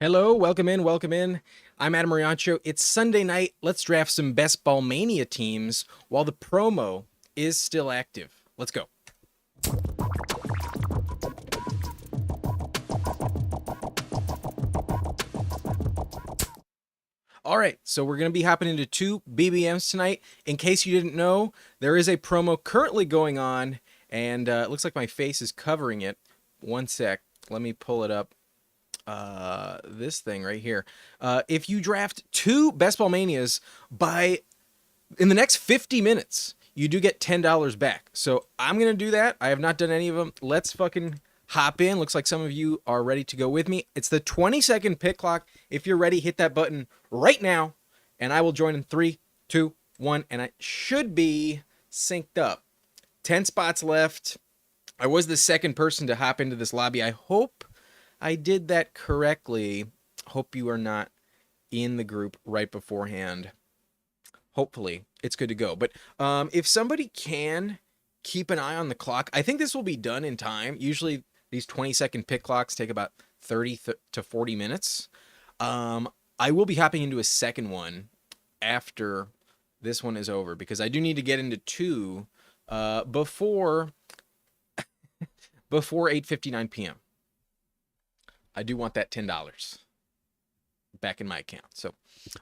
Hello, welcome in, welcome in. I'm Adam Mariancho. It's Sunday night. Let's draft some Best Ball Mania teams while the promo is still active. Let's go. All right, so we're going to be hopping into two BBMs tonight. In case you didn't know, there is a promo currently going on, and it looks like my face is covering it. One sec. Let me pull it up. This thing right here. If you draft two Best Ball Manias in the next 50 minutes, you do get $10 back. So I'm going to do that. I have not done any of them. Let's fucking hop in. Looks like some of you are ready to go with me. It's the 20-second pick clock. If you're ready, hit that button right now, and I will join in 3, 2, 1, and I should be synced up. 10 spots left. I was the second person to hop into this lobby. I hope I did that correctly. Hope you are not in the group right beforehand. Hopefully, it's good to go. But if somebody can keep an eye on the clock, I think this will be done in time. Usually, these 20-second pick clocks take about 30 to 40 minutes. I will be hopping into a second one after this one is over because I do need to get into two before 8:59 p.m. I do want that $10 back in my account. So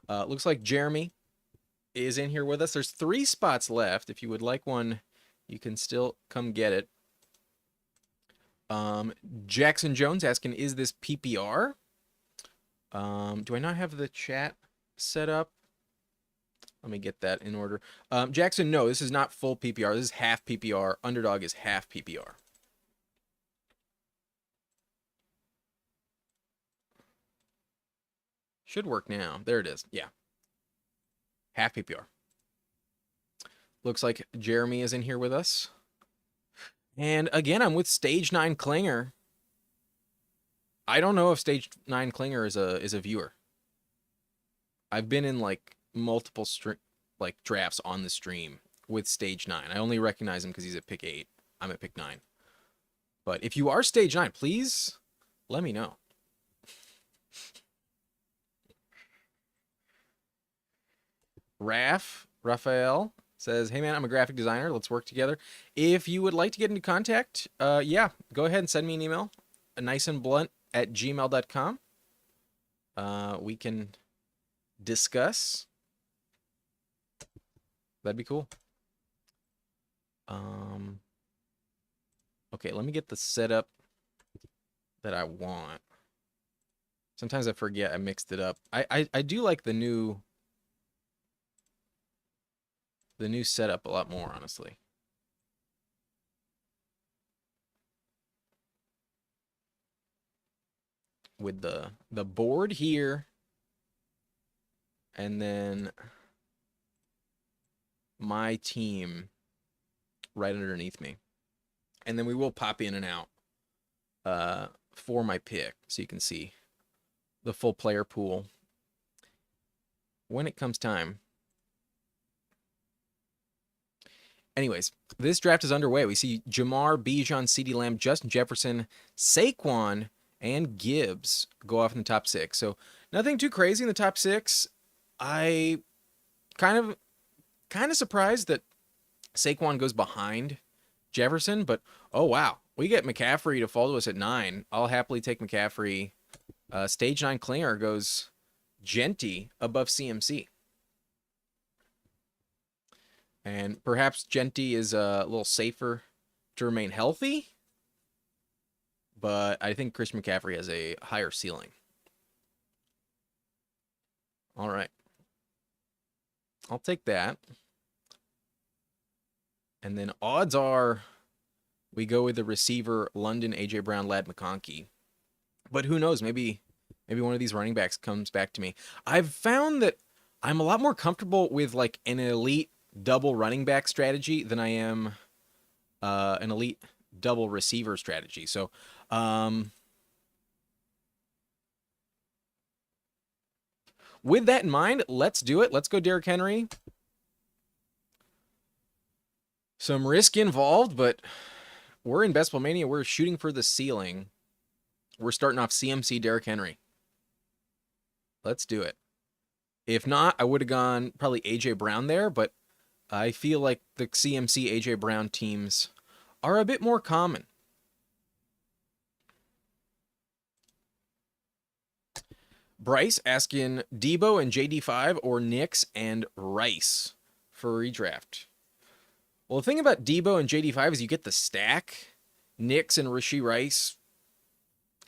looks like Jeremy is in here with us. There's 3 spots left. If you would like one, you can still come get it. Jackson Jones asking, is this PPR? Do I not have the chat set up? Let me get that in order. Jackson, no, this is not full PPR. This is half PPR. Underdog is half PPR. Should work now. There it is. Yeah. Half PPR. Looks like Jeremy is in here with us. And again, I'm with Stage 9 Klinger. I don't know if Stage 9 Klinger is a viewer. I've been in like multiple drafts on the stream with Stage 9. I only recognize him because he's at pick 8. I'm at pick 9. But if you are Stage 9, please let me know. Raphael says, hey man, I'm a graphic designer. Let's work together. If you would like to get into contact, yeah, go ahead and send me an email, niceandblunt@gmail.com. We can discuss. That'd be cool. Okay, let me get the setup that I want. Sometimes I forget I mixed it up. I do like the new setup a lot more, honestly. With the board here, and then my team right underneath me. And then we will pop in and out for my pick so you can see the full player pool when it comes time. Anyways, this draft is underway. We see Jamar, Bijan, CeeDee Lamb, Justin Jefferson, Saquon, and Gibbs go off in the top 6. So nothing too crazy in the top 6. I kind of surprised that Saquon goes behind Jefferson, but oh wow, we get McCaffrey to fall to us at 9. I'll happily take McCaffrey. Stage 9 Klinger goes Genty above CMC. And perhaps Genty is a little safer to remain healthy, but I think Chris McCaffrey has a higher ceiling. All right. I'll take that. And then odds are we go with the receiver, London, A.J. Brown, Ladd McConkey. But who knows? Maybe one of these running backs comes back to me. I've found that I'm a lot more comfortable with like an elite double running back strategy than I am an elite double receiver strategy. So with that in mind, let's do it. Let's go Derrick Henry. Some risk involved, but we're in Best Ball Mania. We're shooting for the ceiling. We're starting off CMC Derrick Henry. Let's do it. If not, I would have gone probably AJ Brown there, but I feel like the CMC AJ Brown teams are a bit more common. Bryce asking Debo and JD5 or Knicks and Rice for redraft. Well, the thing about Debo and JD5 is you get the stack. Knicks and Rashee Rice,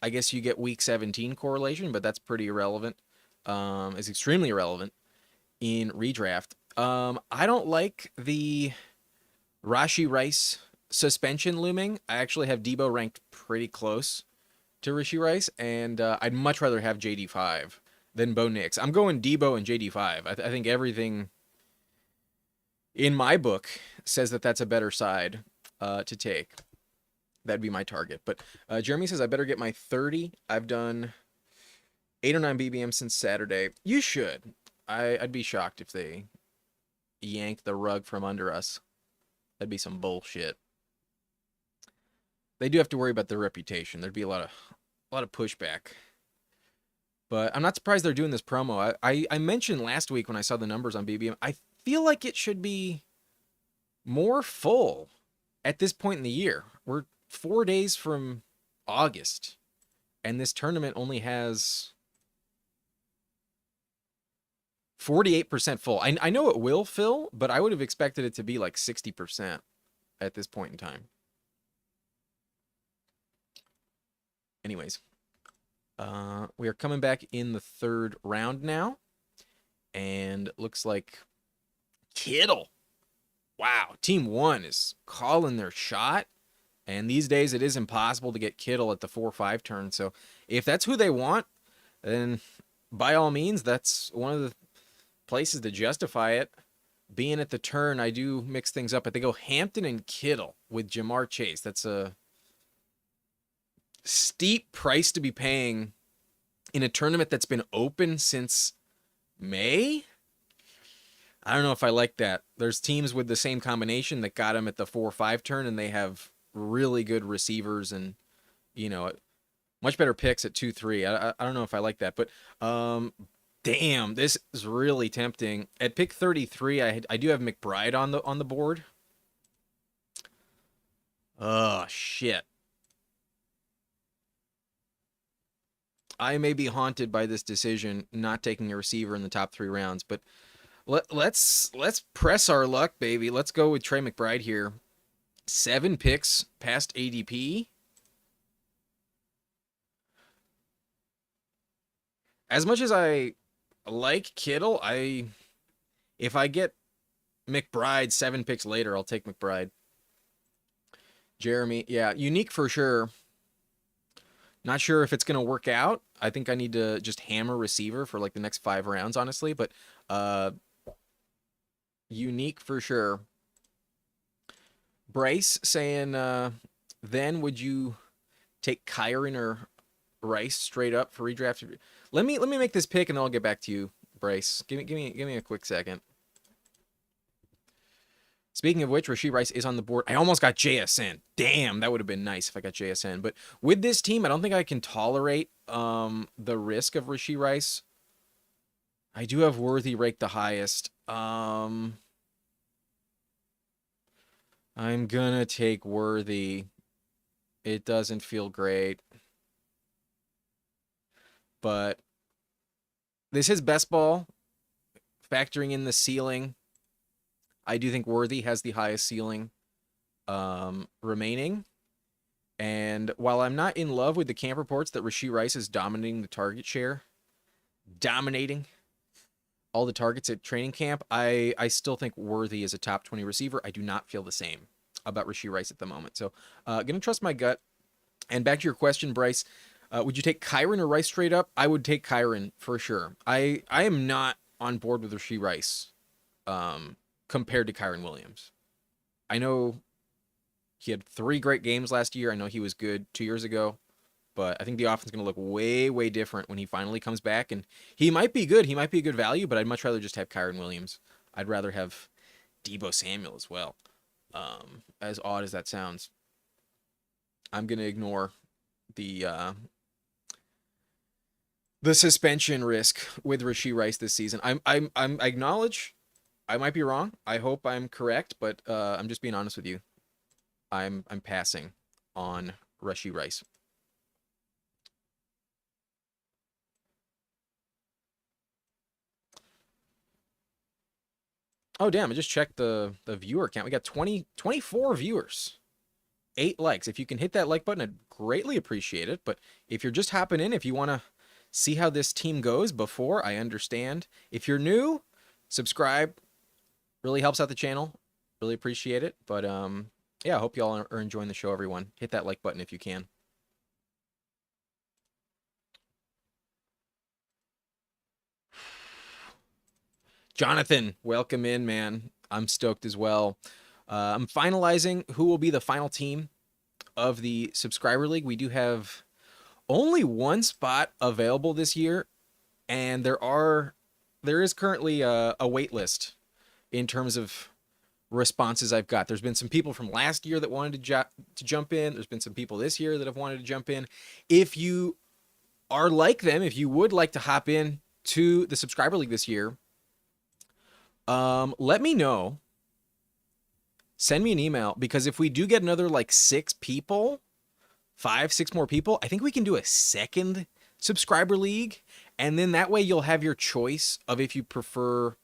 I guess you get week 17 correlation, but that's pretty irrelevant. It's extremely irrelevant in redraft. I don't like the Rashee Rice suspension looming. I actually have Debo ranked pretty close to Rashee Rice, and I'd much rather have JD5 than Bo Nix. I'm going Debo and JD5. I think everything in my book says that that's a better side to take. That'd be my target. But Jeremy says I better get my 30. I've done 8 or 9 BBM since Saturday. You should. I'd be shocked if they yank the rug from under us. That'd be some bullshit. They do have to worry about their reputation. There'd be a lot of pushback. But I'm not surprised they're doing this promo. I mentioned last week when I saw the numbers on BBM, I feel like it should be more full at this point in the year. We're 4 days from August, and this tournament only has 48% full. I know it will fill, but I would have expected it to be like 60% at this point in time. Anyways, we are coming back in the third round now, and looks like Kittle. Wow, Team 1 is calling their shot, and these days it is impossible to get Kittle at the 4-5 turn, so if that's who they want, then by all means, that's one of the places to justify it. Being at the turn, I do mix things up, but they go Hampton and Kittle with Jamar Chase. That's a steep price to be paying in a tournament that's been open since May. I don't know if I like that. There's teams with the same combination that got him at the 4-5 turn, and they have really good receivers and, much better picks at 2-3. I don't know if I like that, but damn, this is really tempting. At pick 33, I do have McBride on the board. Oh shit. I may be haunted by this decision not taking a receiver in the top 3 rounds, but let's press our luck, baby. Let's go with Trey McBride here. 7 picks past ADP. As much as I like Kittle, if I get McBride 7 picks later, I'll take McBride. Jeremy, yeah, unique for sure. Not sure if it's going to work out. I think I need to just hammer receiver for like the next 5 rounds, honestly. But unique for sure. Bryce saying, then would you take Kyron or Rice straight up for redraft? Let me make this pick and then I'll get back to you, Bryce. Give me a quick second. Speaking of which, Rashee Rice is on the board. I almost got JSN. Damn, that would have been nice if I got JSN. But with this team, I don't think I can tolerate the risk of Rashee Rice. I do have Worthy ranked the highest. I'm gonna take Worthy. It doesn't feel great. But this is best ball. Factoring in the ceiling, I do think Worthy has the highest ceiling remaining. And while I'm not in love with the camp reports that Rashee Rice is dominating the target share, dominating all the targets at training camp, I still think Worthy is a top 20 receiver. I do not feel the same about Rashee Rice at the moment. So going to trust my gut. And back to your question, Bryce, would you take Kyron or Rice straight up? I would take Kyron for sure. I am not on board with Rashee Rice compared to Kyron Williams. I know he had 3 great games last year. I know he was good 2 years ago. But I think the offense is going to look way, way different when he finally comes back. And he might be good. He might be a good value, but I'd much rather just have Kyron Williams. I'd rather have Deebo Samuel as well. As odd as that sounds. I'm going to ignore the the suspension risk with Rashee Rice this season. I acknowledge I might be wrong. I hope I'm correct, but I'm just being honest with you. I'm passing on Rashee Rice. Oh damn, I just checked the viewer count. We got 24 viewers. 8 likes. If you can hit that like button, I'd greatly appreciate it. But if you're just hopping in, if you want to see how this team goes before, I understand. If you're new, subscribe. Really helps out the channel. Really appreciate it. But yeah, I hope y'all are enjoying the show, everyone. Hit that like button if you can. Jonathan, welcome in, man. I'm stoked as well. I'm finalizing who will be the final team of the subscriber league. We do have only one spot available this year, and there is currently a wait list in terms of responses I've got. There's been some people from last year that wanted to jump in. There's been some people this year that have wanted to jump in. If you are like them, if you would like to hop in to the subscriber league this year, let me know. Send me an email, because if we do get another like 6 people, 5, 6 more people, I think we can do a second subscriber league, and then that way you'll have your choice of if you prefer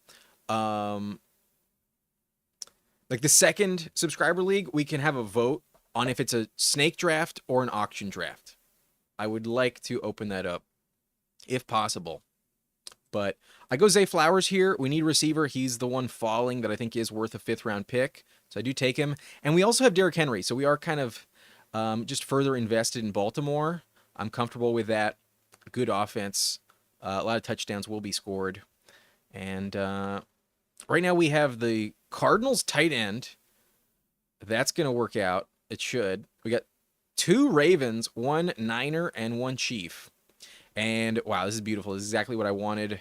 like the second subscriber league, we can have a vote on if it's a snake draft or an auction draft. I would like to open that up if possible. But I go Zay Flowers here. We need a receiver. He's the one falling that I think is worth a 5th round pick. So I do take him. And we also have Derrick Henry. So we are kind of just further invested in Baltimore. I'm comfortable with that. Good offense. A lot of touchdowns will be scored. And right now we have the Cardinals tight end. That's going to work out. It should. We got 2 Ravens, 1 Niner, and 1 Chief. And wow, this is beautiful. This is exactly what I wanted.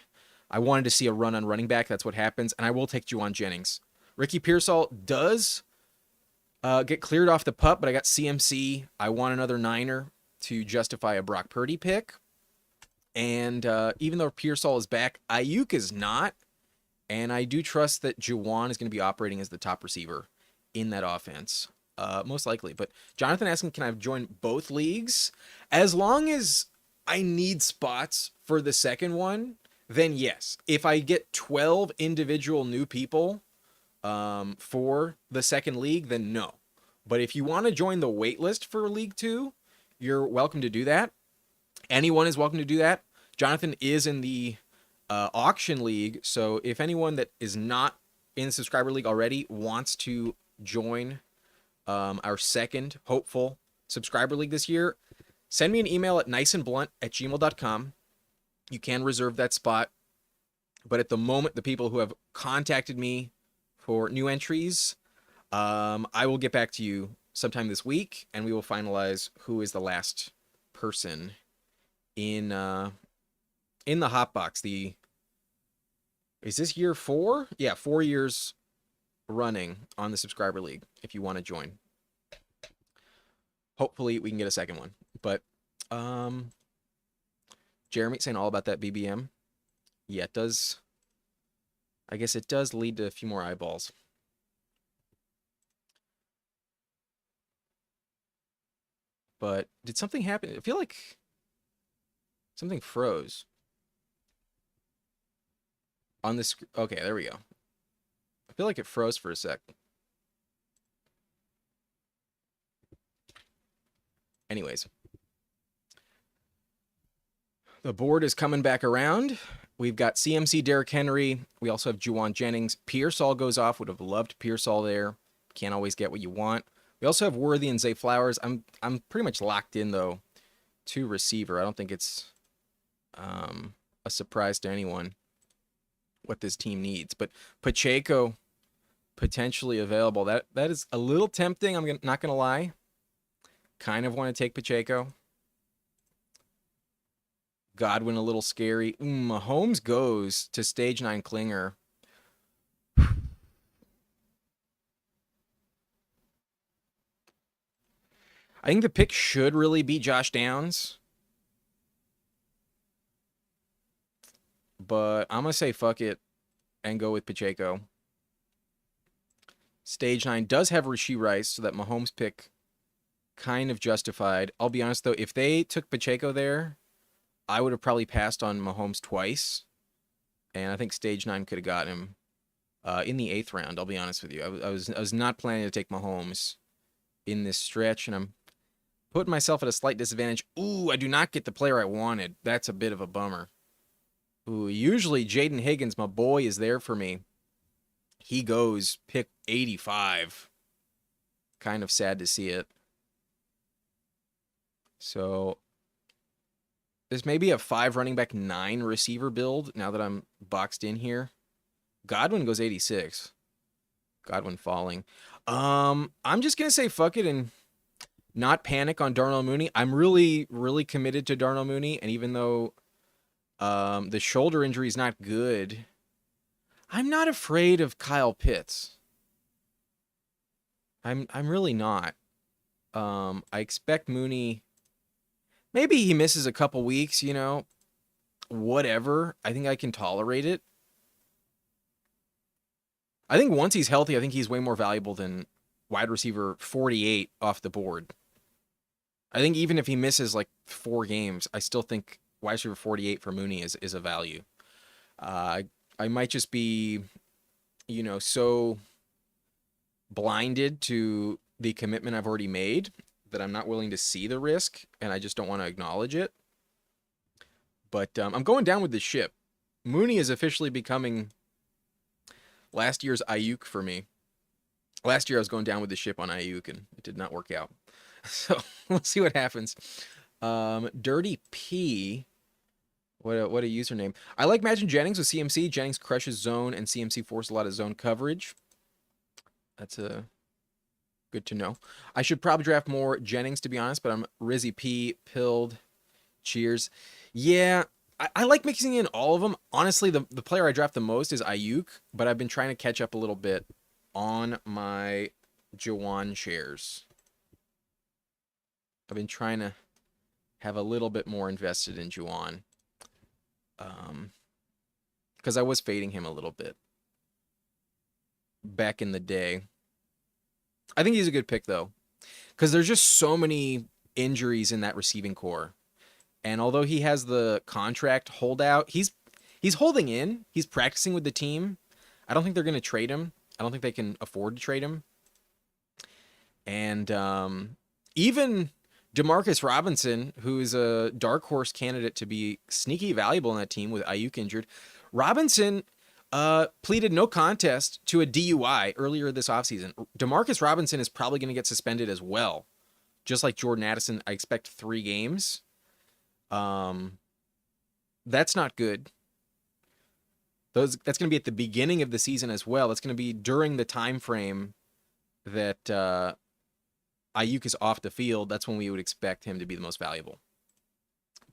I wanted to see a run on running back. That's what happens. And I will take Juwan Jennings. Ricky Pearsall does get cleared off the pup, but I got CMC. I want another Niner to justify a Brock Purdy pick. And even though Pearsall is back, Ayuk is not. And I do trust that Juwan is going to be operating as the top receiver in that offense. Most likely. But Jonathan asking, can I join both leagues? As long as I need spots for the second one, then yes. If I get 12 individual new people for the second league, then no. But if you want to join the wait list for League 2, you're welcome to do that. Anyone is welcome to do that. Jonathan is in the auction league, so if anyone that is not in the subscriber league already wants to join our second hopeful subscriber league this year, send me an email at niceandblunt@gmail.com. You can reserve that spot. But at the moment, the people who have contacted me for new entries, I will get back to you sometime this week, and we will finalize who is the last person in the hotbox. Is this year 4? Yeah, 4 years running on the subscriber league if you want to join. Hopefully we can get a second one. But Jeremy saying all about that BBM. Yeah, it does. I guess it does lead to a few more eyeballs. But did something happen? I feel like something froze on this. Okay, there we go. I feel like it froze for a sec. Anyways, the board is coming back around. We've got CMC, Derrick Henry. We also have Juwan Jennings. Pearsall goes off. Would have loved Pearsall there. Can't always get what you want. We also have Worthy and Zay Flowers. I'm pretty much locked in though to receiver. I don't think it's a surprise to anyone what this team needs. But Pacheco potentially available. That is a little tempting. I'm not gonna lie. Kind of want to take Pacheco. Godwin a little scary. Mahomes goes to stage 9 Klinger. I think the pick should really be Josh Downs. but I'm going to say fuck it and go with Pacheco. Stage 9 does have Rashee Rice, so that Mahomes pick kind of justified. I'll be honest, though, if they took Pacheco there, I would have probably passed on Mahomes twice, and I think Stage 9 could have got him in the 8th round, I'll be honest with you. I was not planning to take Mahomes in this stretch, and I'm putting myself at a slight disadvantage. Ooh, I do not get the player I wanted. That's a bit of a bummer. Ooh, usually Jaden Higgins, my boy, is there for me. He goes pick 85. Kind of sad to see it. So this may be a 5 running back 9 receiver build now that I'm boxed in here. Godwin goes 86. Godwin falling. I'm just going to say fuck it and not panic on Darnell Mooney. I'm really, really committed to Darnell Mooney, and even though the shoulder injury is not good, I'm not afraid of Kyle Pitts. I'm really not. I expect Mooney. Maybe he misses a couple weeks, you know. Whatever. I think I can tolerate it. I think once he's healthy, I think he's way more valuable than wide receiver 48 off the board. I think even if he misses like 4 games, I still think wide receiver 48 for Mooney is a value. I might just be, you know, so blinded to the commitment I've already made that I'm not willing to see the risk, and I just don't want to acknowledge it. But I'm going down with the ship. Mooney is officially becoming last year's Ayuk for me. Last year I was going down with the ship on Ayuk, and it did not work out. So we'll see what happens. Dirty P. What a username. I like matching Jennings with CMC. Jennings crushes zone, and CMC forces a lot of zone coverage. That's good to know. I should probably draft more Jennings, to be honest, but I'm Rizzy P. Pilled. Cheers. Yeah, I like mixing in all of them. Honestly, the player I draft the most is Ayuk, but I've been trying to catch up a little bit on my Juwan shares. I've been trying to have a little bit more invested in Juwan. Because I was fading him a little bit back in the day. I think he's a good pick, though, because there's just so many injuries in that receiving core. And although he has the contract holdout, he's holding in. He's practicing with the team. I don't think they're going to trade him. I don't think they can afford to trade him. And even Demarcus Robinson, who is a dark horse candidate to be sneaky valuable in that team with Ayuk injured, Robinson pleaded no contest to a DUI earlier this offseason. Demarcus Robinson is probably going to get suspended as well. Just like Jordan Addison, I expect 3 games. That's not good. That's going to be at the beginning of the season as well. That's going to be during the time frame that Ayuk is off the field. That's when we would expect him to be the most valuable.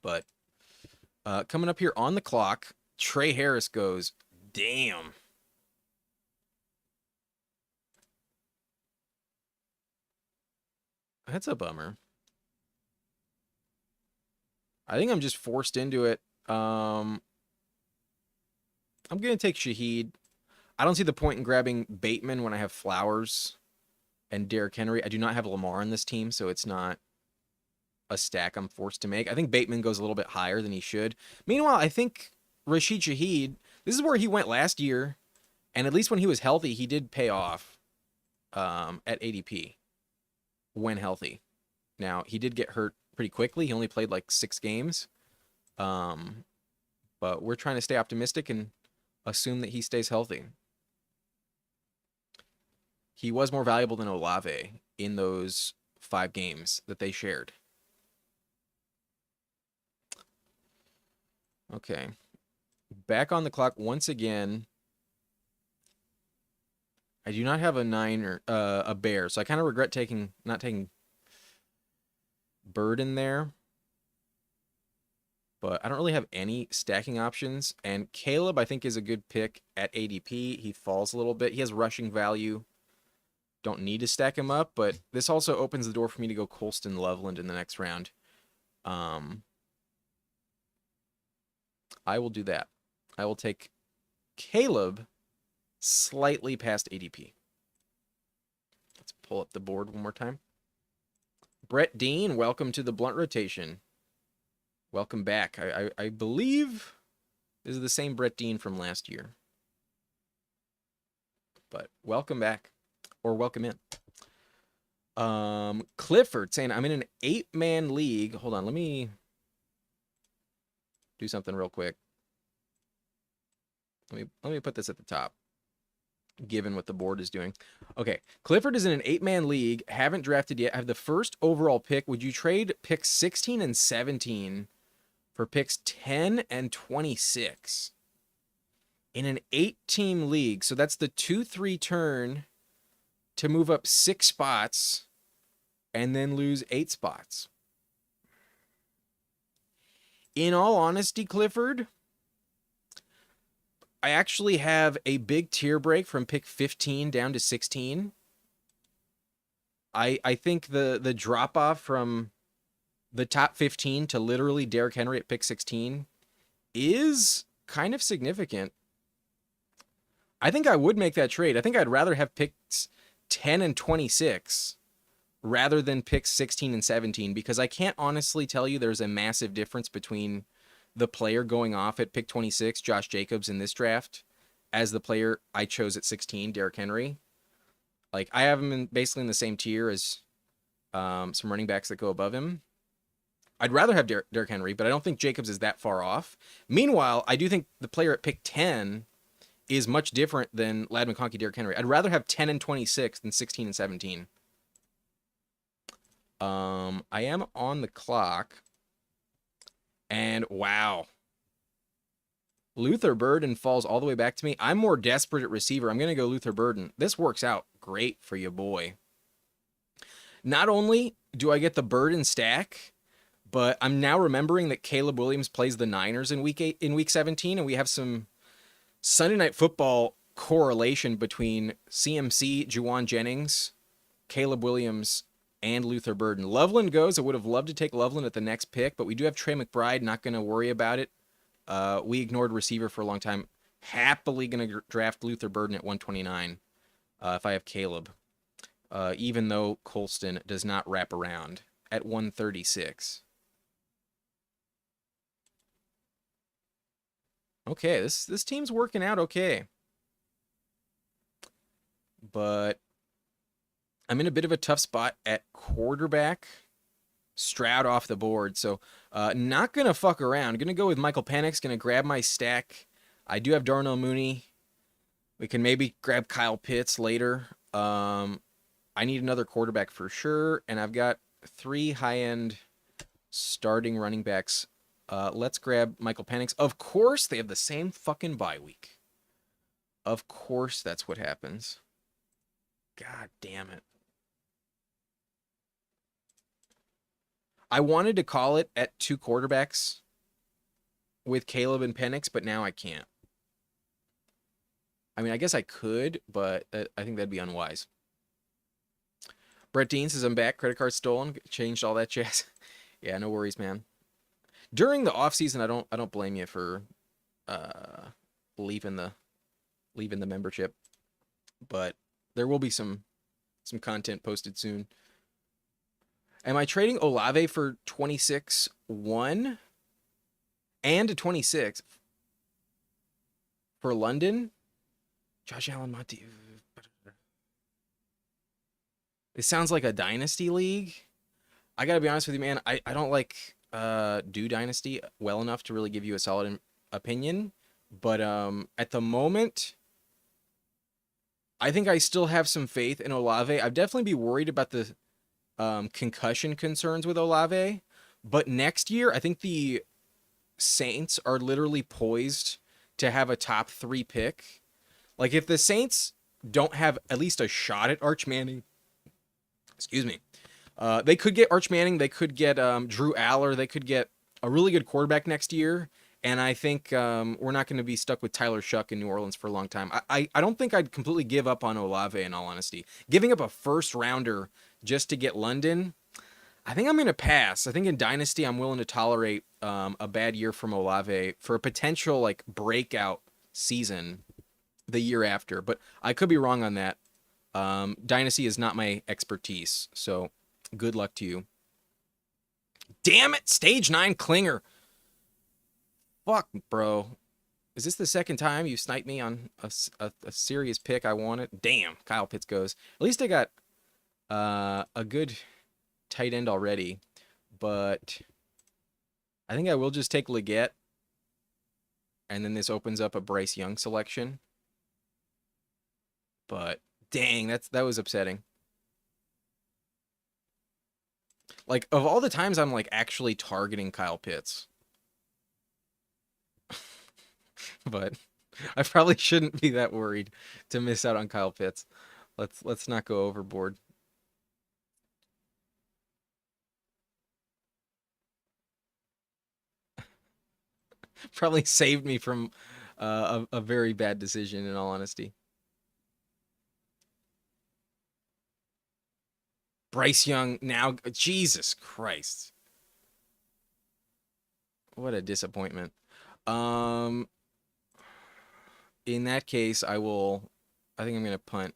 But coming up here on the clock, Trey Harris goes, damn. That's a bummer. I think I'm just forced into it. I'm going to take Shaheed. I don't see the point in grabbing Bateman when I have Flowers and Derrick Henry. I do not have Lamar on this team, so it's not a stack I'm forced to make. I think Bateman goes a little bit higher than he should. Meanwhile, I think Rashid Shaheed, this is where he went last year, and at least when he was healthy, he did pay off at ADP when healthy. Now, he did get hurt pretty quickly. He only played like 6 games. But we're trying to stay optimistic and assume that he stays healthy. He was more valuable than Olave in those 5 games that they shared. Okay. Back on the clock once again. I do not have a 9 or a bear, so I kind of regret not taking Bird in there. But I don't really have any stacking options. And Caleb, I think, is a good pick at ADP. He falls a little bit. He has rushing value. Don't need to stack him up, but this also opens the door for me to go Colston Loveland in the next round. I will do that. I will take Caleb slightly past ADP. Let's pull up the board one more time. Brett Dean, welcome to the blunt rotation. Welcome back. I believe this is the same Brett Dean from last year. But welcome back. Or welcome in. Clifford saying, I'm in an 8-man league. Hold on, let me do something real quick. Let me put this at the top, given what the board is doing. Okay, Clifford is in an 8-man league. Haven't drafted yet. I have the first overall pick. Would you trade picks 16 and 17 for picks 10 and 26? In an 8-team league. So that's the 2-3 turn to move up 6 spots and then lose 8 spots. In all honesty, Clifford, I actually have a big tier break from pick 15 down to 16. I think the drop off from the top 15 to literally Derrick Henry at pick 16 is kind of significant. I think I would make that trade. I think I'd rather have picks 10 and 26 rather than picks 16 and 17, because I can't honestly tell you there's a massive difference between the player going off at pick 26, Josh Jacobs, in this draft, as the player I chose at 16, Derrick Henry. Like, I have him basically in the same tier as some running backs that go above him. I'd rather have Derrick Henry, but I don't think Jacobs is that far off. Meanwhile, I do think the player at pick 10 is much different than Ladd McConkey, Derrick Henry. I'd rather have 10 and 26 than 16 and 17. I am on the clock. And wow. Luther Burden falls all the way back to me. I'm more desperate at receiver. I'm going to go Luther Burden. This works out great for you, boy. Not only do I get the Burden stack, but I'm now remembering that Caleb Williams plays the Niners in week 17, and we have some Sunday Night Football correlation between CMC, Juwan Jennings, Caleb Williams, and Luther Burden. Loveland goes. I would have loved to take Loveland at the next pick, but we do have Trey McBride. Not going to worry about it. We ignored receiver for a long time. Happily going to draft Luther Burden at 129 if I have Caleb, even though Colston does not wrap around at 136. Okay, this team's working out okay. But I'm in a bit of a tough spot at quarterback. Stroud off the board. So not going to fuck around. Going to go with Michael Penix. Going to grab my stack. I do have Darnell Mooney. We can maybe grab Kyle Pitts later. I need another quarterback for sure. And I've got 3 high-end starting running backs. Let's grab Michael Penix. Of course, they have the same fucking bye week. Of course, that's what happens. God damn it. I wanted to call it at 2 quarterbacks with Caleb and Penix, but now I can't. I mean, I guess I could, but I think that'd be unwise. Brett Dean says, I'm back. Credit card stolen. Changed all that jazz. Yeah, no worries, man. During the offseason, I don't blame you for leaving the membership, but there will be some content posted soon. Am I trading Olave for 26-1 and a 26 for London? Josh Allen, Monty. It sounds like a dynasty league. I gotta be honest with you, man. I don't like do dynasty well enough to really give you a solid opinion. But at the moment, I think I still have some faith in Olave. I'd definitely be worried about the concussion concerns with Olave. But next year, I think the Saints are literally poised to have a top 3 pick. Like, if the Saints don't have at least a shot at Arch Manning, excuse me, they could get Arch Manning, they could get Drew Aller, they could get a really good quarterback next year. And I think we're not going to be stuck with Tyler Shuck in New Orleans for a long time. I don't think I'd completely give up on Olave, in all honesty. Giving up a first rounder just to get London, I think I'm going to pass. I think in Dynasty, I'm willing to tolerate a bad year from Olave for a potential like breakout season the year after. But I could be wrong on that. Dynasty is not my expertise, so good luck to you. Damn it, stage 9 Klinger. Fuck, bro. Is this the second time you sniped me on a serious pick I wanted? Damn, Kyle Pitts goes. At least I got a good tight end already, but I think I will just take Leggett, and then this opens up a Bryce Young selection. But dang, that was upsetting. Like, of all the times I'm like actually targeting Kyle Pitts, but I probably shouldn't be that worried to miss out on Kyle Pitts. Let's not go overboard. Probably saved me from a very bad decision, in all honesty. Bryce Young now, Jesus Christ, what a disappointment. Um, in that case, I will. I think I'm gonna punt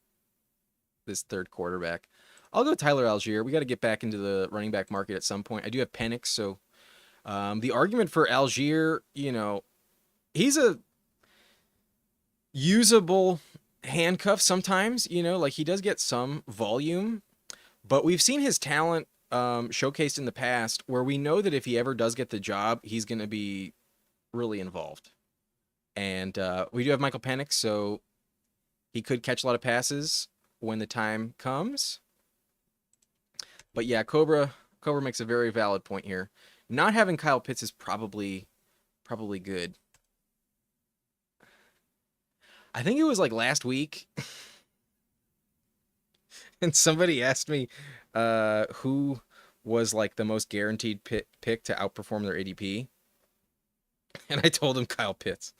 this third quarterback. I'll go Tyler Algier. We got to get back into the running back market at some point. I do have Penix, so the argument for Algier, he's a usable handcuff sometimes. Like he does get some volume, but we've seen his talent showcased in the past, where we know that if he ever does get the job, he's going to be really involved. And we do have Michael Penix, so he could catch a lot of passes when the time comes. But yeah, Cobra makes a very valid point here. Not having Kyle Pitts is probably good. I think it was like last week, and somebody asked me who was like the most guaranteed pick to outperform their ADP, and I told him Kyle Pitts.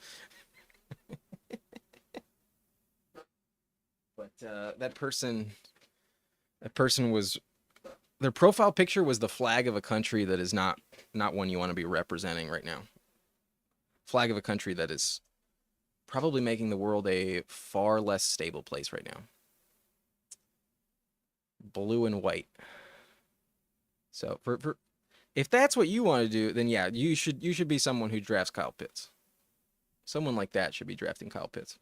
But that person was, their profile picture was the flag of a country that is not one you want to be representing right now. Flag of a country that is probably making the world a far less stable place right now. Blue and white. So for if that's what you want to do, then yeah, you should be someone who drafts Kyle Pitts. Someone like that should be drafting Kyle Pitts.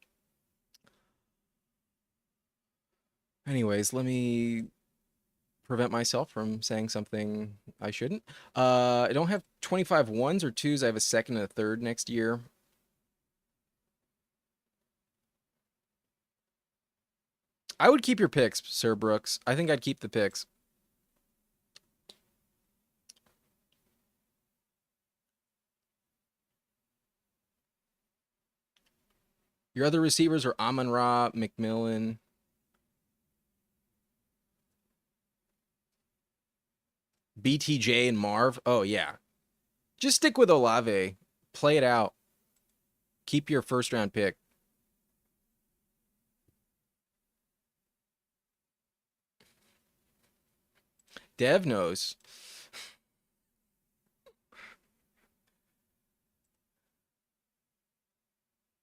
Anyways, let me prevent myself from saying something I shouldn't. I don't have 25 ones or twos. I have a second and a third next year. I would keep your picks, Sir Brooks. I think I'd keep the picks. Your other receivers are Amon-Ra, McMillan, BTJ, and Marv. Oh, yeah. Just stick with Olave. Play it out. Keep your first round pick. Dev knows.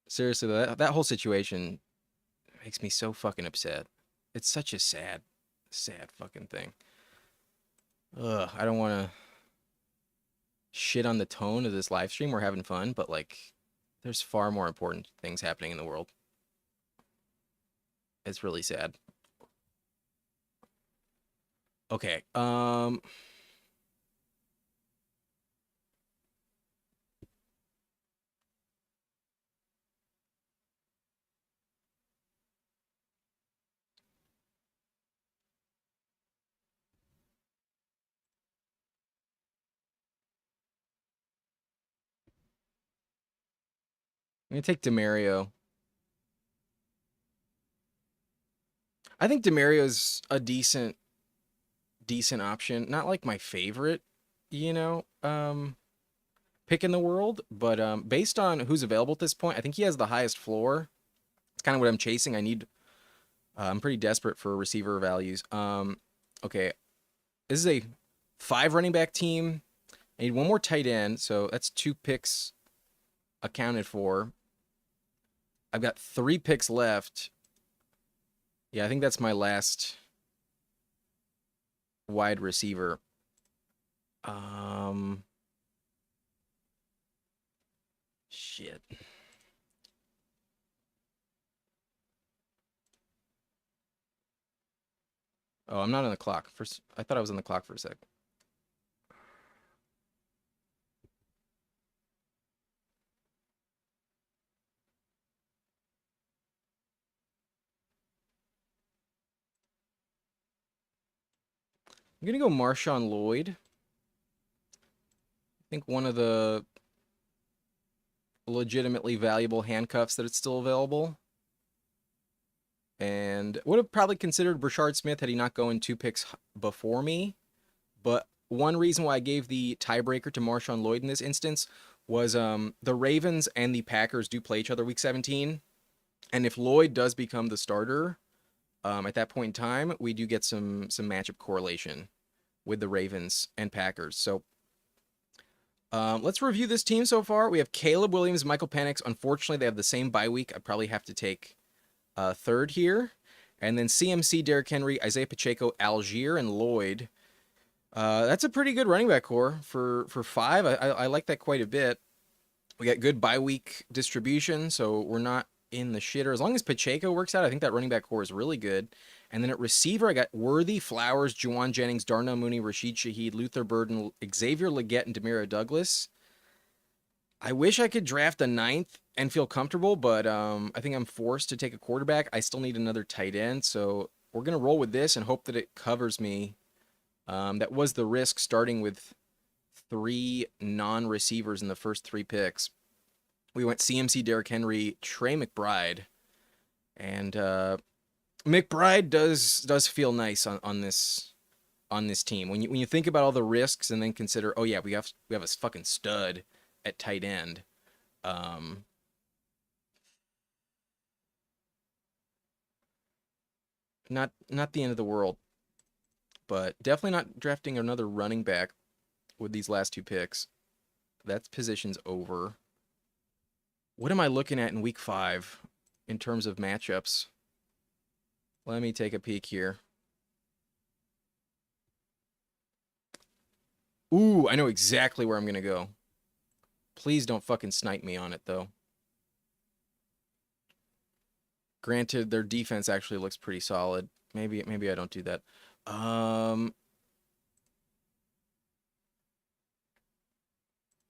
Seriously, that whole situation makes me so fucking upset. It's such a sad fucking thing. Ugh, I don't want to shit on the tone of this live stream. We're having fun, but like, there's far more important things happening in the world. It's really sad. Okay, I'm gonna take Demario. I think Demario's a decent option. Not like my favorite, you know, pick in the world, but based on who's available at this point, I think he has the highest floor. It's kind of what I'm chasing. I'm pretty desperate for receiver values. Okay, this is a 5 running back team. I need one more tight end, so that's 2 picks accounted for. I've got 3 picks left. Yeah, I think that's my last wide receiver. Shit. Oh, I'm not on the clock. I thought I was on the clock for a sec. I'm gonna go Marshawn Lloyd. I think one of the legitimately valuable handcuffs that it's still available. And would have probably considered Brashard Smith had he not gone 2 picks before me. But one reason why I gave the tiebreaker to Marshawn Lloyd in this instance was the Ravens and the Packers do play each other week 17. And if Lloyd does become the starter at that point in time, we do get some matchup correlation with the Ravens and Packers. So let's review this team so far. We have Caleb Williams, Michael Penix. Unfortunately, they have the same bye week. I probably have to take third here. And then CMC, Derrick Henry, Isaiah Pacheco, Algier, and Lloyd. That's a pretty good running back core for 5. I like that quite a bit. We got good bye week distribution, so we're not in the shitter. As long as Pacheco works out, I think that running back core is really good. And then at receiver, I got Worthy, Flowers, Juwan Jennings, Darnell Mooney, Rashid Shaheed, Luther Burden, Xavier Legette, and Demario Douglas. I wish I could draft a 9th and feel comfortable, but I think I'm forced to take a quarterback. I still need another tight end, so we're going to roll with this and hope that it covers me. That was the risk starting with 3 non-receivers in the first 3 picks. We went CMC, Derrick Henry, Trey McBride, and McBride does feel nice on this team. When you think about all the risks and then consider, oh yeah, we have a fucking stud at tight end. Not the end of the world, but definitely not drafting another running back with these last 2 picks. That position's over. What am I looking at in week 5 in terms of matchups? Let me take a peek here. Ooh, I know exactly where I'm going to go. Please don't fucking snipe me on it, though. Granted, their defense actually looks pretty solid. Maybe I don't do that. I'm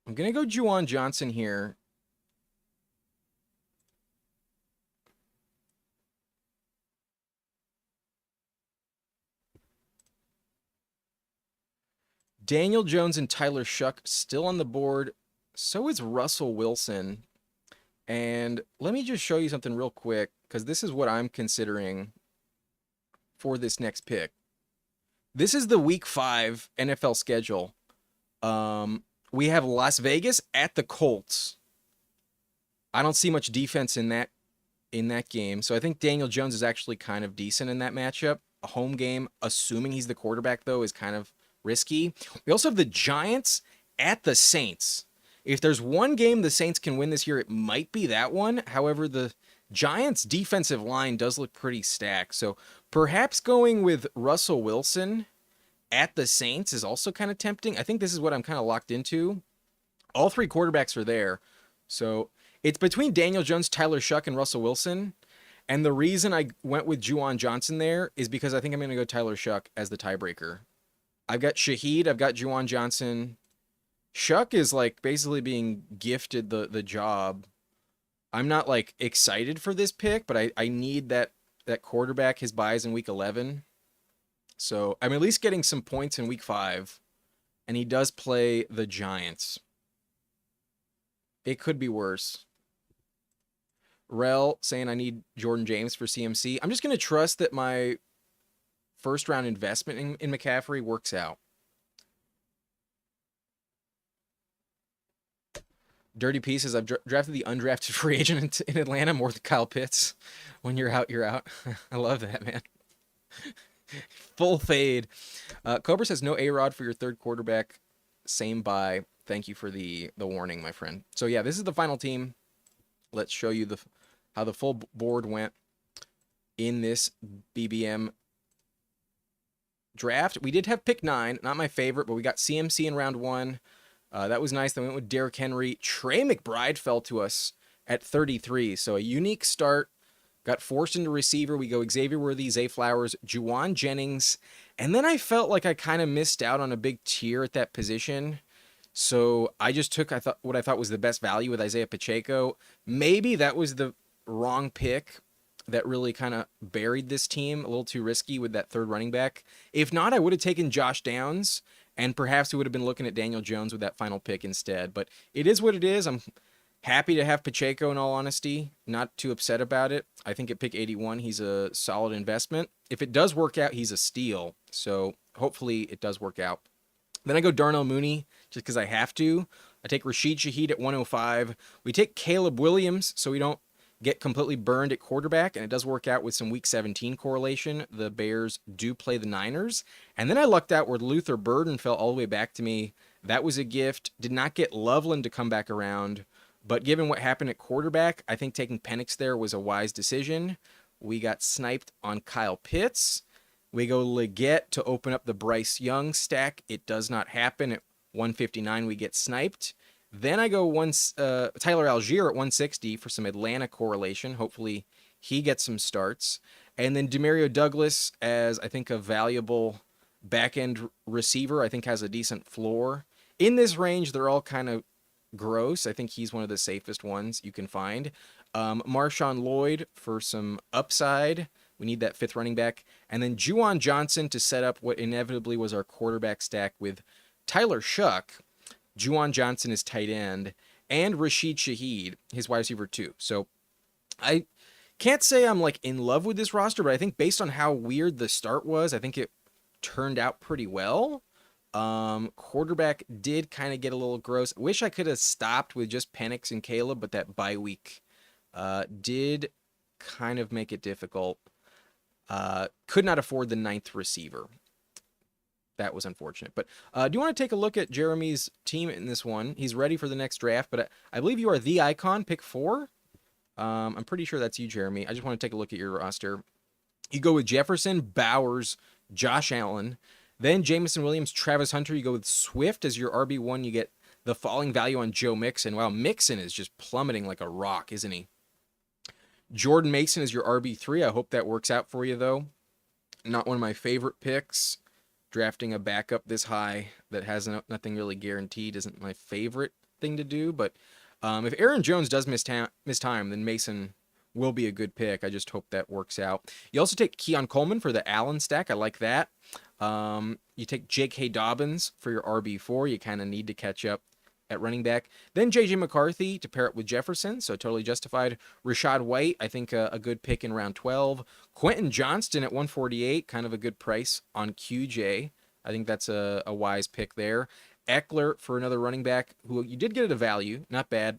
going to go Juwan Johnson here. Daniel Jones and Tyler Shuck still on the board. So is Russell Wilson. And let me just show you something real quick, because this is what I'm considering for this next pick. This is the week 5 NFL schedule. We have Las Vegas at the Colts. I don't see much defense in that game. So I think Daniel Jones is actually kind of decent in that matchup. A home game, assuming he's the quarterback, though, is kind of risky. We also have the Giants at the Saints. If there's one game the Saints can win this year, it might be that one. However, the Giants' defensive line does look pretty stacked. So perhaps going with Russell Wilson at the Saints is also kind of tempting. I think this is what I'm kind of locked into. All 3 quarterbacks are there. So it's between Daniel Jones, Tyler Shuck, and Russell Wilson. And the reason I went with Juwan Johnson there is because I think I'm going to go Tyler Shuck as the tiebreaker. I've got Shaheed. I've got Juwan Johnson. Shuck is like basically being gifted the job. I'm not like excited for this pick, but I need that quarterback. His buys in week 11. So I'm at least getting some points in week 5. And he does play the Giants. It could be worse. Rel saying I need Jordan James for CMC. I'm just going to trust that my first round investment in McCaffrey works out. Dirty Pieces, I've drafted the undrafted free agent in Atlanta more than Kyle Pitts. When you're out, you're out. I love that, man. Full fade. Cobra says no A-Rod for your third quarterback. Same buy. Thank you for the warning, my friend. So yeah, this is the final team. Let's show you the how the full board went in this BBM draft. We did have pick 9, not my favorite, but we got CMC in round 1. That was nice. Then we went with Derrick Henry. Trey McBride fell to us at 33, so a unique start. Got forced into receiver. We go Xavier Worthy, Zay Flowers, Juwan Jennings, and then I felt like I kind of missed out on a big tier at that position. So I just took what I thought was the best value with Isaiah Pacheco. Maybe that was the wrong pick that really kind of buried this team. A little too risky with that third running back. If not, I would have taken Josh Downs, and perhaps we would have been looking at Daniel Jones with that final pick instead. But it is what it is. I'm happy to have Pacheco, in all honesty. Not too upset about it. I think at pick 81, he's a solid investment. If it does work out, he's a steal. So hopefully it does work out. Then I go Darnell Mooney just because I have to. I take Rashid Shaheed at 105. We take Caleb Williams so we don't get completely burned at quarterback, and it does work out with some week 17 correlation. The Bears do play the Niners. And then I lucked out where Luther Burden fell all the way back to me. That was a gift. Did not get Loveland to come back around. But given what happened at quarterback, I think taking Penix there was a wise decision. We got sniped on Kyle Pitts. We go Leggett to open up the Bryce Young stack. It does not happen. At 159, we get sniped. Then I go Tyler Algier at 160 for some Atlanta correlation. Hopefully he gets some starts. And then Demario Douglas as, I think, a valuable back-end receiver. I think has a decent floor. In this range, they're all kind of gross. I think he's one of the safest ones you can find. Marshawn Lloyd for some upside. We need that fifth running back. And then Juwan Johnson to set up what inevitably was our quarterback stack with Tyler Shuck. Juwan Johnson is tight end. And Rashid Shaheed, his wide receiver 2. So I can't say I'm like in love with this roster, but I think based on how weird the start was, I think it turned out pretty well. Quarterback did kind of get a little gross. Wish I could have stopped with just Penix and Caleb, but that bye week did kind of make it difficult. Could not afford the 9th receiver. That was unfortunate. But do you want to take a look at Jeremy's team in this one? He's ready for the next draft, but I believe you are the icon, pick 4. I'm pretty sure that's you, Jeremy. I just want to take a look at your roster. You go with Jefferson, Bowers, Josh Allen, then Jameson Williams, Travis Hunter. You go with Swift as your RB1. You get the falling value on Joe Mixon. Wow, Mixon is just plummeting like a rock, isn't he? Jordan Mason is your RB3. I hope that works out for you, though. Not one of my favorite picks. Drafting a backup this high that has nothing really guaranteed isn't my favorite thing to do. But if Aaron Jones does miss time, then Mason will be a good pick. I just hope that works out. You also take Keon Coleman for the Allen stack. I like that. You take J.K. Dobbins for your RB4. You kind of need to catch up at running back. Then J.J. McCarthy to pair it with Jefferson, so totally justified. Rashad White, I think a good pick in round 12. Quentin Johnston at 148, kind of a good price on QJ. I think that's a wise pick there. Eckler for another running back, who you did get at a value, not bad.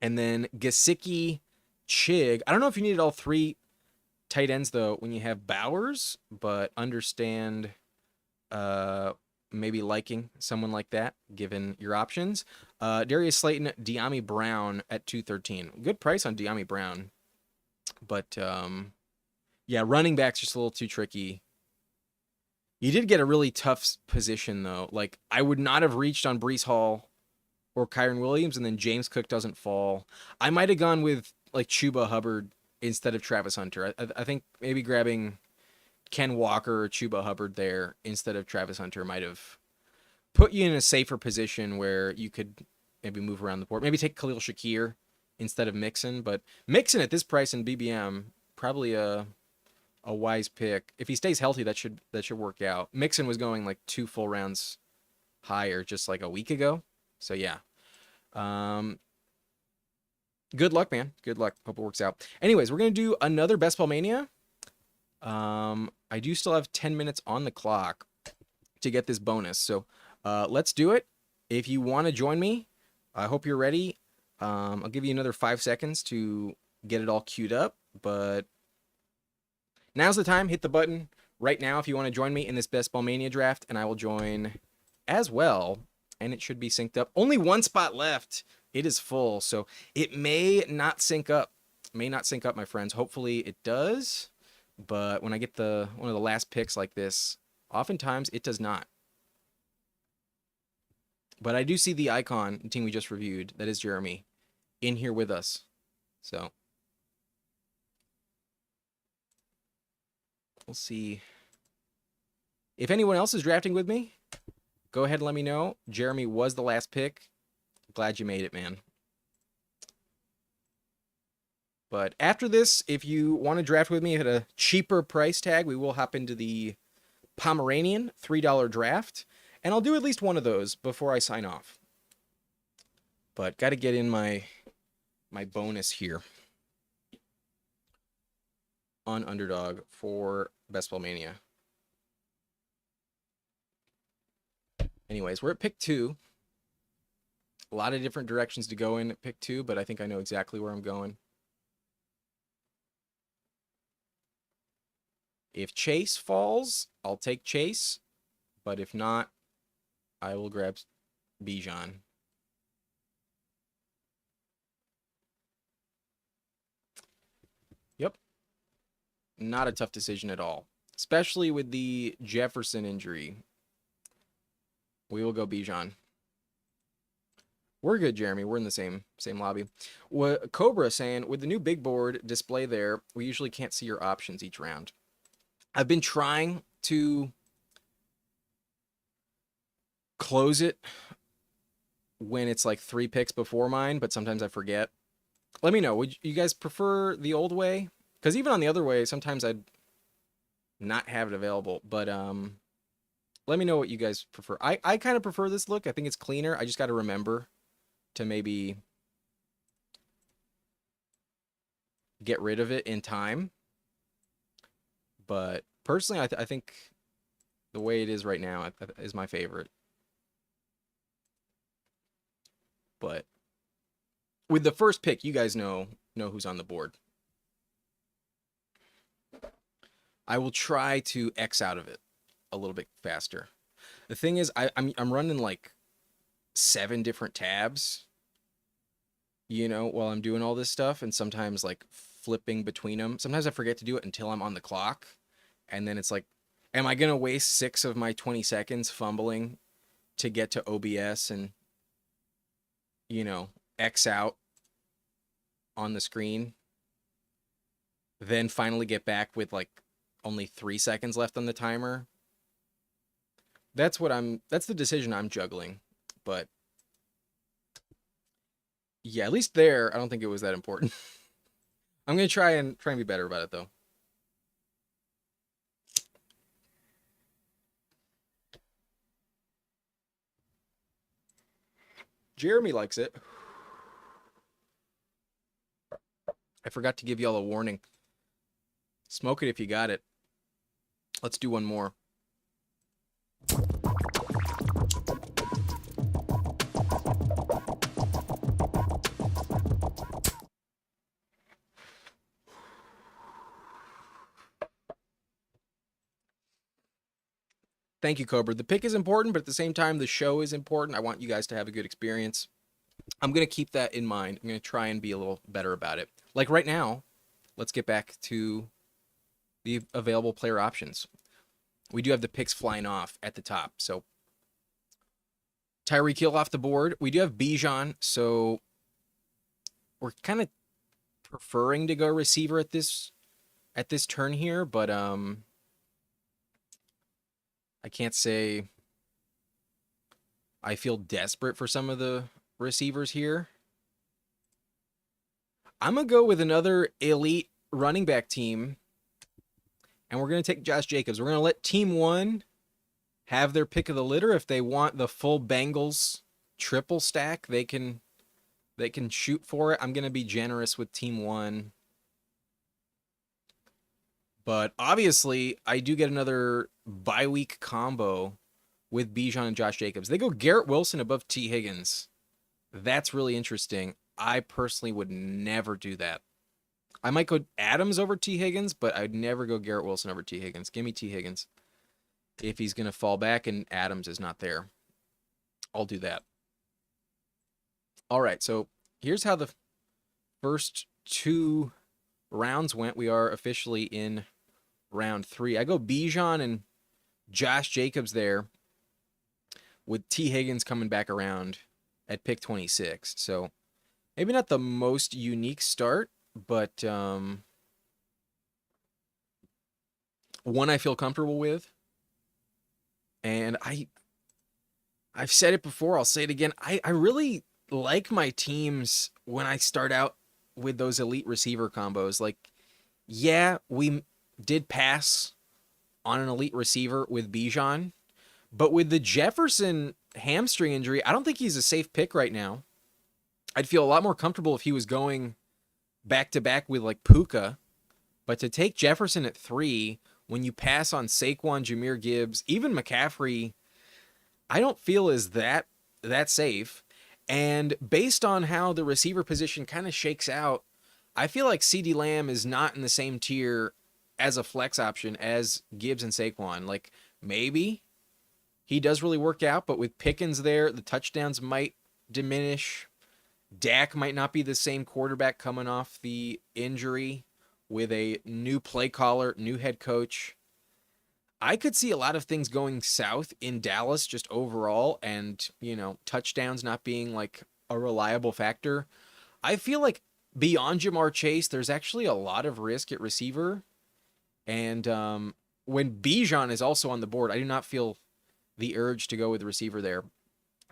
And then Gesicki, Chig. I don't know if you needed all 3 tight ends, though, when you have Bowers, but understand maybe liking someone like that, given your options. Darius Slayton, De'Ami Brown at 213. Good price on De'Ami Brown. But, yeah, running back's just a little too tricky. You did get a really tough position, though. Like, I would not have reached on Breece Hall or Kyron Williams, and then James Cook doesn't fall. I might have gone with, like, Chuba Hubbard instead of Travis Hunter. I think maybe grabbing Ken Walker or Chuba Hubbard there instead of Travis Hunter might have put you in a safer position where you could maybe move around the board. Maybe take Khalil Shakir instead of Mixon. But Mixon at this price in BBM, probably a wise pick. If he stays healthy, that should work out. Mixon was going like 2 full rounds higher just like a week ago. So yeah. Good luck, man. Good luck. Hope it works out. Anyways, we're going to do another Best Ball Mania. I do still have 10 minutes on the clock to get this bonus. So let's do it. If you want to join me, I hope you're ready. I'll give you another 5 seconds to get it all queued up. But now's the time. Hit the button. right now if you want to join me in this Best Ball Mania draft, and I will join as well, and it should be synced up. Only one spot left. It is full, so it may not sync up. May not sync up, my friends. Hopefully it does, but when I get one of the last picks like this, oftentimes it does not. But I do see the icon, the team we just reviewed, that is Jeremy, in here with us. So we'll see. If anyone else is drafting with me, go ahead and let me know. Jeremy was the last pick. Glad you made it, man. But after this, if you want to draft with me at a cheaper price tag, we will hop into the Pomeranian $3 draft. And I'll do at least one of those before I sign off. But got to get in my bonus here on Underdog for Best Ball Mania. Anyways, we're at pick 2. A lot of different directions to go in at pick 2, but I think I know exactly where I'm going. If Chase falls, I'll take Chase. But if not, I will grab Bijan. Yep. Not a tough decision at all. Especially with the Jefferson injury. We will go Bijan. We're good, Jeremy. We're in the same lobby. Cobra saying, with the new big board display there, we usually can't see your options each round. I've been trying to close it when it's like 3 picks before mine, but sometimes I forget. Let me know. Would you guys prefer the old way? Because even on the other way, sometimes I'd not have it available. But let me know what you guys prefer. I kind of prefer this look. I think it's cleaner. I just got to remember to maybe get rid of it in time. But personally, I think the way it is right now is my favorite. But with the first pick, you guys know who's on the board. I will try to X out of it a little bit faster. The thing is, I'm running like 7 different tabs, while I'm doing all this stuff, and sometimes like flipping between them. Sometimes I forget to do it until I'm on the clock, and then it's like, am I gonna waste 6 of my 20 seconds fumbling to get to OBS and X out on the screen, then finally get back with like only 3 seconds left on the timer? That's the decision I'm juggling. But yeah, at least there, I don't think it was that important. I'm gonna try and be better about it though. Jeremy likes it. I forgot to give y'all a warning. Smoke it if you got it. Let's do one more. Thank you, Cobra. The pick is important, but at the same time, the show is important. I want you guys to have a good experience. I'm going to keep that in mind. I'm going to try and be a little better about it. Like right now, let's get back to the available player options. We do have the picks flying off at the top. So Tyreek Hill off the board. We do have Bijan, so we're kind of preferring to go receiver at this turn here, but I can't say I feel desperate for some of the receivers here. I'm going to go with another elite running back team, and we're going to take Josh Jacobs. We're going to let Team 1 have their pick of the litter. If they want the full Bengals triple stack, they can shoot for it. I'm going to be generous with Team 1. But obviously, I do get another bye-week combo with Bijan and Josh Jacobs. They go Garrett Wilson above T. Higgins. That's really interesting. I personally would never do that. I might go Adams over T. Higgins, but I'd never go Garrett Wilson over T. Higgins. Give me T. Higgins. If he's going to fall back and Adams is not there, I'll do that. All right, so here's how the first two rounds went. We are officially in round 3. I go Bijan and Josh Jacobs there, with T. Higgins coming back around at pick 26. So maybe not the most unique start, but one I feel comfortable with. And I've said it before, I'll say it again. I really like my teams when I start out with those elite receiver combos. Like, yeah, we did pass on an elite receiver with Bijan, but with the Jefferson hamstring injury, I don't think he's a safe pick right now. I'd feel a lot more comfortable if he was going back to back with like Puka, but to take Jefferson at 3 when you pass on Saquon, Jahmyr Gibbs, even McCaffrey, I don't feel is that safe. And based on how the receiver position kind of shakes out, I feel like CeeDee Lamb is not in the same tier as a flex option as Gibbs and Saquon. Like, maybe he does really work out, but with Pickens there, the touchdowns might diminish. Dak might not be the same quarterback coming off the injury with a new play caller, new head coach. I could see a lot of things going south in Dallas just overall, and, touchdowns not being like a reliable factor. I feel like beyond Jamar Chase, there's actually a lot of risk at receiver. And when Bijan is also on the board, I do not feel the urge to go with the receiver there.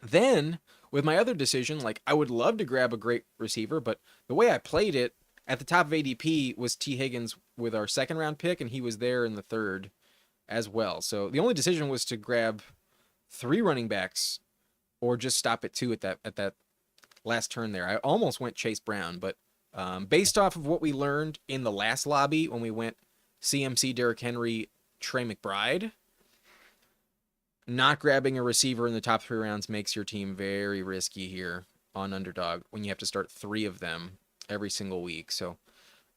Then, with my other decision, like, I would love to grab a great receiver, but the way I played it, at the top of ADP was T. Higgins with our second round pick, and he was there in the third as well. So the only decision was to grab 3 running backs or just stop at 2 at that last turn there. I almost went Chase Brown, but based off of what we learned in the last lobby when we went CMC, Derrick Henry, Trey McBride, not grabbing a receiver in the top 3 rounds makes your team very risky here on Underdog when you have to start 3 of them every single week. So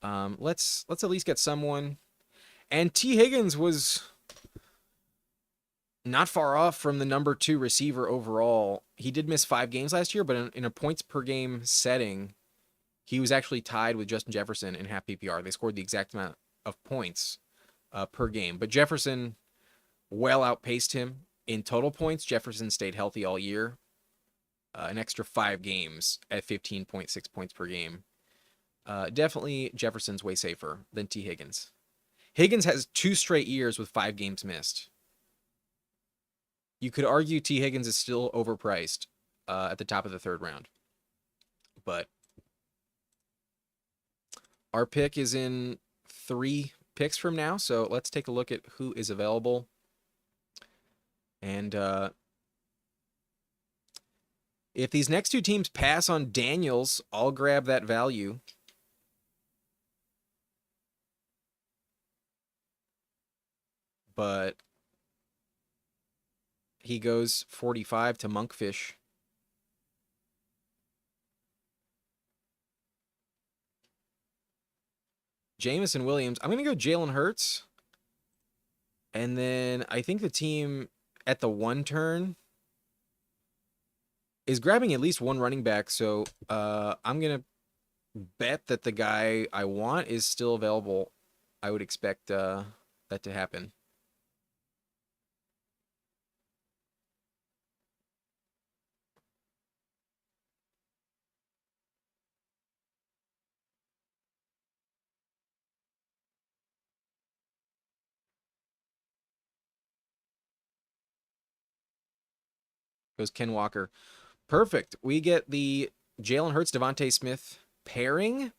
let's at least get someone. And T. Higgins was not far off from the number 2 receiver overall. He did miss 5 games last year, but in a points per game setting, he was actually tied with Justin Jefferson in half PPR. They scored the exact amount of points per game, but Jefferson well outpaced him in total points. Jefferson stayed healthy all year, an extra 5 games at 15.6 points per game. Definitely Jefferson's way safer than T. Higgins. Higgins has 2 straight years with 5 games missed. You could argue T. Higgins is still overpriced at the top of the 3rd round. But our pick is in 3 picks from now, so let's take a look at who is available. And if these next 2 teams pass on Daniels, I'll grab that value. But he goes 45 to Monkfish. Jameson Williams. I'm going to go Jalen Hurts. And then I think the team at the 1 turn is grabbing at least 1 running back. So I'm going to bet that the guy I want is still available. I would expect that to happen. Goes Ken Walker. Perfect. We get the Jalen Hurts, Devontae Smith pairing.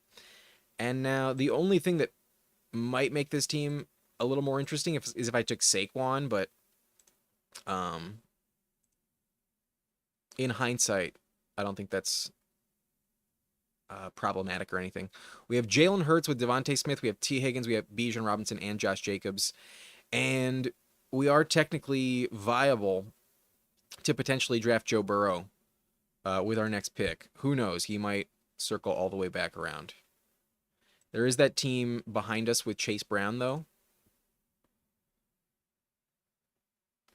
And now the only thing that might make this team a little more interesting is if I took Saquon, but in hindsight, I don't think that's problematic or anything. We have Jalen Hurts with Devontae Smith. We have T. Higgins. We have Bijan Robinson and Josh Jacobs. And we are technically viable to potentially draft Joe Burrow with our next pick. Who knows? He might circle all the way back around. There is that team behind us with Chase Brown, though.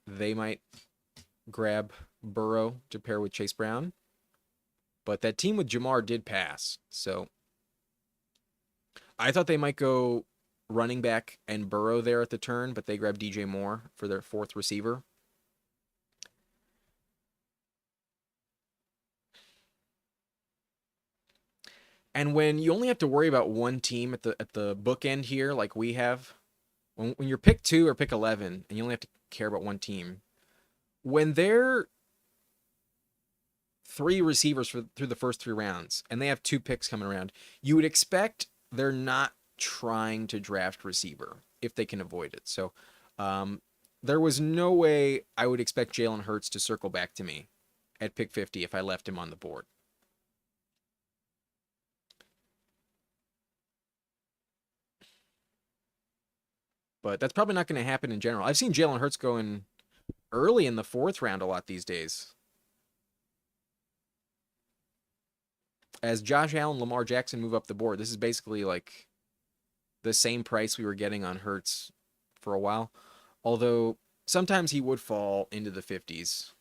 They might grab Burrow to pair with Chase Brown. But that team with Jamar did pass. So I thought they might go running back and Burrow there at the turn, but they grabbed DJ Moore for their fourth receiver. And when you only have to worry about one team at the bookend here, like we have, when you're pick 2 or pick 11, and you only have to care about one team, when they're 3 receivers through the first 3 rounds, and they have 2 picks coming around, you would expect they're not trying to draft receiver if they can avoid it. So there was no way I would expect Jalen Hurts to circle back to me at pick 50 if I left him on the board. But that's probably not going to happen in general. I've seen Jalen Hurts going early in the 4th round a lot these days. As Josh Allen, Lamar Jackson move up the board, this is basically like the same price we were getting on Hurts for a while. Although sometimes he would fall into the 50s.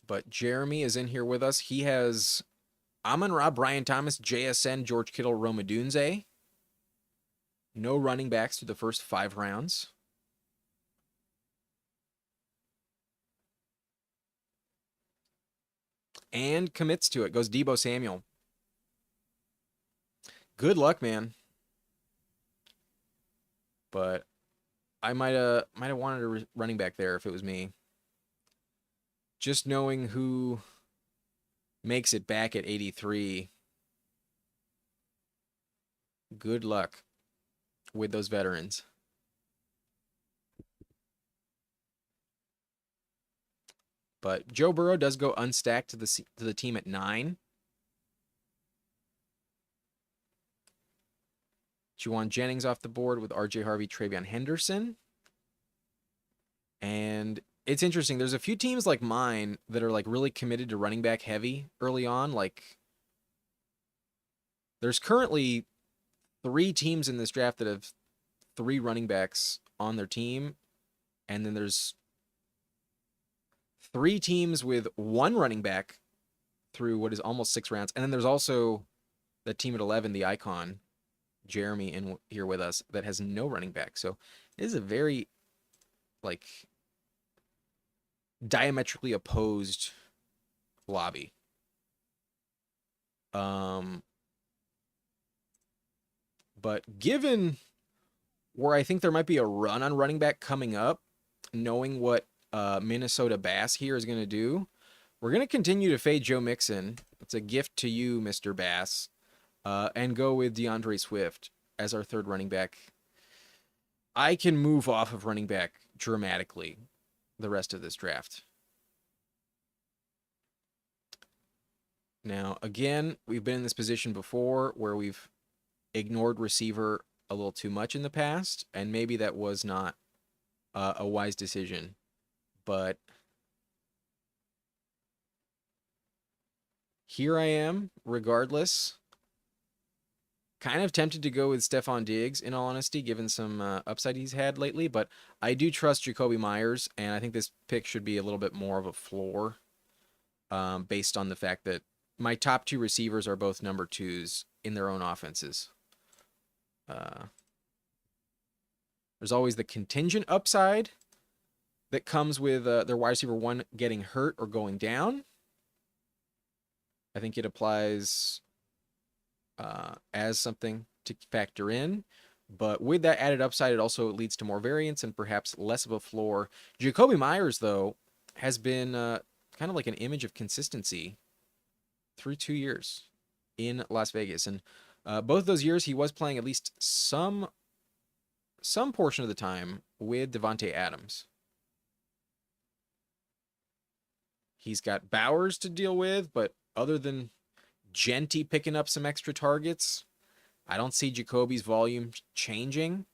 But Jeremy is in here with us. He has Amon-Ra, Brian Thomas, JSN, George Kittle, Rome Odunze. No running backs through the first 5 rounds. And commits to it. Goes Deebo Samuel. Good luck, man. But I might have wanted a running back there if it was me. Just knowing who makes it back at 83. Good luck with those veterans. But Joe Burrow does go unstacked to the team at 9. Juwan Jennings off the board with RJ Harvey, Travion Henderson. And it's interesting. There's a few teams like mine that are like really committed to running back heavy early on. Like there's currently 3 teams in this draft that have 3 running backs on their team. And then there's 3 teams with 1 running back through what is almost 6 rounds. And then there's also that team at 11, the Icon, Jeremy in here with us, that has no running back. So it is a very like diametrically opposed lobby. But given where I think there might be a run on running back coming up, knowing what Minnesota Bass here is going to do, we're going to continue to fade Joe Mixon. It's a gift to you, Mr. Bass, and go with DeAndre Swift as our 3rd running back. I can move off of running back dramatically the rest of this draft. Now, again, we've been in this position before where we've ignored receiver a little too much in the past, and maybe that was not a wise decision. But here I am, regardless. Kind of tempted to go with Stephon Diggs, in all honesty, given some upside he's had lately. But I do trust Jacoby Myers, and I think this pick should be a little bit more of a floor based on the fact that my top 2 receivers are both number 2s in their own offenses. There's always the contingent upside that comes with their wide receiver 1 getting hurt or going down. I think it applies as something to factor in. But with that added upside, it also leads to more variance and perhaps less of a floor. Jacoby Myers, though, has been kind of like an image of consistency through 2 years in Las Vegas. And both those years, he was playing at least some portion of the time with Devontae Adams. He's got Bowers to deal with, but other than Genty picking up some extra targets, I don't see Jacoby's volume changing.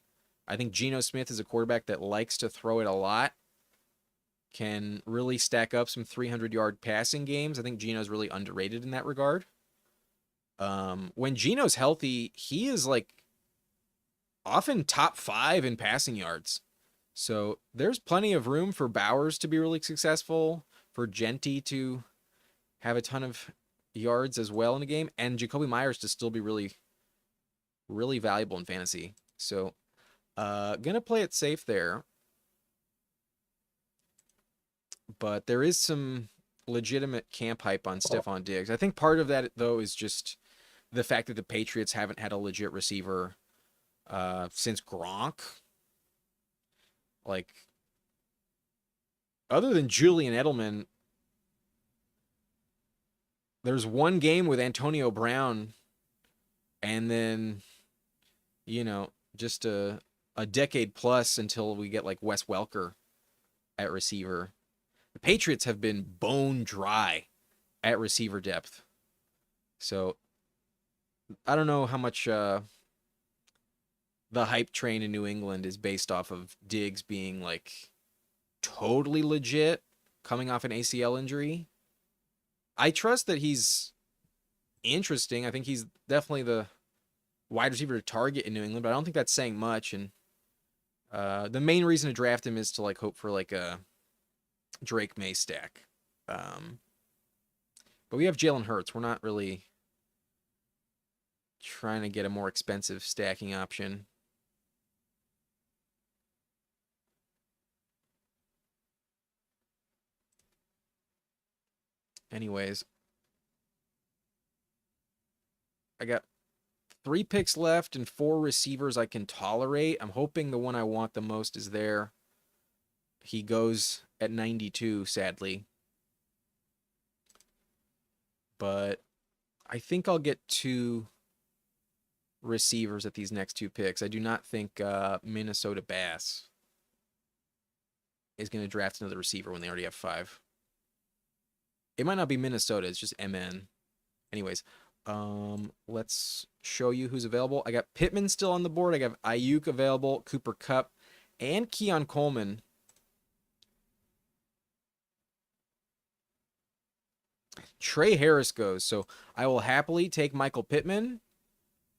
I think Geno Smith is a quarterback that likes to throw it a lot. can really stack up some 300-yard passing games. I think Geno's really underrated in that regard. When Geno's healthy, he is like often top 5 in passing yards. So there's plenty of room for Bowers to be really successful, for Genty to have a ton of yards as well in the game, and Jacoby Myers to still be really, really valuable in fantasy. So gonna play it safe there. But there is some legitimate camp hype on Stephon Diggs. I think part of that, though, is just the fact that the Patriots haven't had a legit receiver since Gronk. Like, other than Julian Edelman, there's one game with Antonio Brown, and then, just a decade plus until we get like Wes Welker at receiver. The Patriots have been bone dry at receiver depth. So I don't know how much the hype train in New England is based off of Diggs being like totally legit coming off an ACL injury. I trust that he's interesting. I think he's definitely the wide receiver to target in New England, but I don't think that's saying much. And the main reason to draft him is to like hope for like a Drake May stack. But we have Jalen Hurts. We're not really trying to get a more expensive stacking option. Anyways, I got 3 picks left and 4 receivers I can tolerate. I'm hoping the one I want the most is there. He goes at 92, sadly. But I think I'll get 2 receivers at these next 2 picks. I do not think Minnesota Bass is going to draft another receiver when they already have 5. It might not be Minnesota. It's just MN. Anyways, let's show you who's available. I got Pittman still on the board. I got Ayuk available, Cooper Kupp, and Keon Coleman. Trey Harris goes. So I will happily take Michael Pittman.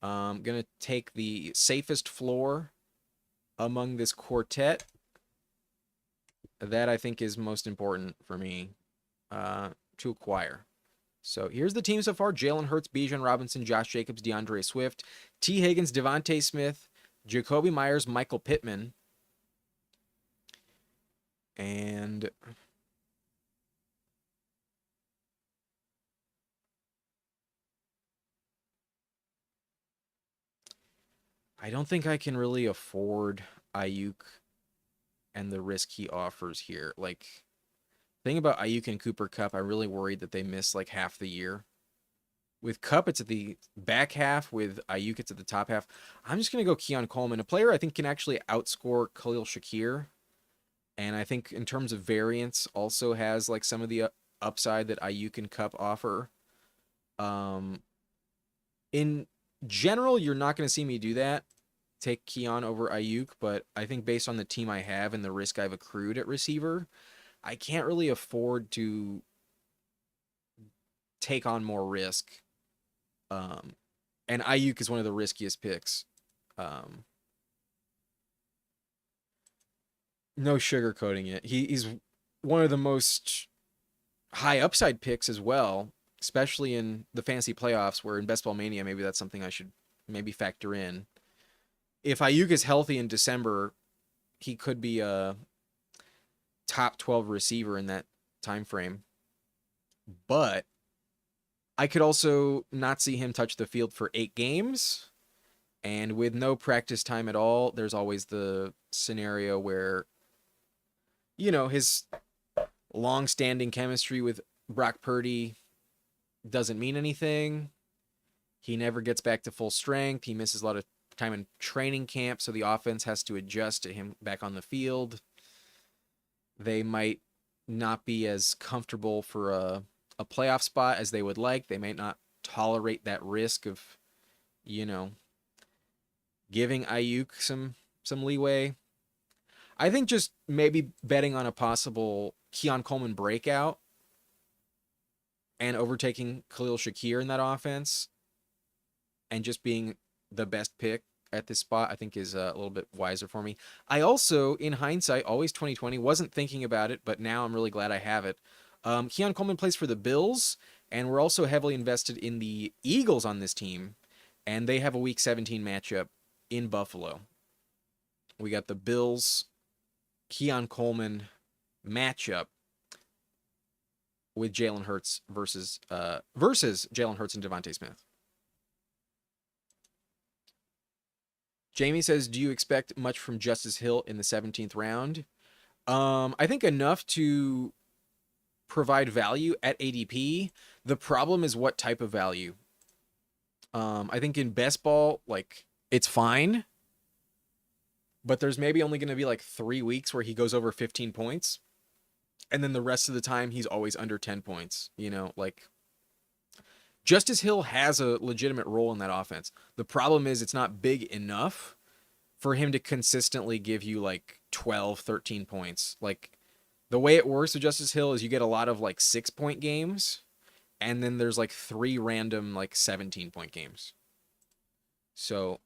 I'm going to take the safest floor among this quartet. That I think is most important for me to acquire. So here's the team so far. Jalen Hurts, Bijan Robinson, Josh Jacobs, DeAndre Swift, T. Higgins, Devontae Smith, Jacoby Myers, Michael Pittman. And I don't think I can really afford Ayuk and the risk he offers here. Like, thing about Ayuk and Cooper Kupp, I'm really worried that they miss like half the year. With Kupp, it's at the back half. With Ayuk, it's at the top half. I'm just going to go Keon Coleman, a player I think can actually outscore Khalil Shakir. And I think in terms of variance, also has like some of the upside that Ayuk and Kupp offer. In general, you're not going to see me do that. Take Keon over Ayuk, but I think based on the team I have and the risk I've accrued at receiver, I can't really afford to take on more risk. And Ayuk is one of the riskiest picks. No sugarcoating it. He's one of the most high upside picks as well, especially in the fantasy playoffs, where in Best Ball Mania, maybe that's something I should maybe factor in. If Ayuk is healthy in December, he could be a top 12 receiver in that time frame. But I could also not see him touch the field for 8 games. And with no practice time at all, there's always the scenario where, his long-standing chemistry with Brock Purdy doesn't mean anything. He never gets back to full strength. He misses a lot of time in training camp, so the offense has to adjust to him back on the field. They might not be as comfortable for a playoff spot as they would like. They might not tolerate that risk of, giving Ayuk some leeway. I think just maybe betting on a possible Keon Coleman breakout and overtaking Khalil Shakir in that offense and just being the best pick at this spot, I think is a little bit wiser for me. I also, in hindsight, always 2020, wasn't thinking about it, but now I'm really glad I have it. Keon Coleman plays for the Bills, and we're also heavily invested in the Eagles on this team, and they have a Week 17 matchup in Buffalo. We got the Bills Keon Coleman matchup with Jalen Hurts versus Jalen Hurts and Devontae Smith. Jamie says, do you expect much from Justice Hill in the 17th round? I think enough to provide value at ADP. The problem is what type of value. I think in best ball, like, it's fine, but there's maybe only going to be like 3 weeks where he goes over 15 points. And then the rest of the time, he's always under 10 points. You know, like, Justice Hill has a legitimate role in that offense. The problem is it's not big enough for him to consistently give you like 12, 13 points. Like, the way it works with Justice Hill is you get a lot of like 6-point games, and then there's like 3 random like 17-point games. So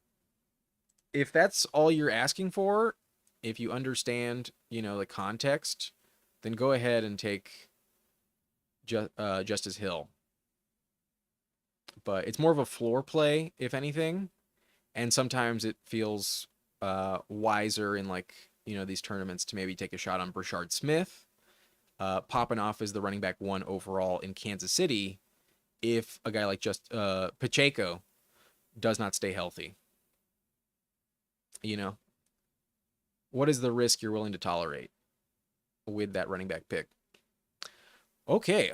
if that's all you're asking for, if you understand, you know, the context, then go ahead and take Justice Hill. But it's more of a floor play, if anything, and sometimes it feels wiser in, like, you know, these tournaments to maybe take a shot on Brashard Smith, popping off as the running back 1 overall in Kansas City if a guy like Pacheco does not stay healthy. You know, what is the risk you're willing to tolerate with that running back pick? Okay,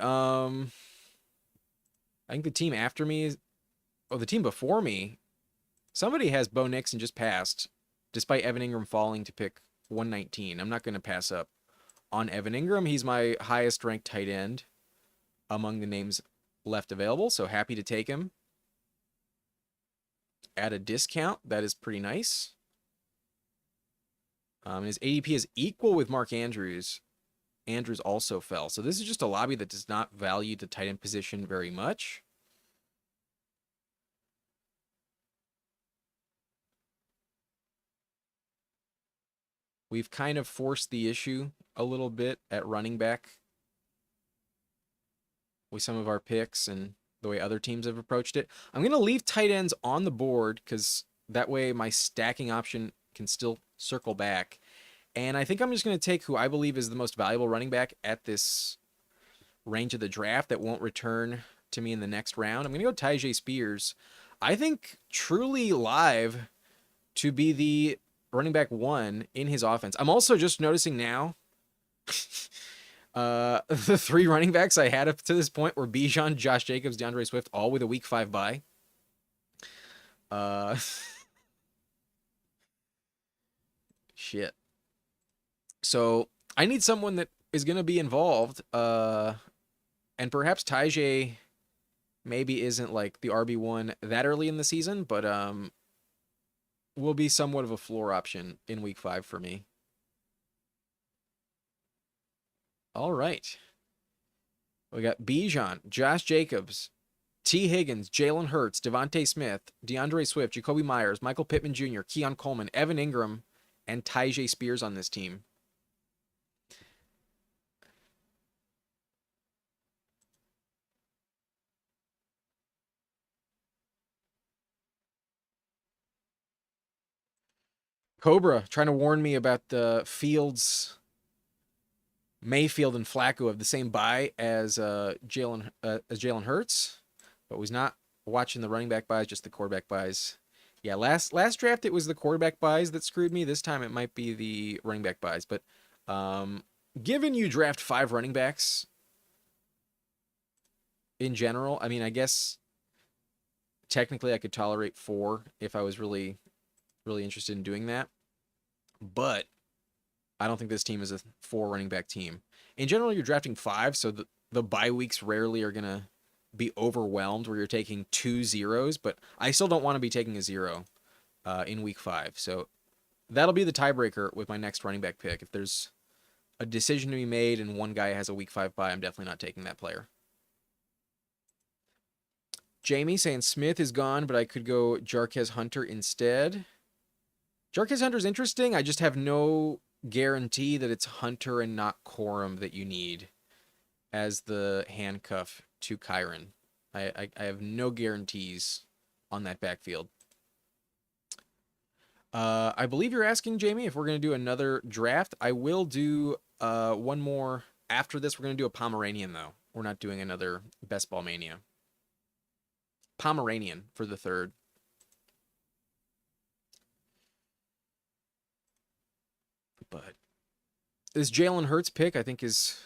I think the team after me is, the team before me, somebody has Bo Nixon just passed, despite Evan Ingram falling to pick 119. I'm not going to pass up on Evan Ingram. He's my highest ranked tight end among the names left available, so happy to take him at a discount. That is pretty nice. His ADP is equal with Mark Andrews. Andrews also fell. So this is just a lobby that does not value the tight end position very much. We've kind of forced the issue a little bit at running back with some of our picks and the way other teams have approached it. I'm going to leave tight ends on the board because that way my stacking option can still circle back. And I think I'm just going to take who I believe is the most valuable running back at this range of the draft that won't return to me in the next round. I'm going to go Tyjae Spears. I think truly live to be the running back 1 in his offense. I'm also just noticing now the 3 running backs I had up to this point were Bijan, Josh Jacobs, DeAndre Swift, all with a week 5 bye. Shit. So I need someone that is going to be involved. And perhaps Tyjae maybe isn't like the RB1 that early in the season, but will be somewhat of a floor option in week 5 for me. All right. We got Bijan, Josh Jacobs, T. Higgins, Jalen Hurts, Devontae Smith, DeAndre Swift, Jacoby Myers, Michael Pittman Jr., Keon Coleman, Evan Ingram, and Tyjae Spears on this team. Cobra trying to warn me about the Fields, Mayfield, and Flacco have the same bye as Jalen Hurts, but was not watching the running back buys, just the quarterback buys. Yeah, last draft it was the quarterback buys that screwed me. This time it might be the running back buys. But given you draft 5 running backs in general, I mean, I guess technically I could tolerate 4 if I was really, really interested in doing that. But I don't think this team is a 4 running back team. In general, you're drafting 5, so the bye weeks rarely are going to be overwhelmed where you're taking 2 zeros, but I still don't want to be taking a 0 in week 5. So that'll be the tiebreaker with my next running back pick. If there's a decision to be made and one guy has a week 5 bye, I'm definitely not taking that player. Jamie saying Smith is gone, but I could go Jarquez Hunter instead. Jarquez Hunter's interesting. I just have no guarantee that it's Hunter and not Corum that you need as the handcuff to Kyron. I have no guarantees on that backfield. I believe you're asking, Jamie, if we're going to do another draft. I will do one more after this. We're going to do a Pomeranian, though. We're not doing another Best Ball Mania. Pomeranian for the third. But this Jalen Hurts pick, I think, is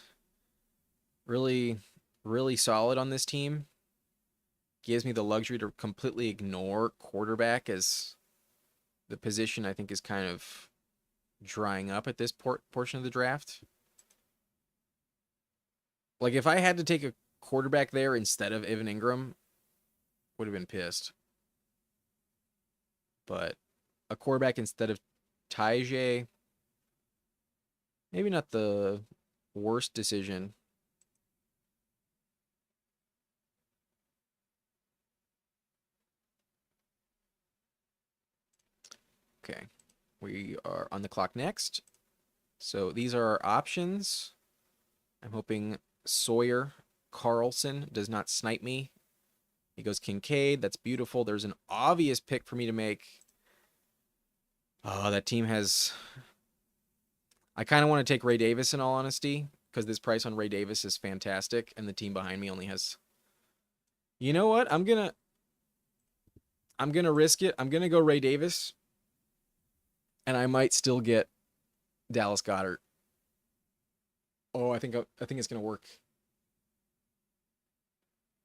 really, really solid on this team. Gives me the luxury to completely ignore quarterback as the position I think is kind of drying up at this portion of the draft. Like, if I had to take a quarterback there instead of Evan Ingram, would have been pissed. But a quarterback instead of Tajay, maybe not the worst decision. Okay, we are on the clock next. So these are our options. I'm hoping Sawyer Carlson does not snipe me. He goes Kincaid. That's beautiful. There's an obvious pick for me to make. Oh, that team has... I kind of want to take Ray Davis in all honesty, because this price on Ray Davis is fantastic, and the team behind me only has... You know what? I'm gonna risk it. I'm gonna go Ray Davis, and I might still get Dallas Goedert. Oh, I think it's gonna work.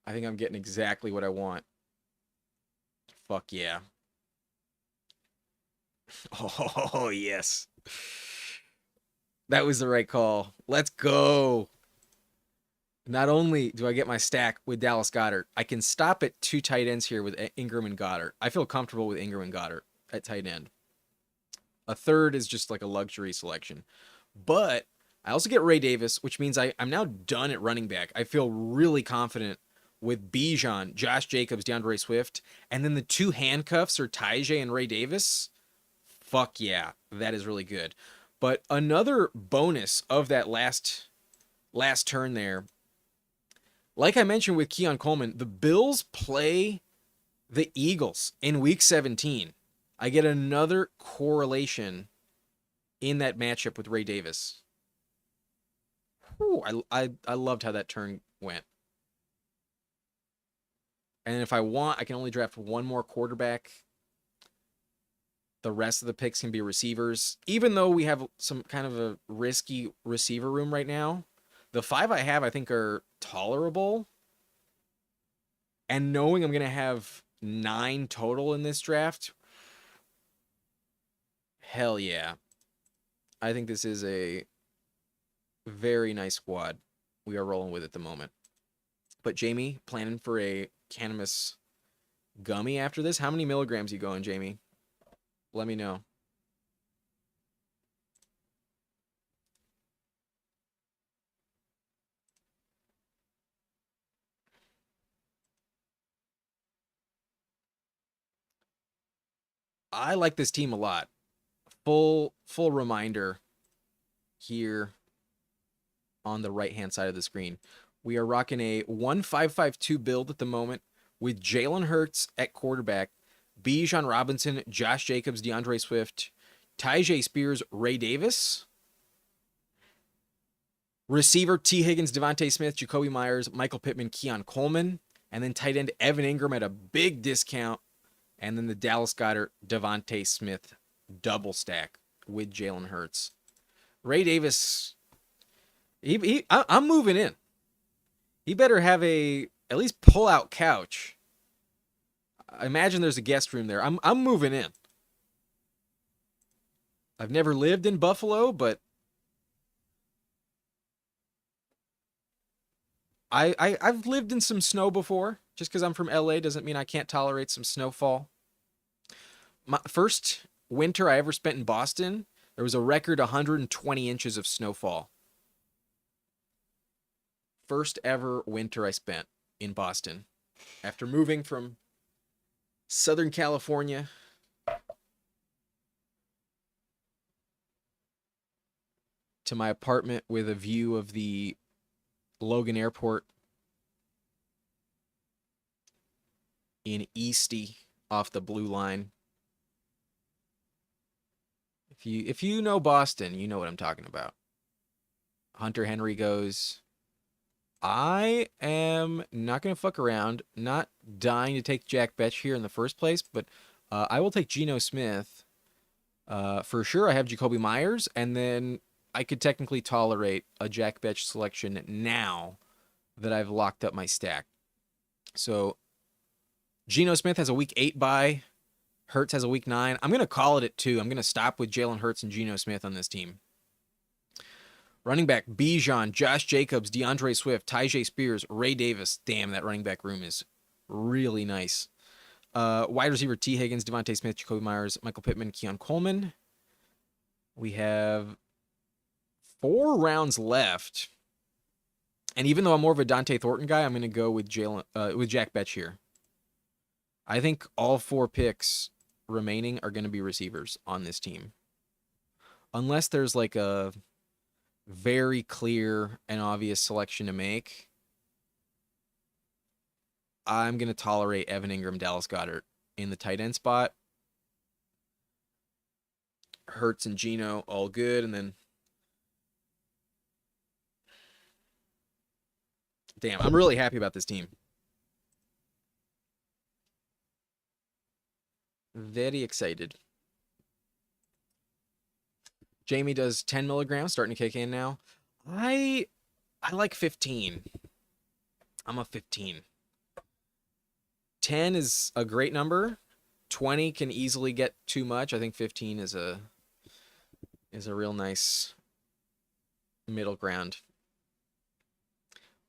I think I'm getting exactly what I want. Fuck yeah. Oh, yes. That was the right call. Let's go. Not only do I get my stack with Dallas Goedert, I can stop at 2 tight ends here with Ingram and Goddard. I feel comfortable with Ingram and Goddard at tight end. A third is just like a luxury selection. But I also get Ray Davis, which means I'm now done at running back. I feel really confident with Bijan, Josh Jacobs, DeAndre Swift, and then the 2 handcuffs are Tajay and Ray Davis. Fuck yeah, that is really good. But another bonus of that last turn there, like I mentioned with Keon Coleman, the Bills play the Eagles in Week 17. I get another correlation in that matchup with Ray Davis. Whew, I loved how that turn went. And if I want, I can only draft one more quarterback. The rest of the picks can be receivers. Even though we have some kind of a risky receiver room right now, the 5 I have, I think, are tolerable. And knowing I'm going to have 9 total in this draft, hell yeah. I think this is a very nice squad we are rolling with at the moment. But Jamie, planning for a cannabis gummy after this? How many milligrams you going, Jamie? Let me know. I like this team a lot. Full reminder here on the right-hand side of the screen. We are rocking a 1-5-5-2 build at the moment with Jalen Hurts at quarterback, Bijan Robinson, Josh Jacobs, DeAndre Swift, Tyjae Spears, Ray Davis. Receiver T. Higgins, Devontae Smith, Jacoby Myers, Michael Pittman, Keon Coleman. And then tight end Evan Ingram at a big discount. And then the Dallas Goedert, Devontae Smith double stack with Jalen Hurts. Ray Davis, I'm moving in. He better have at least pull-out couch. I imagine there's a guest room there. I'm moving in. I've never lived in Buffalo, but I've lived in some snow before. Just because I'm from LA doesn't mean I can't tolerate some snowfall. My first winter I ever spent in Boston, there was a record 120 inches of snowfall first ever winter I spent in Boston after moving from Southern California to my apartment with a view of the Logan Airport in Eastie off the Blue Line. If you know Boston, you know what I'm talking about. Hunter Henry goes, I am not going to fuck around, not dying to take Jack Betch here in the first place, but I will take Geno Smith. For sure, I have Jacoby Myers, and then I could technically tolerate a Jack Betch selection now that I've locked up my stack. So Geno Smith has a week 8 bye. Hurts has a week 9. I'm going to call it at 2. I'm going to stop with Jalen Hurts and Geno Smith on this team. Running back, Bijan, Josh Jacobs, DeAndre Swift, Tyjae Spears, Ray Davis. Damn, that running back room is really nice. Wide receiver, T. Higgins, Devontae Smith, Jacoby Myers, Michael Pittman, Keon Coleman. We have 4 rounds left. And even though I'm more of a Dante Thornton guy, I'm going to go with Jack Betch here. I think all 4 picks remaining are going to be receivers on this team. Unless there's like a very clear and obvious selection to make, I'm going to tolerate Evan Ingram, Dallas Goedert in the tight end spot. Hurts and Geno, all good. And then, damn, I'm really happy about this team. Very excited. Jamie does 10 milligrams, starting to kick in now. I like 15. I'm a 15. 10 is a great number. 20 can easily get too much. I think 15 is a real nice middle ground.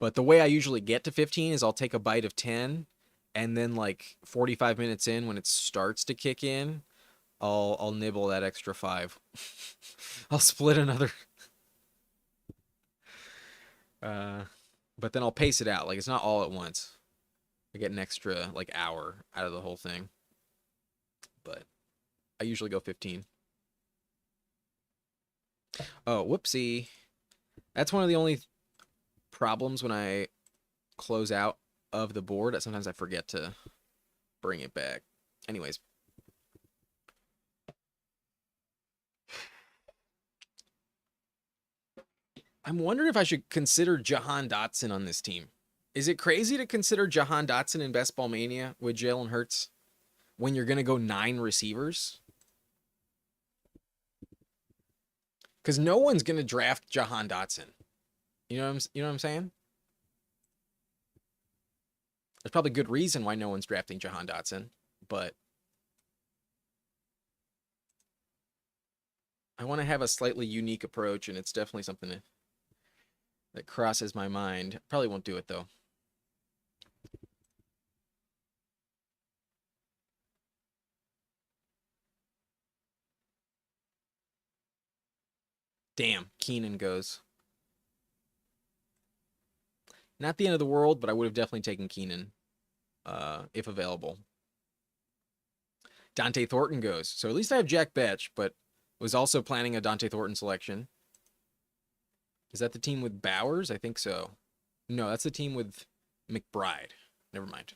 But the way I usually get to 15 is I'll take a bite of 10, and then like 45 minutes in, when it starts to kick in, I'll nibble that extra 5. I'll split another. But then I'll pace it out. Like, it's not all at once. I get an extra like hour out of the whole thing. But I usually go 15. Oh, whoopsie. That's one of the only problems when I close out of the board, that sometimes I forget to bring it back. Anyways. I'm wondering if I should consider Jahan Dotson on this team. Is it crazy to consider Jahan Dotson in Best Ball Mania with Jalen Hurts when you're going to go 9 receivers? Because no one's going to draft Jahan Dotson. You know what I'm saying? There's probably good reason why no one's drafting Jahan Dotson, but I want to have a slightly unique approach, and it's definitely something that crosses my mind. Probably won't do it, though. Damn, Keenan goes. Not the end of the world, but I would have definitely taken Keenan if available. Dante Thornton goes. So at least I have Jack Betch, but was also planning a Dante Thornton selection. Is that the team with Bowers? I think so. No, that's the team with McBride. Never mind.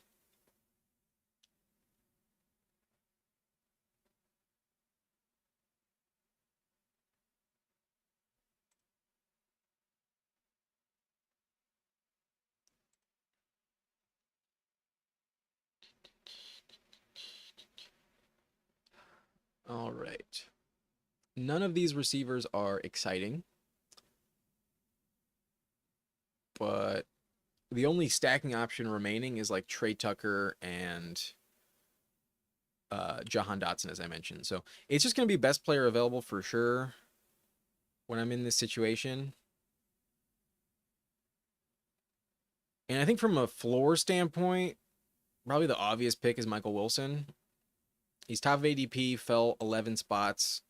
All right. None of these receivers are exciting, but the only stacking option remaining is like Trey Tucker and Jahan Dotson, as I mentioned. So it's just going to be best player available for sure when I'm in this situation. And I think from a floor standpoint, probably the obvious pick is Michael Wilson. He's top of ADP, fell 11 spots.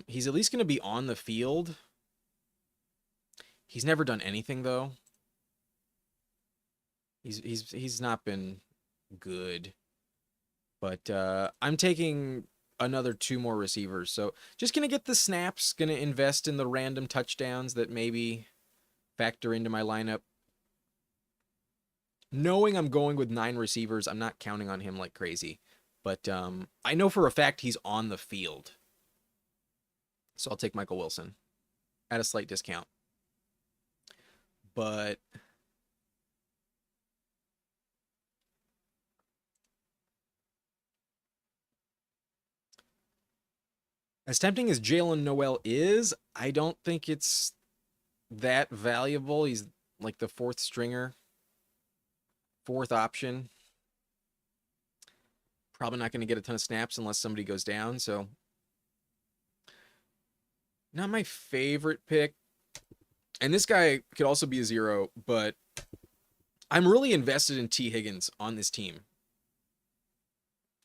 He's at least going to be on the field. He's never done anything though. He's not been good. But I'm taking another two more receivers. So just gonna get the snaps, gonna invest in the random touchdowns that maybe factor into my lineup. Knowing I'm going with 9 receivers, I'm not counting on him like crazy. But I know for a fact he's on the field. So I'll take Michael Wilson at a slight discount. But as tempting as Jalen Noel is, I don't think it's that valuable. He's like the fourth stringer, fourth option. Probably not going to get a ton of snaps unless somebody goes down. So, not my favorite pick. And this guy could also be a zero, but I'm really invested in T. Higgins on this team.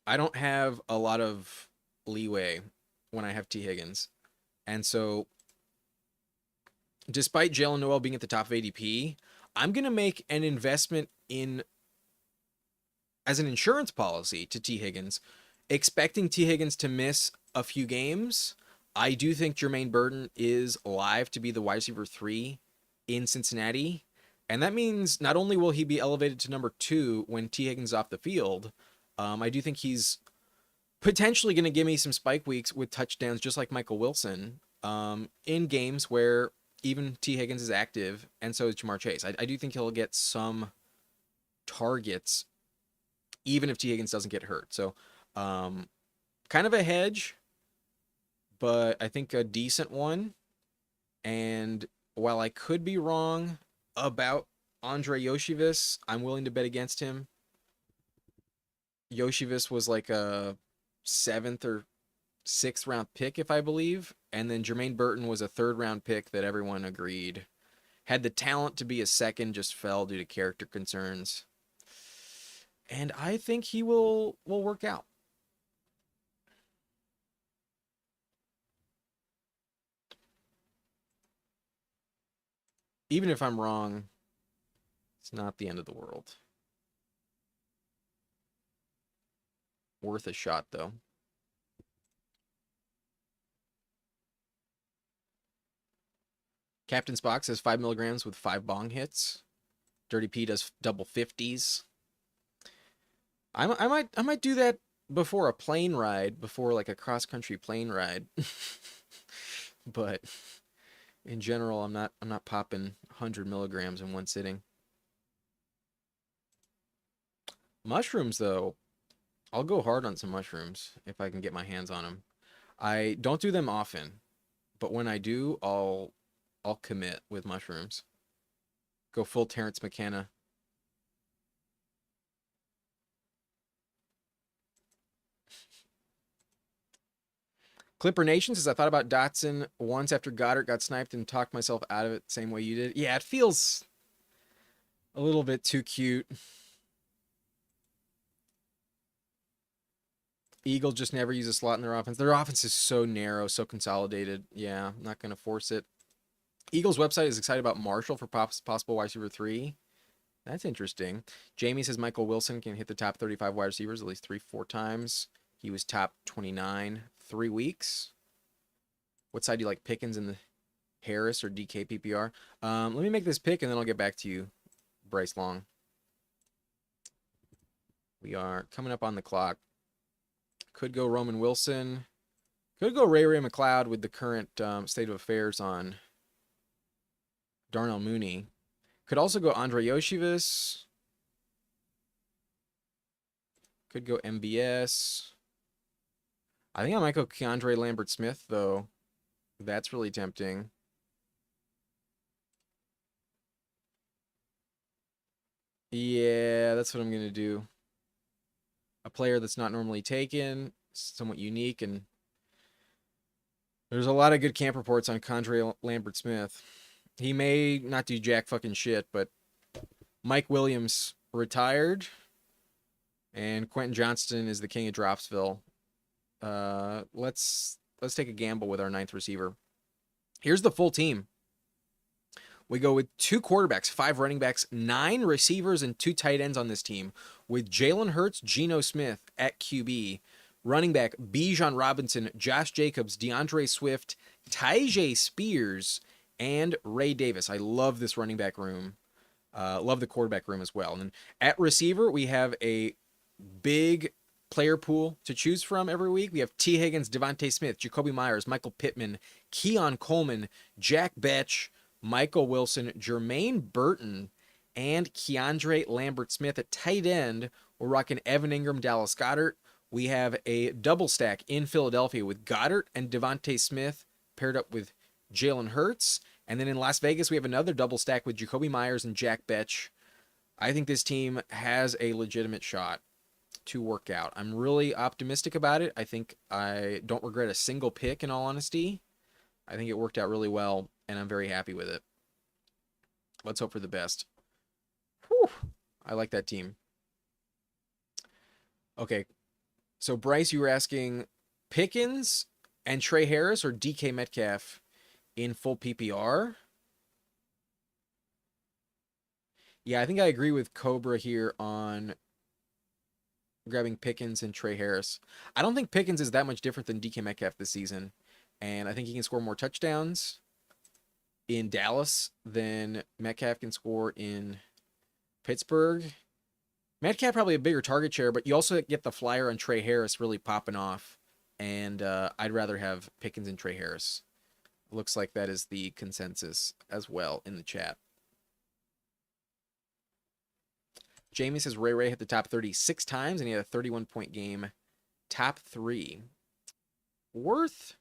I don't have a lot of leeway when I have T. Higgins. And so, despite Jalen Noel being at the top of ADP, I'm going to make an investment in as an insurance policy to T. Higgins, expecting T. Higgins to miss a few games. I do think Jermaine Burton is live to be the wide receiver 3 in Cincinnati. And that means not only will he be elevated to number 2 when T. Higgins is off the field, I do think he's potentially going to give me some spike weeks with touchdowns just like Michael Wilson in games where even T. Higgins is active and so is Jamar Chase. I do think he'll get some targets even if T. Higgins doesn't get hurt. So kind of a hedge, but I think a decent one. And while I could be wrong about Andre Yoshivas, I'm willing to bet against him. Yoshivas was like a 7th or 6th round pick, if I believe. And then Jermaine Burton was a 3rd round pick that everyone agreed had the talent to be a 2nd, just fell due to character concerns. And I think he will work out. Even if I'm wrong, it's not the end of the world. Worth a shot, though. Captain's Box has 5 milligrams with 5 bong hits. Dirty P does double 50s. I might do that before a plane ride, before like a cross country plane ride. But in general, I'm not popping 100 milligrams in one sitting. Mushrooms, though, I'll go hard on some mushrooms if I can get my hands on them. I don't do them often, but when I do, I'll commit with mushrooms. Go full Terrence McKenna. Clipper Nation says, I thought about Dotson once after Goddard got sniped and talked myself out of it the same way you did. Yeah, it feels a little bit too cute. Eagle just never use a slot in their offense. Their offense is so narrow, so consolidated. Yeah, I'm not going to force it. Eagles website is excited about Marshall for possible wide receiver 3. That's interesting. Jamie says Michael Wilson can hit the top 35 wide receivers at least 3-4 times. He was top 29 3 weeks. What side do you like, Pickens in the Harris or DK PPR? Let me make this pick and then I'll get back to you, Bryce Long. We are coming up on the clock. Could go Roman Wilson. Could go Ray McLeod with the current state of affairs on Darnell Mooney. Could also go Andre Yoshivas. Could go MBS. I think I might go Keandre Lambert-Smith, though. That's really tempting. Yeah, that's what I'm going to do. A player that's not normally taken, somewhat unique, and there's a lot of good camp reports on Keandre Lambert-Smith. He may not do jack fucking shit, but Mike Williams retired, and Quentin Johnston is the king of Dropsville. Let's take a gamble with our 9th receiver. Here's the full team. We go with 2 quarterbacks, 5 running backs, 9 receivers, and 2 tight ends on this team, with Jalen Hurts, Geno Smith at QB. Running back, Bijan Robinson, Josh Jacobs, DeAndre Swift, Tyjae Spears, and Ray Davis. I love this running back room. Love the quarterback room as well. And then at receiver, we have a big player pool to choose from every week. We have T. Higgins, Devontae Smith, Jacoby Myers, Michael Pittman, Keon Coleman, Jack Betch, Michael Wilson, Jermaine Burton, and Keandre Lambert-Smith. At tight end, we're rocking Evan Ingram, Dallas Goedert. We have a double stack in Philadelphia with Goddard and Devontae Smith paired up with Jalen Hurts. And then in Las Vegas, we have another double stack with Jacoby Myers and Jack Betch. I think this team has a legitimate shot to work out. I'm really optimistic about it. I think I don't regret a single pick, in all honesty. I think it worked out really well, and I'm very happy with it. Let's hope for the best. Whew. I like that team. Okay, so Bryce, you were asking Pickens and Trey Harris or DK Metcalf in full PPR? Yeah, I think I agree with Cobra here on grabbing Pickens and Trey Harris. I don't think Pickens is that much different than DK Metcalf this season, and I think he can score more touchdowns in Dallas than Metcalf can score in Pittsburgh. Metcalf probably a bigger target share, but you also get the flyer on Trey Harris really popping off, and I'd rather have Pickens and Trey Harris. Looks like that is the consensus as well in the chat. Jamie says Ray hit the top 36 times, and he had a 31-point game. Top 3. Worth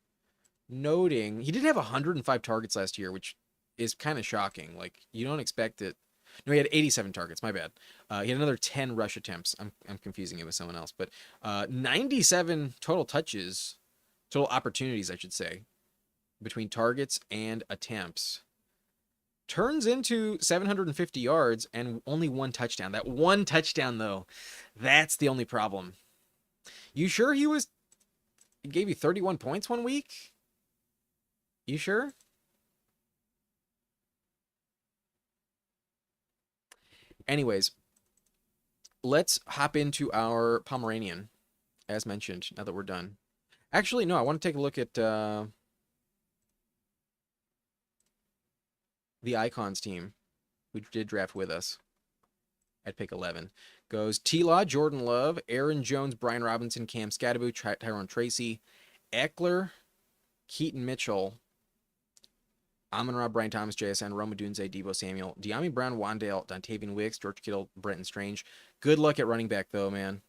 noting, he did have 105 targets last year, which is kind of shocking. Like, you don't expect it. No, he had 87 targets. My bad. He had another 10 rush attempts. I'm confusing it with someone else. But 97 total touches, total opportunities, I should say, between targets and attempts. Turns into 750 yards and only 1 touchdown. That 1 touchdown, though, that's the only problem. You sure he gave you 31 points one week? You sure? Anyways, let's hop into our Pomeranian, as mentioned, now that we're done. Actually, no, I want to take a look at the Icons team, who did draft with us at pick 11. Goes T-Law, Jordan Love, Aaron Jones, Brian Robinson, Cam Scatterby, Tyrone Tracy, Eckler, Keaton Mitchell, Amon-Ra, Brian Thomas, JSN, Roma Dunze, Deebo Samuel, De'Ami Brown, Wandale, Dontavian Wicks, George Kittle, Brenton Strange. Good luck at running back, though, man.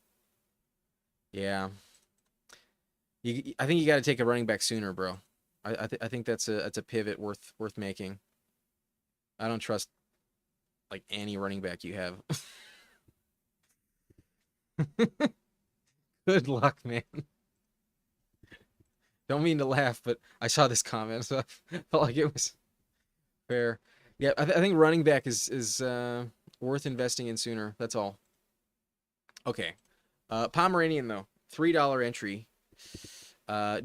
Yeah. I think you got to take a running back sooner, bro. I think that's a pivot worth making. I don't trust like any running back you have. Good luck, man. Don't mean to laugh, but I saw this comment, so I felt like it was fair. Yeah, I think running back is worth investing in sooner. That's all. Okay. Pomeranian, though. $3 entry.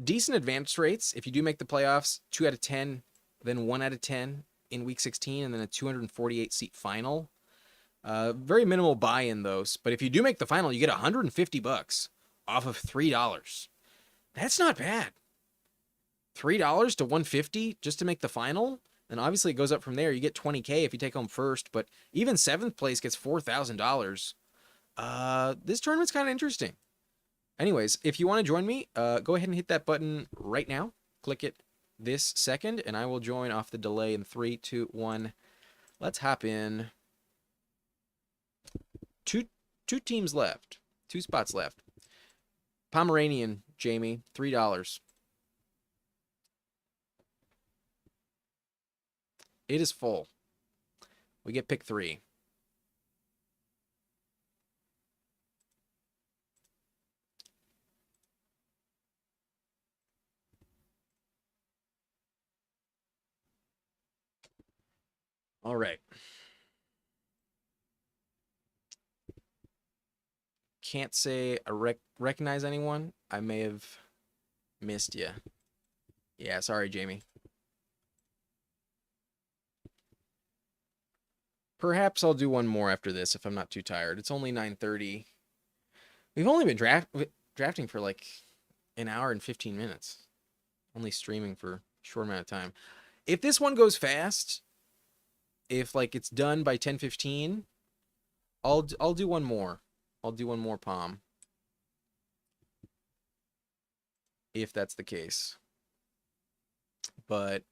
Decent advance rates. If you do make the playoffs, 2 out of 10, then 1 out of 10 in week 16, and then a 248-seat final. Very minimal buy-in, though. But if you do make the final, you get $150 off of $3. That's not bad. $3 to $150 just to make the final. And obviously it goes up from there. You get $20K if you take home first, but even 7th place gets $4,000. This tournament's kind of interesting. Anyways, if you want to join me, go ahead and hit that button right now. Click it this second, and I will join off the delay in 3, 2, 1. Let's hop in. Two teams left. 2 spots left. Pomeranian, Jamie, $3. It is full. We get pick 3. All right. Can't say I recognize anyone. I may have missed you. Yeah, sorry, Jamie. Perhaps I'll do one more after this if I'm not too tired. It's only 9:30. We've only been drafting for like an hour and 15 minutes. Only streaming for a short amount of time. If this one goes fast, if like it's done by 10:15, I'll do one more. I'll do one more palm if that's the case. But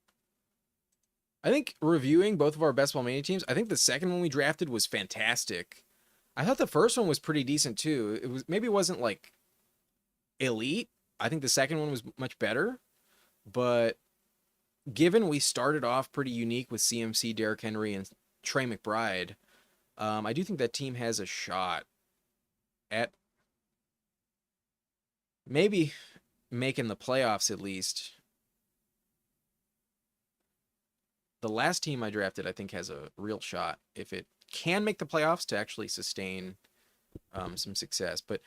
I think reviewing both of our best ball mania teams, I think the second one we drafted was fantastic. I thought the first one was pretty decent too. It was maybe it wasn't like elite. I think the second one was much better, but given we started off pretty unique with CMC, Derrick Henry, and Trey McBride, I do think that team has a shot at maybe making the playoffs at least. The last team I drafted, I think, has a real shot if it can make the playoffs to actually sustain some success. But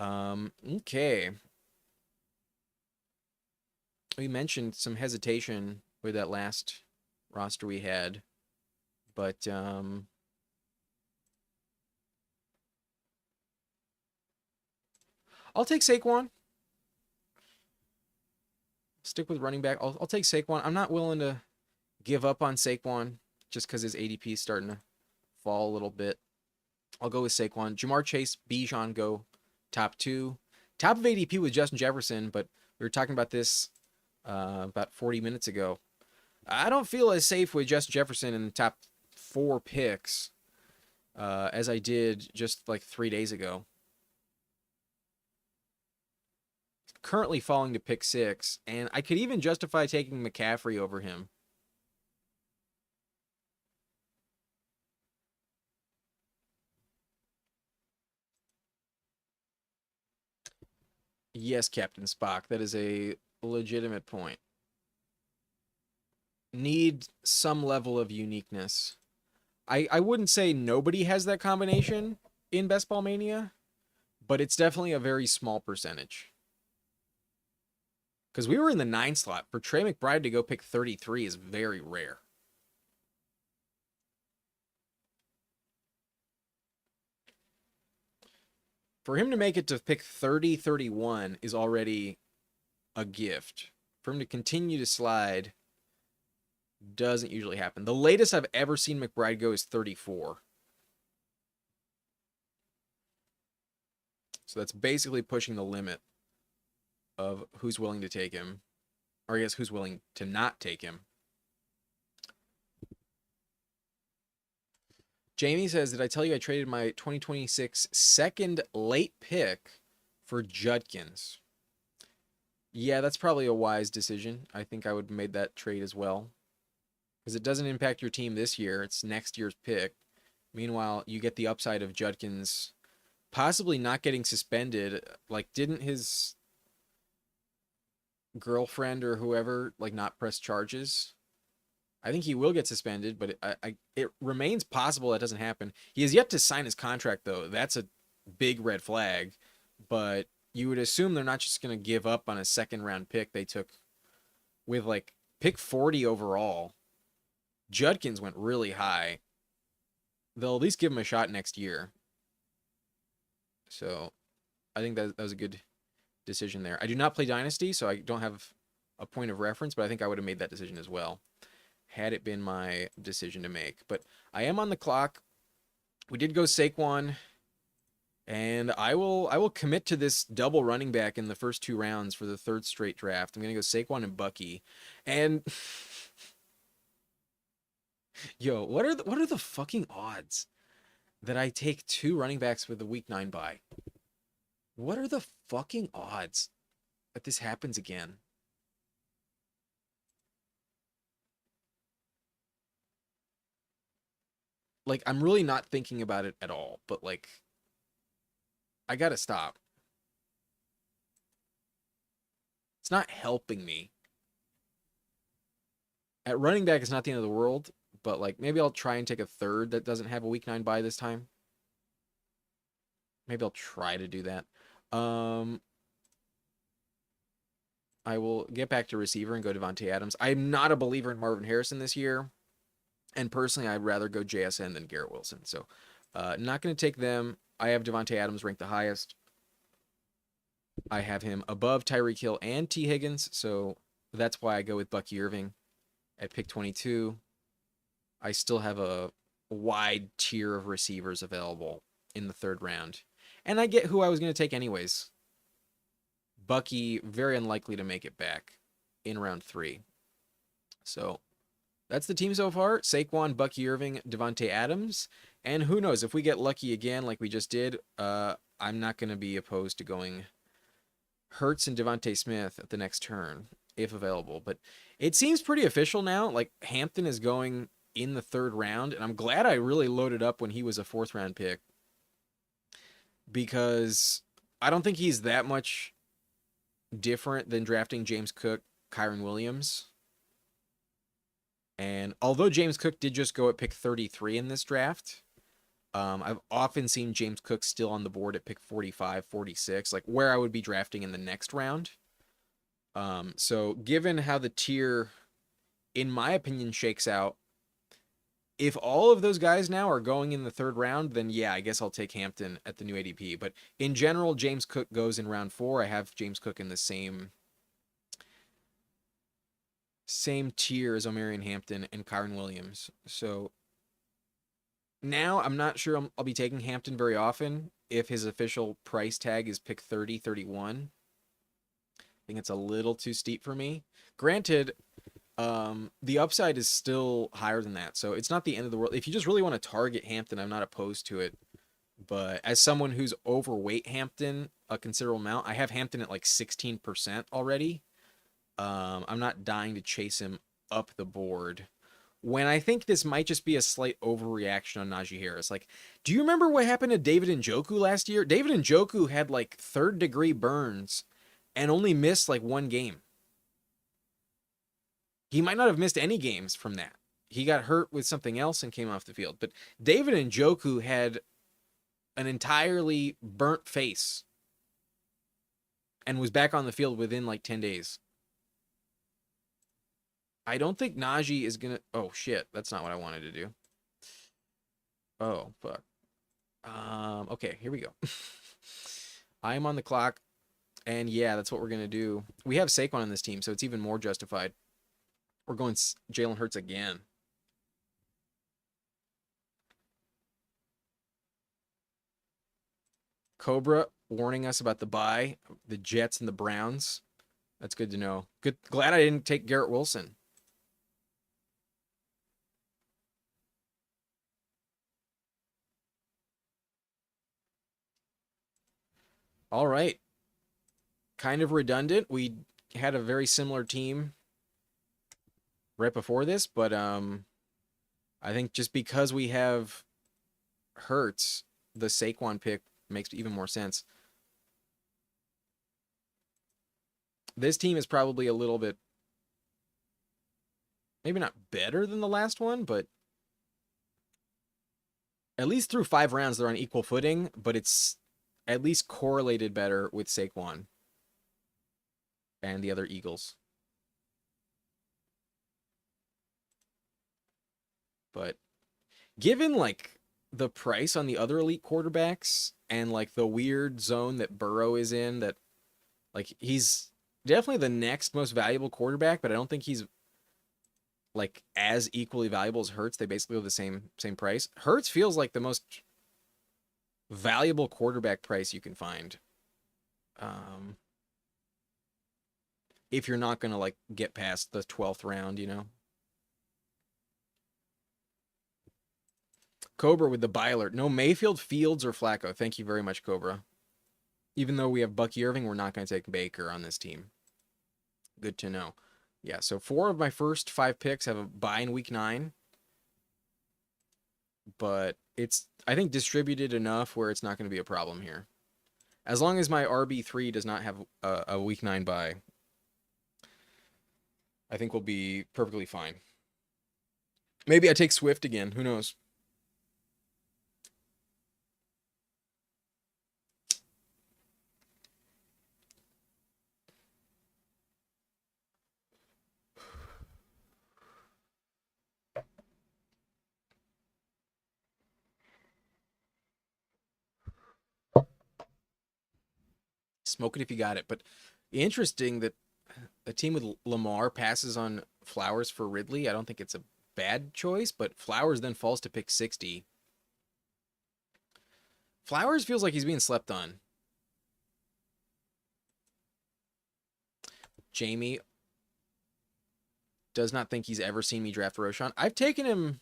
okay, we mentioned some hesitation with that last roster we had, but I'll take Saquon. Stick with running back. I'll take Saquon. I'm not willing to give up on Saquon just because his ADP is starting to fall a little bit. I'll go with Saquon. Jamar Chase, Bijan go top 2. Top of ADP with Justin Jefferson, but we were talking about this about 40 minutes ago. I don't feel as safe with Justin Jefferson in the top 4 picks as I did just like 3 days ago. Currently falling to pick 6, and I could even justify taking McCaffrey over him. Yes, Captain Spock, that is a legitimate point. Need some level of uniqueness. I wouldn't say nobody has that combination in Best Ball Mania, but it's definitely a very small percentage. Because we were in the 9 slot. For Trey McBride to go pick 33 is very rare. For him to make it to pick 30, 31 is already a gift. For him to continue to slide doesn't usually happen. The latest I've ever seen McBride go is 34. So that's basically pushing the limit of who's willing to take him. Or I guess who's willing to not take him. Jamie says, did I tell you I traded my 2026 second late pick for Judkins? Yeah, that's probably a wise decision. I think I would have made that trade as well. Because it doesn't impact your team this year. It's next year's pick. Meanwhile, you get the upside of Judkins possibly not getting suspended. Like, didn't his girlfriend or whoever, like, not press charges? I think he will get suspended, but it remains possible that doesn't happen. He has yet to sign his contract, though. That's a big red flag. But you would assume they're not just going to give up on a second-round pick they took with, like, pick 40 overall. Judkins went really high. They'll at least give him a shot next year. So I think that was a good decision there. I do not play Dynasty, so I don't have a point of reference, but I think I would have made that decision as well had it been my decision to make. But I am on the clock. We did go Saquon, and I will commit to this double running back in the first 2 rounds for the 3rd straight draft. I'm going to go Saquon and Bucky. And yo, what are the fucking odds that I take 2 running backs with a week 9 bye? What are the fucking odds that this happens again? Like, I'm really not thinking about it at all, but like, I gotta stop. It's not helping me. At running back, it's not the end of the world, but like, maybe I'll try and take a 3rd that doesn't have a week 9 bye this time. Maybe I'll try to do that. I will get back to receiver and go Devontae Adams. I'm not a believer in Marvin Harrison this year. And personally, I'd rather go JSN than Garrett Wilson. So, not going to take them. I have Devontae Adams ranked the highest. I have him above Tyreek Hill and T. Higgins. So, that's why I go with Bucky Irving at pick 22. I still have a wide tier of receivers available in the third round. And I get who I was going to take anyways. Bucky, very unlikely to make it back in round 3. So that's the team so far. Saquon, Bucky Irving, Devontae Adams. And who knows, if we get lucky again like we just did, I'm not going to be opposed to going Hurts and Devontae Smith at the next turn, if available. But it seems pretty official now. Like, Hampton is going in the third round, and I'm glad I really loaded up when he was a fourth round pick, because I don't think he's that much different than drafting James Cook, Kyron Williams. And although James Cook did just go at pick 33 in this draft, I've often seen James Cook still on the board at pick 45, 46, like where I would be drafting in the next round. So given how the tier, in my opinion, shakes out, if all of those guys now are going in the third round, then yeah, I guess I'll take Hampton at the new ADP. But in general, James Cook goes in round 4. I have James Cook in the same tier as Omarion Hampton and Kyron Williams. So now I'm not sure I'll be taking Hampton very often if his official price tag is pick 30, 31. I think it's a little too steep for me. Granted, the upside is still higher than that, so it's not the end of the world. If you just really want to target Hampton, I'm not opposed to it. But as someone who's overweight Hampton a considerable amount, I have Hampton at like 16% already. I'm not dying to chase him up the board, when I think this might just be a slight overreaction on Najee Harris. Like, do you remember what happened to David Njoku last year? David Njoku had like third-degree burns and only missed like 1 game. He might not have missed any games from that. He got hurt with something else and came off the field. But David Njoku had an entirely burnt face and was back on the field within like 10 days. I don't think Najee is going to... Oh, shit. That's not what I wanted to do. Oh, fuck. Okay, here we go. I'm on the clock, and yeah, that's what we're going to do. We have Saquon on this team, so it's even more justified. We're going Jalen Hurts again. Cobra warning us about the bye, the Jets and the Browns. That's good to know. Good. Glad I didn't take Garrett Wilson. All right. Kind of redundant. We had a very similar team right before this, but I think just because we have Hurts, the Saquon pick makes even more sense. This team is probably a little bit, maybe not better than the last one, but at least through 5 rounds, they're on equal footing, but it's at least correlated better with Saquon and the other Eagles. But given like the price on the other elite quarterbacks and like the weird zone that Burrow is in, that like he's definitely the next most valuable quarterback, but I don't think he's like as equally valuable as Hurts. They basically have the same price. Hurts feels like the most valuable quarterback price you can find. If you're not gonna like get past the 12th round, you know. Cobra with the buy alert. No Mayfield, Fields, or Flacco. Thank you very much, Cobra. Even though we have Bucky Irving, we're not going to take Baker on this team. Good to know. Yeah, so 4 of my first 5 picks have a bye in week 9. But it's, I think, distributed enough where it's not going to be a problem here. As long as my RB3 does not have a week 9 bye, I think we'll be perfectly fine. Maybe I take Swift again. Who knows? Smoke it if you got it. But interesting that a team with Lamar passes on Flowers for Ridley. I don't think it's a bad choice, but Flowers then falls to pick 60. Flowers feels like he's being slept on. Jamie does not think he's ever seen me draft Roshan. I've taken him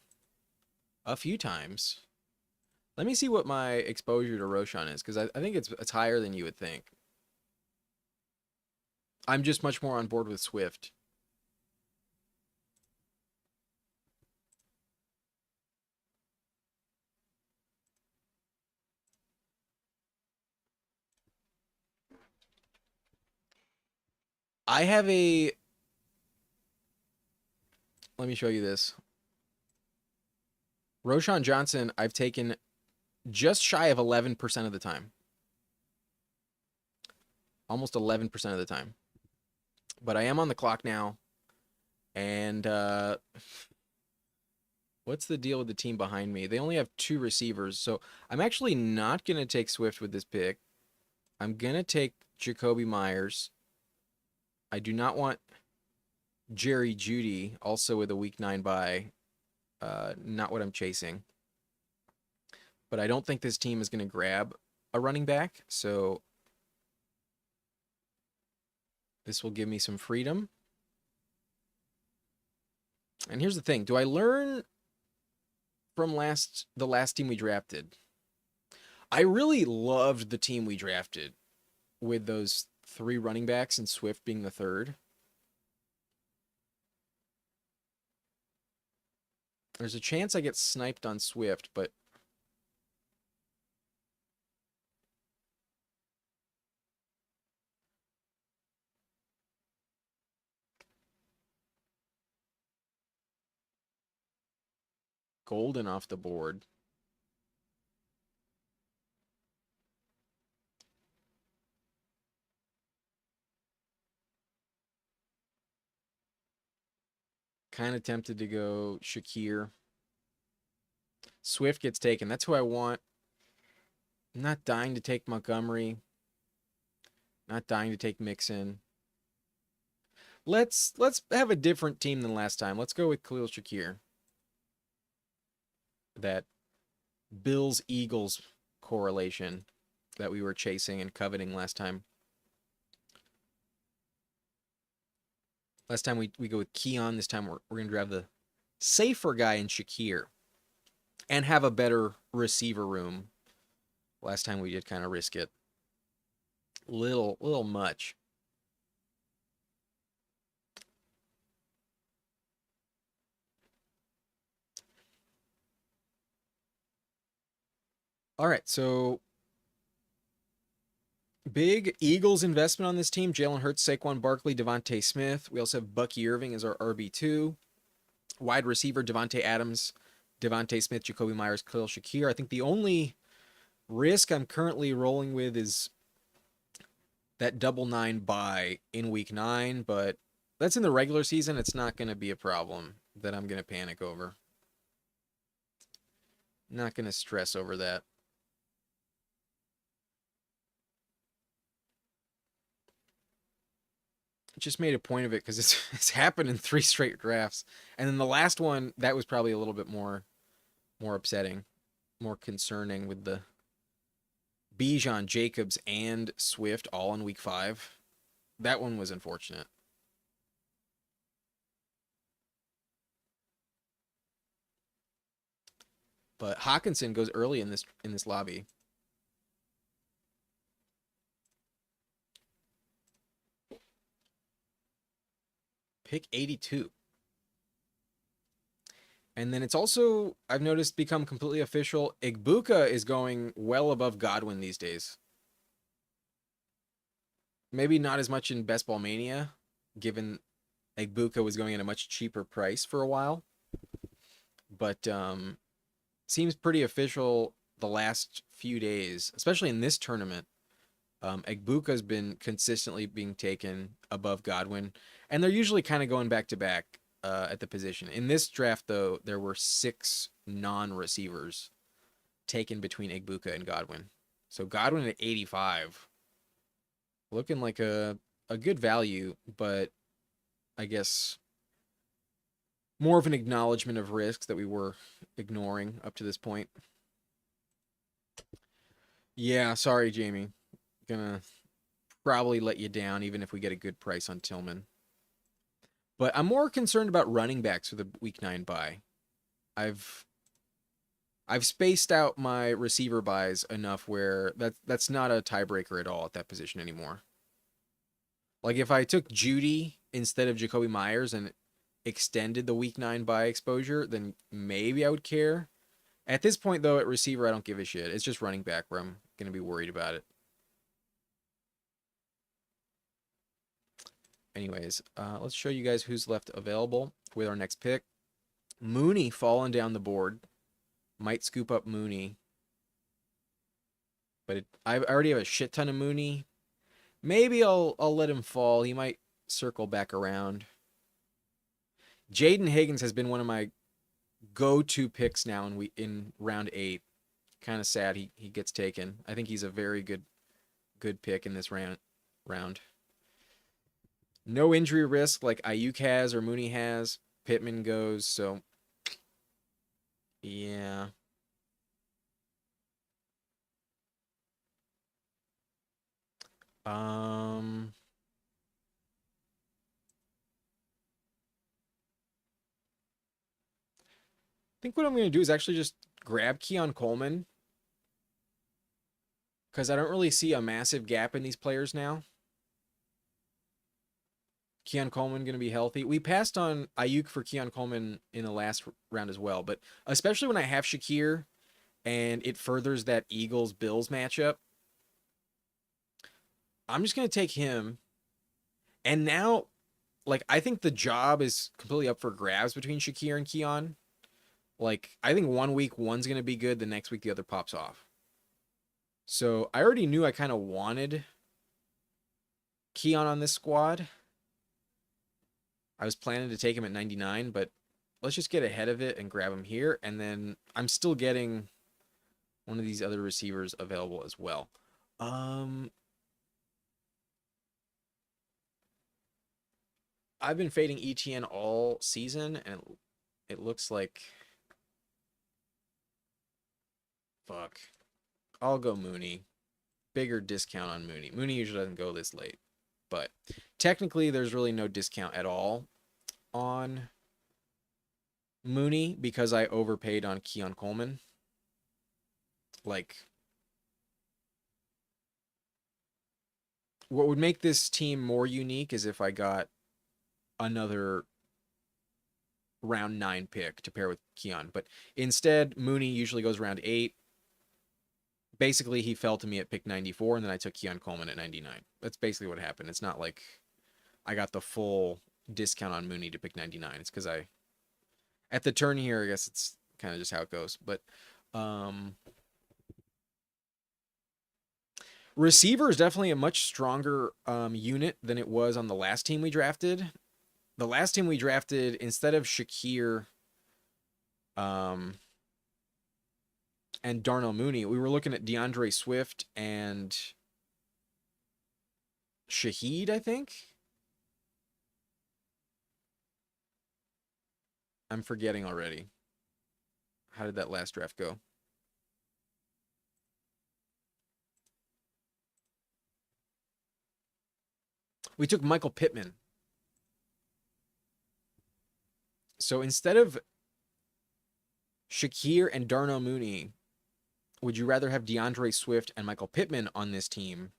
a few times. Let me see what my exposure to Roshan is, because I think it's higher than you would think. I'm just much more on board with Swift. I have a... Let me show you this. Roshan Johnson, I've taken just shy of 11% of the time. Almost 11% of the time. But I am on the clock now. And what's the deal with the team behind me? They only have 2 receivers. So I'm actually not going to take Swift with this pick. I'm going to take Jacoby Myers. I do not want Jerry Jeudy, also with a week 9 bye. Not what I'm chasing. But I don't think this team is going to grab a running back. So this will give me some freedom. And here's the thing. Do I learn from the last team we drafted? I really loved the team we drafted with those 3 running backs and Swift being the 3rd. There's a chance I get sniped on Swift, but Golden off the board. Kind of tempted to go Shakir. Swift gets taken. That's who I want. I'm not dying to take Montgomery. Not dying to take Mixon. Let's have a different team than last time. Let's go with Khalil Shakir. That Bills-Eagles correlation that we were chasing and coveting last time. Last time we go with Keon. This time we're going to grab the safer guy in Shakir and have a better receiver room. Last time we did kind of risk it. Little much. All right, so big Eagles investment on this team. Jalen Hurts, Saquon Barkley, Devontae Smith. We also have Bucky Irving as our RB2. Wide receiver, Devontae Adams, Devontae Smith, Jacoby Myers, Khalil Shakir. I think the only risk I'm currently rolling with is that double 9 bye in week 9, but that's in the regular season. It's not going to be a problem that I'm going to panic over. Not going to stress over that. Just made a point of it because it's happened in 3 straight drafts. And then the last one, that was probably a little bit more upsetting, more concerning with the Bijan, Jacobs, and Swift all in week 5. That one was unfortunate. But Hawkinson goes early in this lobby. Pick 82. And then it's also, I've noticed, become completely official. Igbuka is going well above Godwin these days. Maybe not as much in Best Ball Mania, given Igbuka was going at a much cheaper price for a while. But seems pretty official the last few days, especially in this tournament. Igbuka's been consistently being taken above Godwin, and they're usually kind of going back to back at the position. In this draft, though, there were 6 non-receivers taken between Igbuka and Godwin. So Godwin at 85 Looking like a good value, but I guess more of an acknowledgement of risks that we were ignoring up to this point. Yeah, sorry, Jamie. Gonna probably let you down even if we get a good price on Tillman. But I'm more concerned about running backs for the week 9 buy. I've I've spaced out my receiver buys enough where that's not a tiebreaker at all at that position anymore. Like if I took Judy instead of Jacoby Myers and extended the week 9 buy exposure, then maybe I would care. At this point though, at receiver I don't give a shit. It's just running back where I'm going to be worried about it. Anyways, let's show you guys who's left available with our next pick. Mooney falling down the board. Might scoop up Mooney. But I already have a shit ton of Mooney. Maybe I'll let him fall. He might circle back around. Jaden Higgins has been one of my go-to picks now in round 8. Kind of sad he gets taken. I think he's a very good pick in this round. No injury risk like Ayuk has or Mooney has. Pittman goes, so yeah. I think what I'm going to do is actually just grab Keon Coleman because I don't really see a massive gap in these players now. Keon Coleman going to be healthy. We passed on Ayuk for Keon Coleman in the last round as well, but especially when I have Shakir and it furthers that Eagles-Bills matchup, I'm just going to take him. And now, like, I think the job is completely up for grabs between Shakir and Keon. Like, I think one week one's going to be good, the next week the other pops off. So I already knew I kind of wanted Keon on this squad. I was planning to take him at 99, but let's just get ahead of it and grab him here. And then I'm still getting one of these other receivers available as well. I've been fading ETN all season, and it looks like fuck. I'll go Mooney. Bigger discount on Mooney. Mooney usually doesn't go this late, but technically there's really no discount at all on Mooney because I overpaid on Keon Coleman. Like, what would make this team more unique is if I got another round 9 pick to pair with Keon. But instead, Mooney usually goes round 8. Basically, he fell to me at pick 94, and then I took Keon Coleman at 99. That's basically what happened. It's not like I got the full discount on Mooney to pick 99. It's because at the turn here, I guess it's kind of just how it goes. But receiver is definitely a much stronger unit than it was on the last team we drafted. The last team we drafted, instead of Shakir and Darnell Mooney, we were looking at DeAndre Swift and Shaheed, I think. I'm forgetting already. How did that last draft go? We took Michael Pittman. So instead of Shakir and Darnell Mooney, would you rather have DeAndre Swift and Michael Pittman on this team,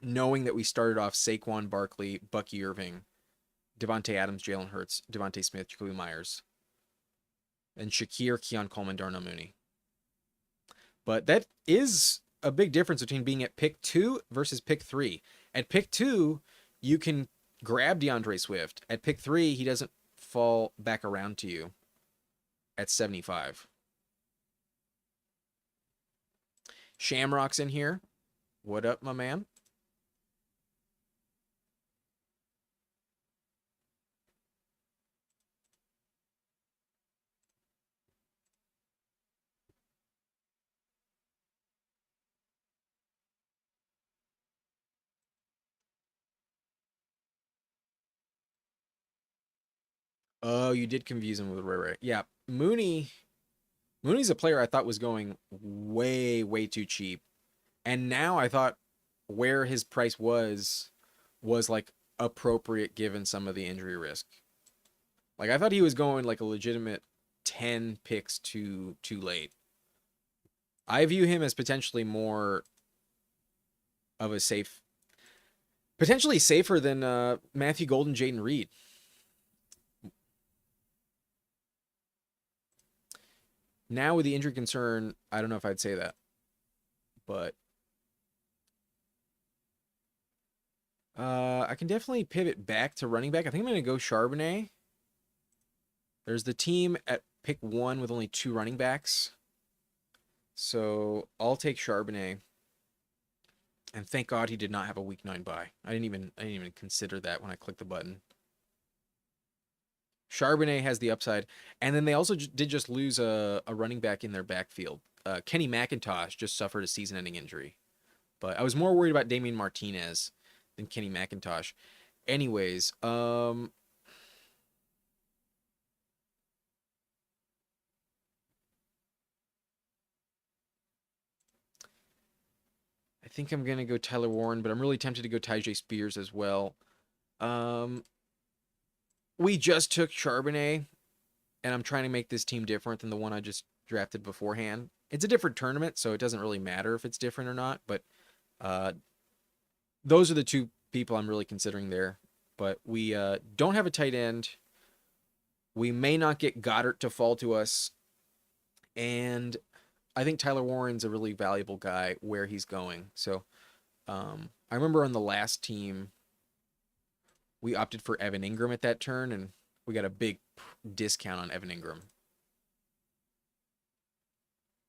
knowing that we started off Saquon Barkley, Bucky Irving, Devontae Adams, Jalen Hurts, Devontae Smith, Jacoby Myers, and Shakir, Keon Coleman, Darnell Mooney? But that is a big difference between being at pick 2 versus pick 3. At pick 2, you can grab DeAndre Swift. At pick 3, he doesn't fall back around to you at 75. Shamrock's in here. What up, my man? Oh, you did confuse him with Ray Ray. Yeah, Mooney's a player I thought was going way, way too cheap. And now I thought where his price was like appropriate given some of the injury risk. Like I thought he was going like a legitimate 10 picks too late. I view him as potentially more of a safe, potentially safer than Matthew Golden, Jaden Reed. Now with the injury concern, I don't know if I'd say that, but I can definitely pivot back to running back. I think I'm going to go Charbonnet. There's the team at pick 1 with only 2 running backs. So I'll take Charbonnet. And thank God he did not have a week 9 bye. I didn't even consider that when I clicked the button. Charbonnet has the upside. And then they also did just lose a running back in their backfield. Kenny McIntosh just suffered a season-ending injury. But I was more worried about Damian Martinez than Kenny McIntosh. Anyways, I think I'm going to go Tyler Warren, but I'm really tempted to go Tyjae Spears as well. We just took Charbonnet, and I'm trying to make this team different than the one I just drafted beforehand. It's a different tournament, so it doesn't really matter if it's different or not, but those are the 2 people I'm really considering there. But we don't have a tight end. We may not get Goddard to fall to us, and I think Tyler Warren's a really valuable guy where he's going. So I remember on the last team, we opted for Evan Ingram at that turn, and we got a big discount on Evan Ingram.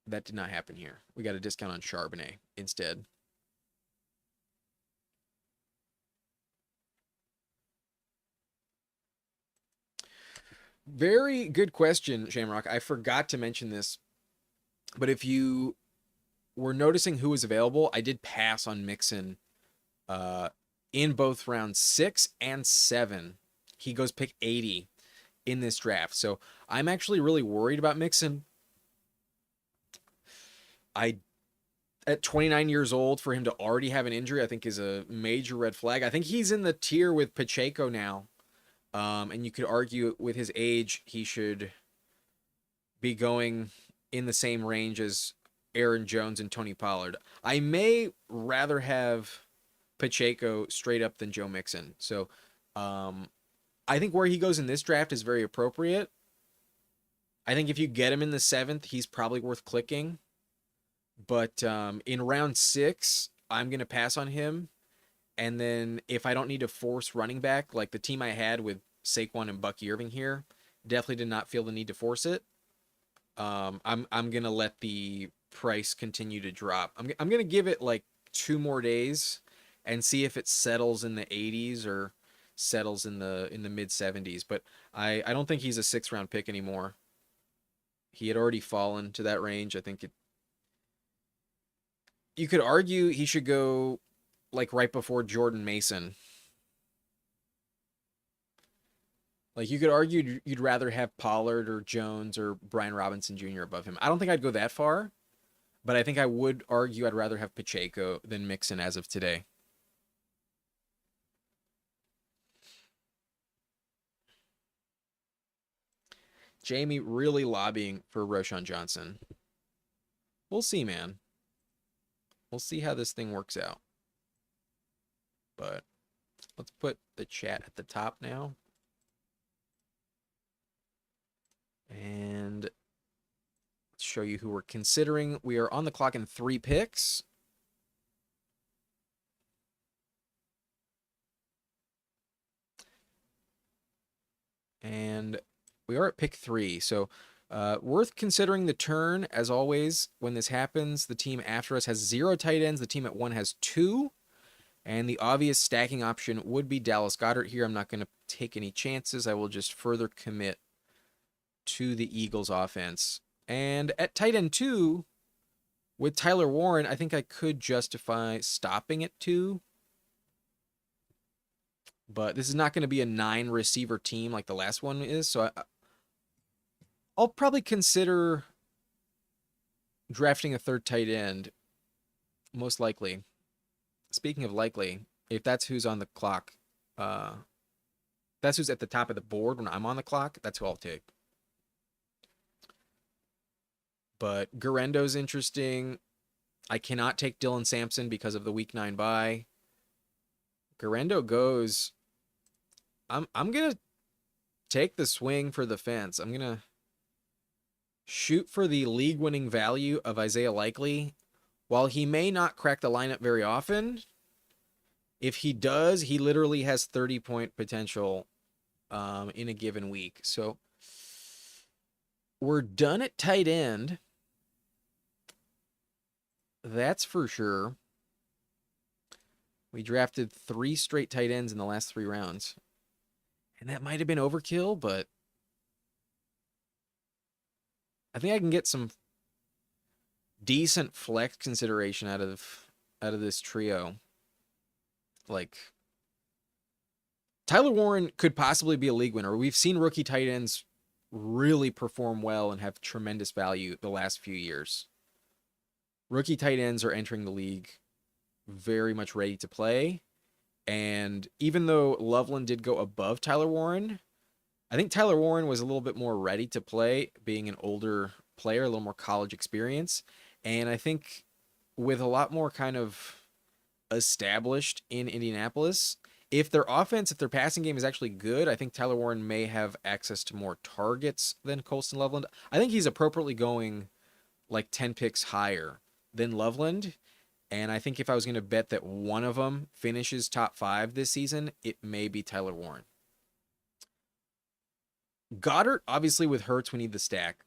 That did not happen here. We got a discount on Charbonnet instead. Very good question, Shamrock. I forgot to mention this, but if you were noticing who was available, I did pass on Mixon in both rounds 6 and 7. He goes pick 80 in this draft. So I'm actually really worried about Mixon. At 29 years old, for him to already have an injury, I think is a major red flag. I think he's in the tier with Pacheco now. And you could argue with his age, he should be going in the same range as Aaron Jones and Tony Pollard. I may rather have Pacheco straight up than Joe Mixon. So I think where he goes in this draft is very appropriate. I think if you get him in the 7th, he's probably worth clicking. But in round 6, I'm going to pass on him. And then if I don't need to force running back, like the team I had with Saquon and Bucky Irving here, definitely did not feel the need to force it. I'm gonna let the price continue to drop. I'm gonna give it like 2 more days and see if it settles in the 80s or settles in the mid 70s. But I don't think he's a 6th round pick anymore. He had already fallen to that range. I think you could argue he should go like right before Jordan Mason. Like you could argue you'd rather have Pollard or Jones or Brian Robinson Jr. above him. I don't think I'd go that far, but I think I would argue I'd rather have Pacheco than Mixon as of today. Jamie really lobbying for Roshan Johnson. We'll see, man. We'll see how this thing works out. But let's put the chat at the top now. And let's show you who we're considering. We are on the clock in 3 picks. And we are at pick 3. So worth considering the turn, as always, when this happens. The team after us has 0 tight ends. The team at 1 has 2. And the obvious stacking option would be Dallas Goedert here. I'm not going to take any chances. I will just further commit to the Eagles offense. And at tight end 2, with Tyler Warren, I think I could justify stopping at 2. But this is not going to be a 9-receiver team like the last one is. So I'll probably consider drafting a third tight end, most likely. Speaking of likely, if that's who's on the clock, uh, that's who's at the top of the board when I'm on the clock, that's who I'll take. But Garendo's interesting. I cannot take Dylan Sampson because of the week 9 bye. Garendo goes. I'm gonna take the swing for the fence. I'm gonna shoot for the league winning value of Isaiah Likely. While he may not crack the lineup very often, if he does, he literally has 30-point potential in a given week. So we're done at tight end. That's for sure. We drafted 3 straight tight ends in the last 3 rounds. And that might have been overkill, but I think I can get some decent flex consideration out of this trio. Like Tyler Warren could possibly be a league winner. We've seen rookie tight ends really perform well and have tremendous value the last few years. Rookie tight ends are entering the league very much ready to play. And even though Loveland did go above Tyler Warren, I think Tyler Warren was a little bit more ready to play, being an older player, a little more college experience. And I think with a lot more kind of established in Indianapolis, if their passing game is actually good, I think Tyler Warren may have access to more targets than Colston Loveland. I think he's appropriately going like 10 picks higher than Loveland. And I think if I was going to bet that one of them finishes top 5 this season, it may be Tyler Warren. Goddard, obviously with Hurts, we need the stack.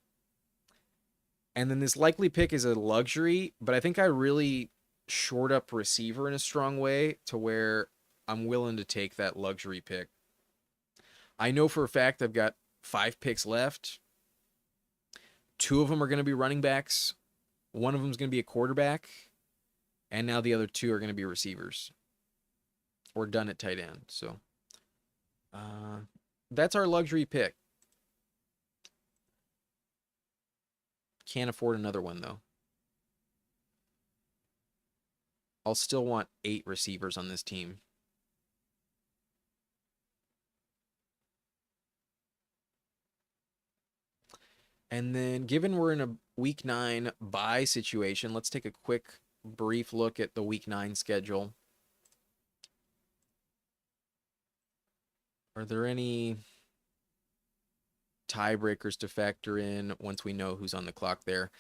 And then this likely pick is a luxury, but I think I really short up receiver in a strong way to where I'm willing to take that luxury pick. I know for a fact I've got 5 picks left. 2 of them are going to be running backs. One of them is going to be a quarterback. And now the other 2 are going to be receivers. We're done at tight end. So that's our luxury pick. Can't afford another one, though. I'll still want 8 receivers on this team. And then, given we're in a week 9 bye situation, let's take a quick, brief look at the week 9 schedule. Are there any tiebreakers to factor in once we know who's on the clock there?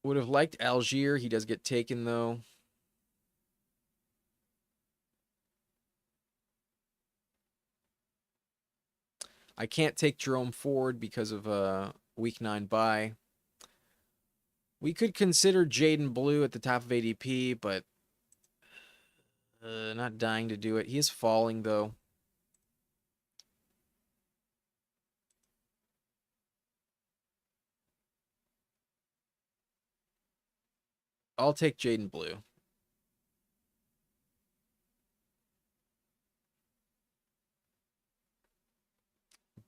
Would have liked Algier. He does get taken, though. I can't take Jerome Ford because of a week 9 bye. We could consider Jaden Blue at the top of ADP, but not dying to do it. He is falling, though. I'll take Jaden Blue.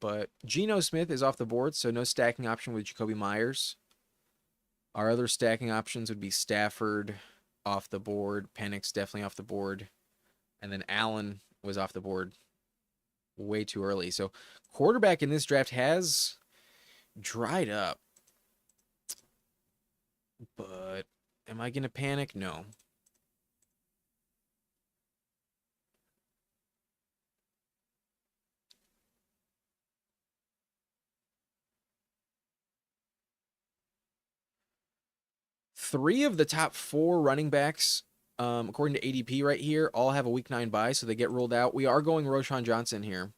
But Geno Smith is off the board, so no stacking option with Jacoby Myers. Our other stacking options would be Stafford off the board, Penix definitely off the board, and then Allen was off the board way too early. So quarterback in this draft has dried up. But am I going to panic? No. Three of the top 4 running backs, according to ADP right here, all have a week 9 bye, so they get ruled out. We are going Roschon Johnson here.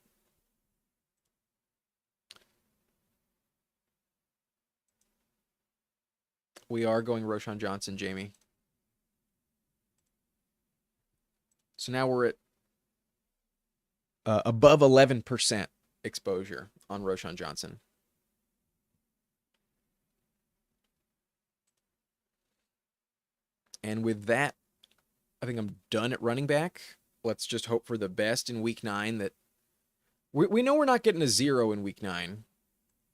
We are going Roschon Johnson, Jamie. So now we're at above 11% exposure on Roschon Johnson. And with that, I think I'm done at running back. let's just hope for the best in week 9. That we know we're not getting a 0 in week 9.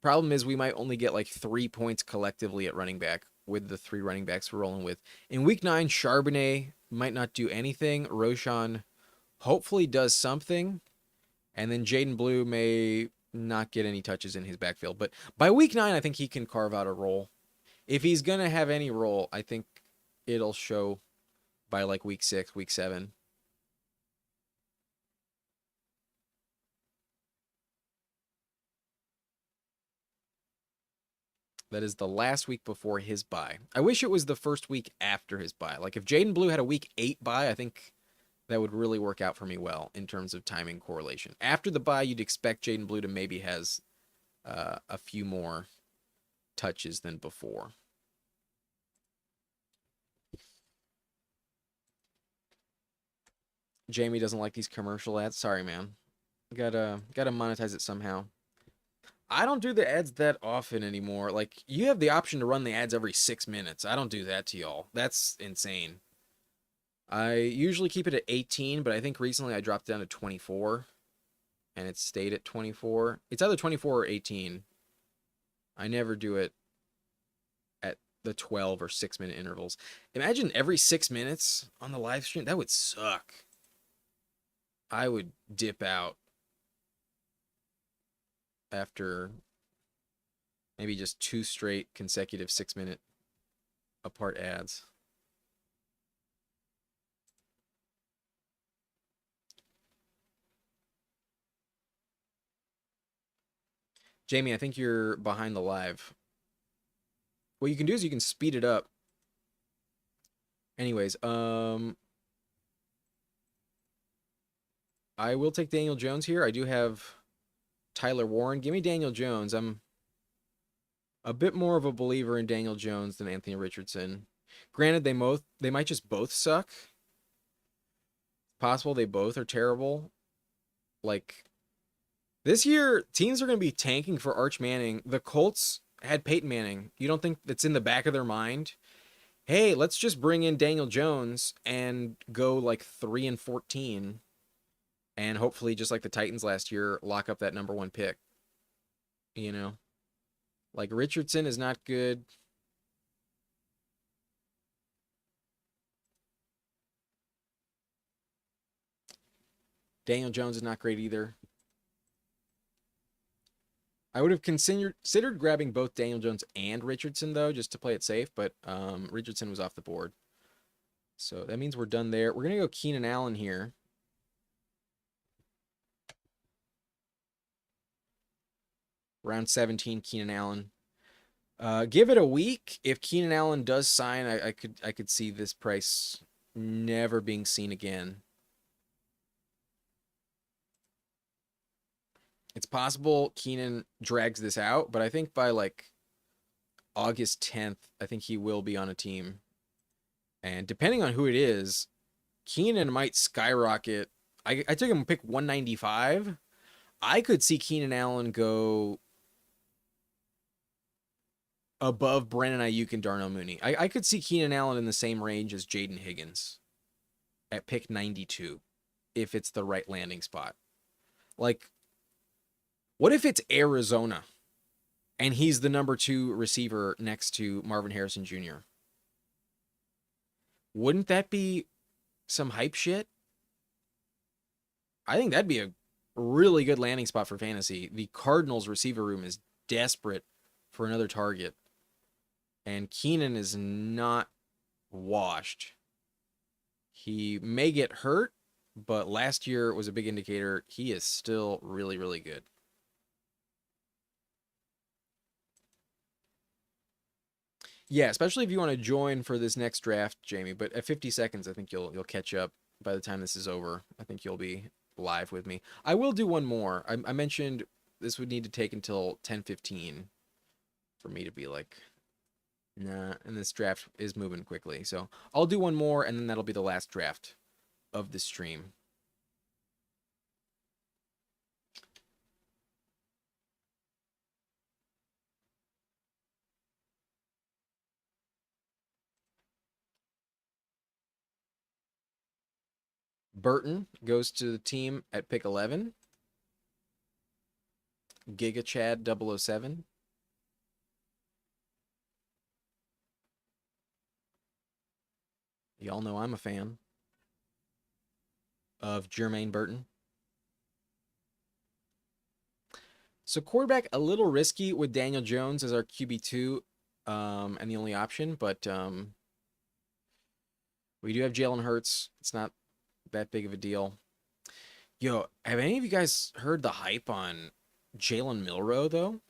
Problem is we might only get like 3 points collectively at running back with the 3 running backs we're rolling with. In week 9, Charbonnet might not do anything. Roshan hopefully does something. And then Jaden Blue may not get any touches in his backfield. But by week 9, I think he can carve out a role. If he's going to have any role, I think it'll show by like week 6, week 7. That is the last week before his bye. I wish it was the first week after his bye. Like if Jaden Blue had a week 8 bye, I think that would really work out for me well in terms of timing correlation. After the bye, you'd expect Jaden Blue to maybe has a few more touches than before. Jamie doesn't like these commercial ads. Sorry, man. Gotta monetize it somehow. I don't do the ads that often anymore. Like you have the option to run the ads every 6 minutes. I don't do that to y'all. That's insane. I usually keep it at 18, but I think recently I dropped down to 24 and it stayed at 24. It's either 24 or 18. I never do it at the 12 or 6 minute intervals. Imagine every 6 minutes on the live stream. That would suck. I would dip out after maybe just 2 straight consecutive 6 minute apart ads. Jamie, I think you're behind the live. What you can do is you can speed it up. Anyways, I will take Daniel Jones here. I do have Tyler Warren. Give me Daniel Jones. I'm a bit more of a believer in Daniel Jones than Anthony Richardson. Granted, they might just both suck. Possible they both are terrible. Like this year, teams are going to be tanking for Arch Manning. The Colts had Peyton Manning. You don't think that's in the back of their mind? Hey, let's just bring in Daniel Jones and go like 3-14, and hopefully, just like the Titans last year, lock up that number 1 pick. You know, like Richardson is not good. Daniel Jones is not great either. I would have considered grabbing both Daniel Jones and Richardson, though, just to play it safe, but Richardson was off the board. So that means we're done there. We're going to go Keenan Allen here. Round 17, Keenan Allen. Give it a week. If Keenan Allen does sign, I could see this price never being seen again. It's possible Keenan drags this out, but I think by like August 10th, I think he will be on a team. And depending on who it is, Keenan might skyrocket. I took him pick 195. I could see Keenan Allen go above Brandon Ayuk and Darnell Mooney. I could see Keenan Allen in the same range as Jaden Higgins at pick 92 if it's the right landing spot. Like, what if it's Arizona and he's the number 2 receiver next to Marvin Harrison Jr.? Wouldn't that be some hype shit? I think that'd be a really good landing spot for fantasy. The Cardinals receiver room is desperate for another target. And Keenan is not washed. He may get hurt, but last year was a big indicator. He is still really, really good. Yeah, especially if you want to join for this next draft, Jamie. But at 50 seconds, I think you'll catch up by the time this is over. I think you'll be live with me. I will do one more. I mentioned this would need to take until 10:15 for me to be like, nah, and this draft is moving quickly. So I'll do one more, and then that'll be the last draft of the stream. Burton goes to the team at pick 11. Giga Chad 007. Y'all know I'm a fan of Jermaine Burton. So quarterback, a little risky with Daniel Jones as our QB2 and the only option, but we do have Jalen Hurts. It's not that big of a deal. Yo, have any of you guys heard the hype on Jalen Milroe, though?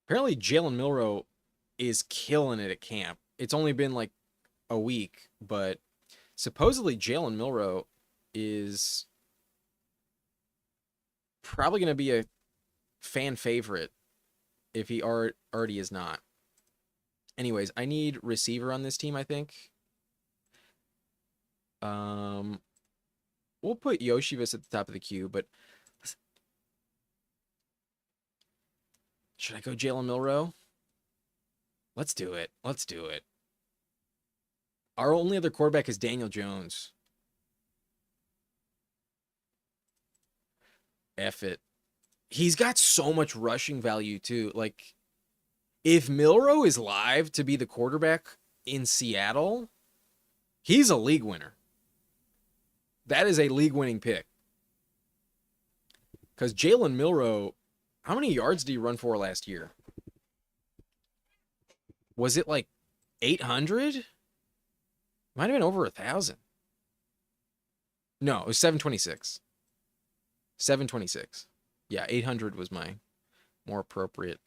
Apparently, Jalen Milroe is killing it at camp. It's only been like a week, but supposedly Jalen Milroe is probably going to be a fan favorite if he already is not. Anyways, I need receiver on this team, I think. We'll put Yoshivis at the top of the queue, but should I go Jalen Milroe? Let's do it. Let's do it. Our only other quarterback is Daniel Jones. F it. He's got so much rushing value, too. Like, if Milroe is live to be the quarterback in Seattle, he's a league winner. That is a league-winning pick. Because Jalen Milroe, how many yards did he run for last year? Was it like 800? Might have been over 1,000. No, it was 726. 726. Yeah, 800 was my more appropriate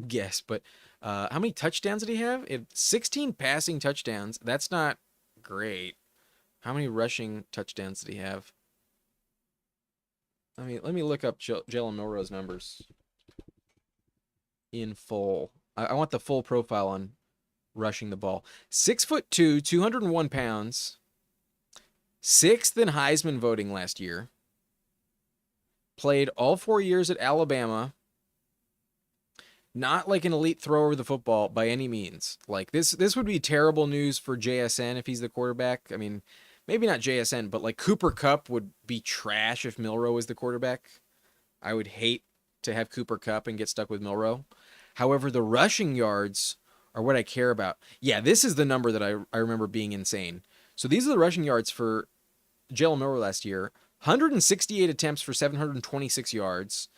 guess. But how many touchdowns did he have? 16 passing touchdowns. That's not great. How many rushing touchdowns did he have? Let me look up Jalen Milroe's numbers in full. I want the full profile on rushing the ball. 6'2", 201 pounds. 6th in Heisman voting last year. Played all 4 years at Alabama. Not like an elite thrower of the football by any means. Like this would be terrible news for JSN if he's the quarterback. I mean, maybe not JSN, but like Cooper Kupp would be trash if Milroe was the quarterback. I would hate to have Cooper Kupp and get stuck with Milroe. However, the rushing yards are what I care about. Yeah, this is the number that I remember being insane. So these are the rushing yards for Jalen Milroe last year. 168 attempts for 726 yards.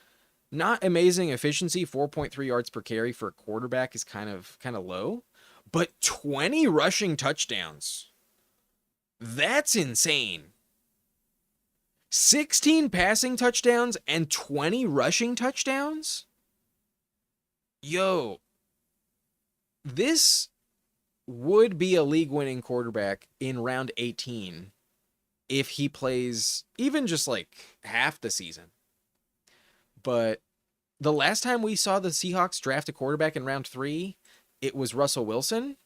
Not amazing efficiency. 4.3 yards per carry for a quarterback is kind of low. But 20 rushing touchdowns. That's insane. 16 passing touchdowns and 20 rushing touchdowns? Yo, this would be a league-winning quarterback in round 18 if he plays even just like half the season. But the last time we saw the Seahawks draft a quarterback in round 3, it was Russell Wilson.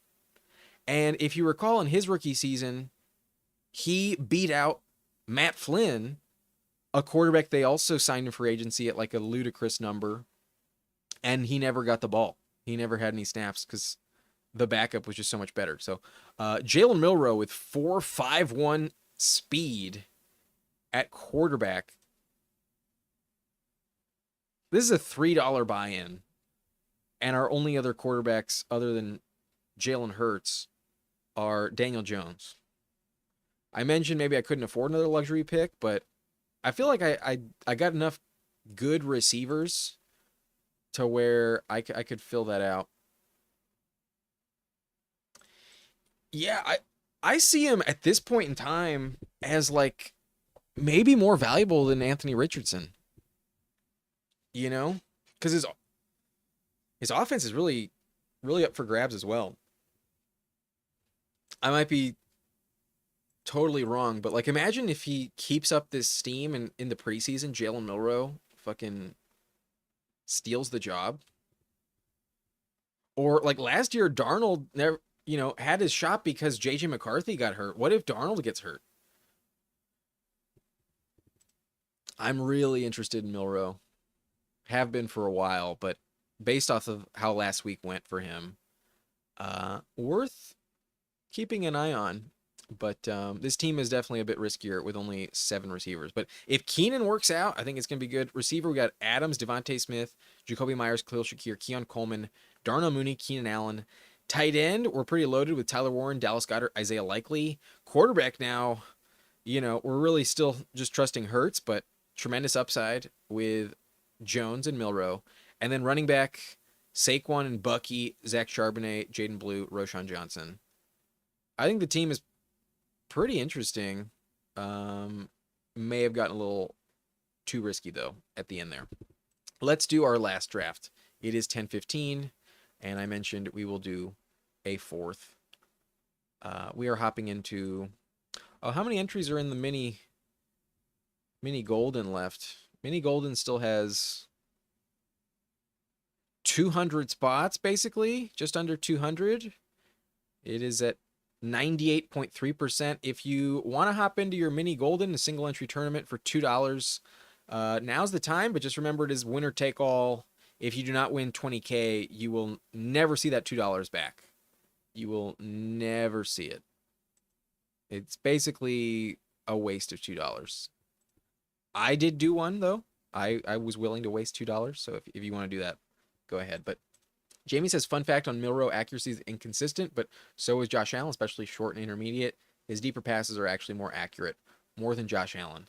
And if you recall, in his rookie season, he beat out Matt Flynn, a quarterback they also signed in free agency at like a ludicrous number. And he never got the ball. He never had any snaps because the backup was just so much better. So Jalen Milroe with 4.51 speed at quarterback. This is a $3 buy-in. And our only other quarterbacks other than Jalen Hurts are Daniel Jones. I mentioned maybe I couldn't afford another luxury pick, but I feel like I got enough good receivers to where I could fill that out. Yeah, I see him at this point in time as like maybe more valuable than Anthony Richardson. You know? Because his offense is really up for grabs as well. I might be totally wrong, but like imagine if he keeps up this steam and in the preseason, Jalen Milroe fucking steals the job. Or like last year, Darnold never, had his shot because JJ McCarthy got hurt. What if Darnold gets hurt? I'm really interested in Milroe. Have been for a while, but based off of how last week went for him, worth keeping an eye on. But this team is definitely a bit riskier with only 7 receivers. But if Keenan works out, I think it's going to be good. Receiver, we got Adams, Devontae Smith, Jacoby Myers, Khalil Shakir, Keon Coleman, Darnell Mooney, Keenan Allen. Tight end, we're pretty loaded with Tyler Warren, Dallas Goedert, Isaiah Likely. Quarterback now, we're really still just trusting Hurts, but tremendous upside with Jones and Milrow. And then running back, Saquon and Bucky, Zach Charbonnet, Jaden Blue, Roshan Johnson. I think the team is pretty interesting. May have gotten a little too risky, though, at the end there. Let's do our last draft. It is 10:15, and I mentioned we will do a fourth. We are hopping into... Oh, how many entries are in the mini golden left? Mini golden still has 200 spots, basically, just under 200. It is at 98.3%. If you want to hop into your mini golden, a single entry tournament for $2, now's the time, but just remember it is winner take all. If you do not win 20K, you will never see that $2 back. You will never see it. It's basically a waste of $2. I did do one, though. I was willing to waste $2, so if you want to do that, go ahead. But Jamie says, fun fact on Milrow, accuracy is inconsistent, but so is Josh Allen, especially short and intermediate. His deeper passes are actually more accurate, more than Josh Allen.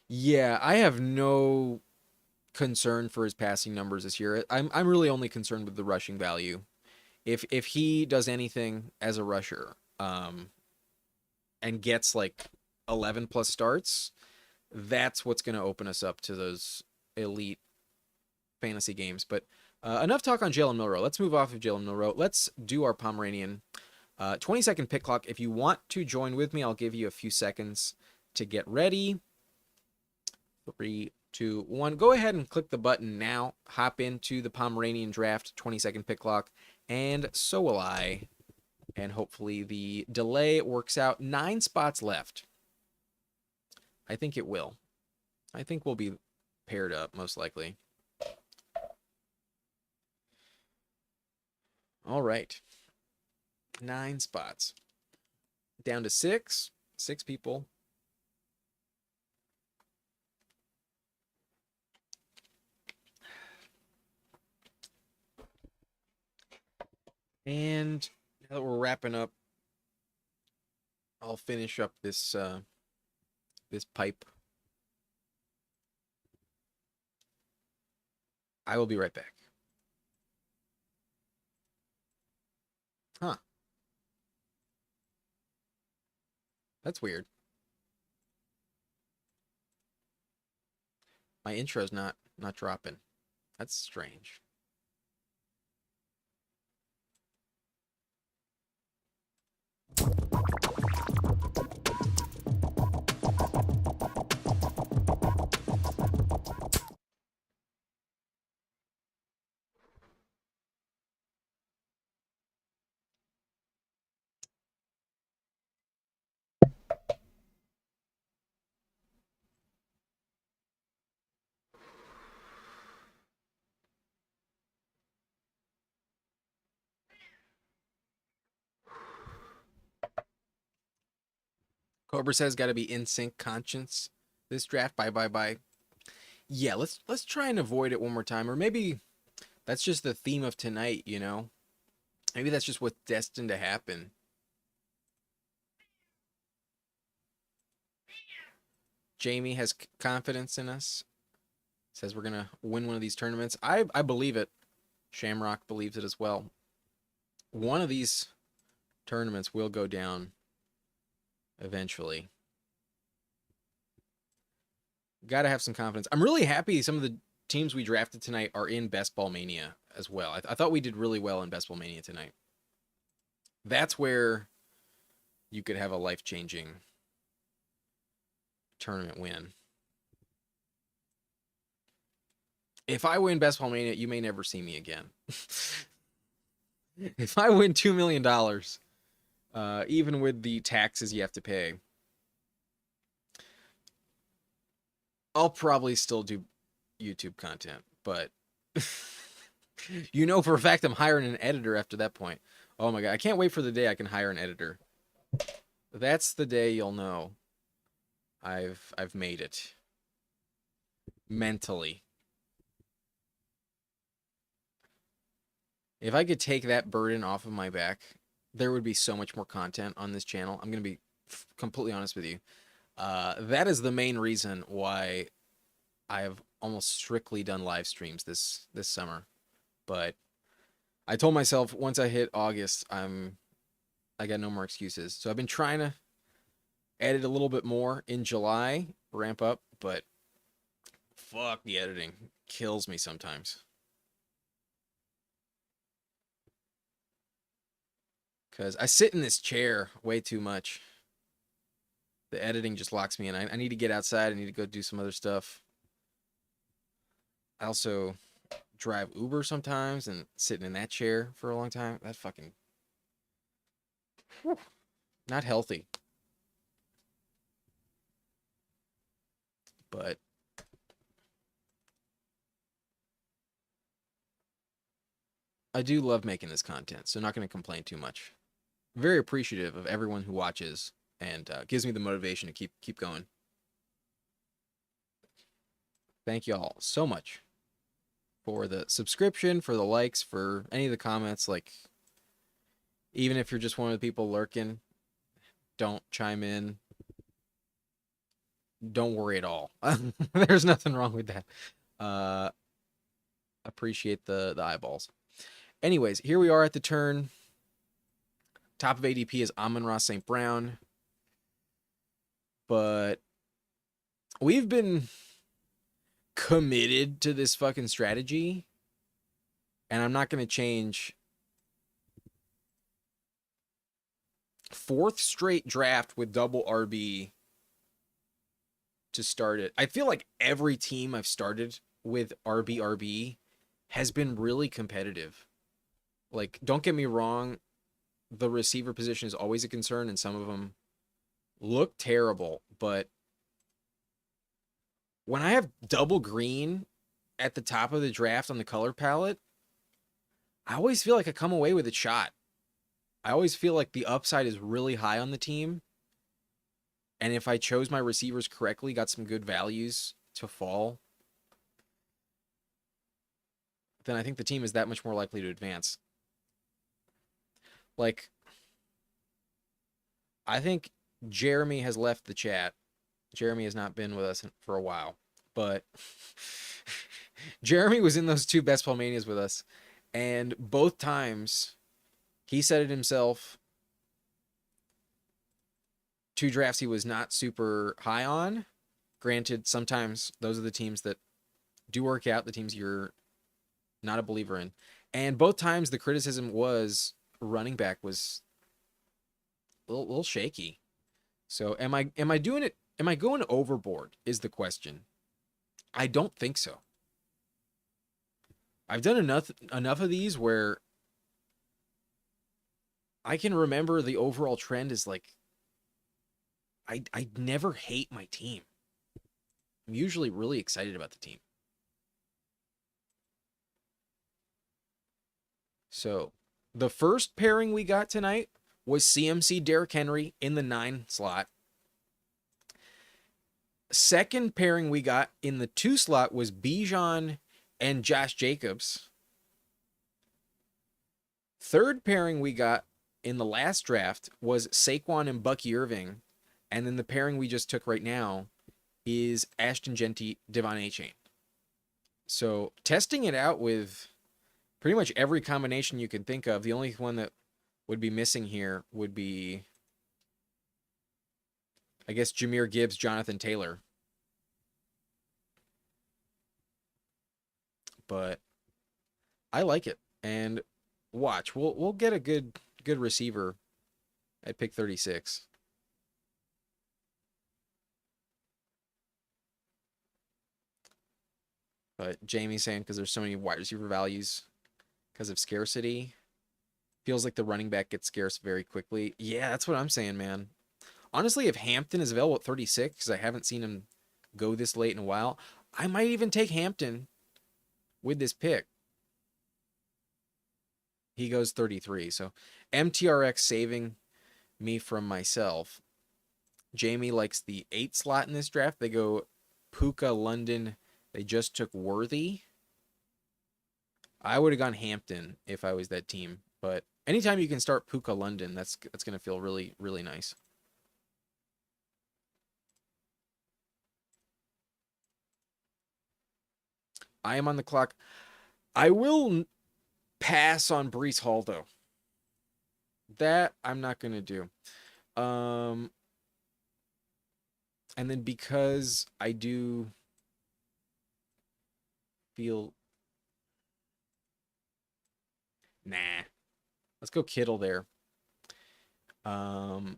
Yeah, I have no concern for his passing numbers this year. I'm really only concerned with the rushing value. If he does anything as a rusher, and gets like 11 plus starts, that's what's going to open us up to those elite fantasy games. But enough talk on Jalen Milrow. Let's move off of Jalen Milrow. Let's do our Pomeranian 20-second pick clock. If you want to join with me, I'll give you a few seconds to get ready. 3, 2, 1. Go ahead and click the button now. Hop into the Pomeranian draft 20-second pick clock, and so will I. And hopefully the delay works out. 9 spots left. I think it will. I think we'll be paired up, most likely. All right. 9 spots. Down to 6. 6 people. And now that we're wrapping up, I'll finish up this this pipe. I will be right back. Huh. That's weird. My intro's not dropping. That's strange. Cobra says got to be in sync conscience this draft. Bye. Yeah, let's try and avoid it one more time, or maybe that's just the theme of tonight. Maybe that's just what's destined to happen. Jamie has confidence in us. Says we're gonna win one of these tournaments. I believe it. Shamrock believes it as well. One of these tournaments will go down eventually. Got to have some confidence. I'm really happy some of the teams we drafted tonight are in Best Ball Mania as well. I thought we did really well in Best Ball Mania tonight. That's where you could have a life-changing tournament win. If I win Best Ball Mania, you may never see me again. If I win $2 million, even with the taxes you have to pay, I'll probably still do YouTube content, but for a fact I'm hiring an editor after that point. Oh my God, I can't wait for the day I can hire an editor. That's the day you'll know I've made it mentally. If I could take that burden off of my back, there would be so much more content on this channel. I'm going to be completely honest with you. That is the main reason why I've almost strictly done live streams this summer. But I told myself once I hit August, I got no more excuses. So I've been trying to edit a little bit more in July, ramp up, but fuck, the editing kills me sometimes. Because I sit in this chair way too much. The editing just locks me in. I need to get outside. I need to go do some other stuff. I also drive Uber sometimes and sitting in that chair for a long time. That fucking whew, not healthy. But I do love making this content, so not going to complain too much. Very appreciative of everyone who watches and gives me the motivation to keep going. Thank you all so much for the subscription, for the likes, for any of the comments. Like, even if you're just one of the people lurking, don't chime in. Don't worry at all. There's nothing wrong with that. Appreciate the eyeballs. Anyways, here we are at the turn. Top of ADP is Amon-Ra St. Brown. But we've been committed to this fucking strategy, and I'm not going to change. Fourth straight draft with double RB to start it. I feel like every team I've started with RB has been really competitive. Like, don't get me wrong, the receiver position is always a concern, and some of them look terrible, but when I have double green at the top of the draft on the color palette, I always feel like I come away with a shot. I always feel like the upside is really high on the team. And if I chose my receivers correctly, got some good values to fall, then I think the team is that much more likely to advance. Like, I think Jeremy has left the chat. Jeremy has not been with us for a while, but Jeremy was in those two Best Ball Manias with us, and both times he said it himself. Two drafts he was not super high on. Granted, sometimes those are the teams that do work out, the teams you're not a believer in. And both times the criticism was running back was a little shaky. So am I doing it? Am I going overboard is the question. I don't think so. I've done enough of these where I can remember the overall trend is like I never hate my team. I'm usually really excited about the team. So the first pairing we got tonight was CMC Derrick Henry in the 9 slot. Second pairing we got in the 2 slot was Bijan and Josh Jacobs. Third pairing we got in the last draft was Saquon and Bucky Irving. And then the pairing we just took right now is Ashton Genty, Devon Achane. So testing it out with pretty much every combination you can think of. The only one that would be missing here would be, I guess, Jahmyr Gibbs, Jonathan Taylor. But I like it. And watch, we'll get a good receiver at pick 36. But Jamie's saying because there's so many wide receiver values because of scarcity. Feels like the running back gets scarce very quickly. Yeah, that's what I'm saying, man. Honestly, if Hampton is available at 36, because I haven't seen him go this late in a while, I might even take Hampton with this pick. He goes 33. So MTRX saving me from myself. Jamie likes the 8 slot in this draft. They go Puka, London. They just took Worthy. I would have gone Hampton if I was that team. But anytime you can start Puka, London, that's going to feel really, really nice. I am on the clock. I will pass on Brees Hall, though. That I'm not going to do. Um, and then because I do feel... Nah. Let's go Kittle there. And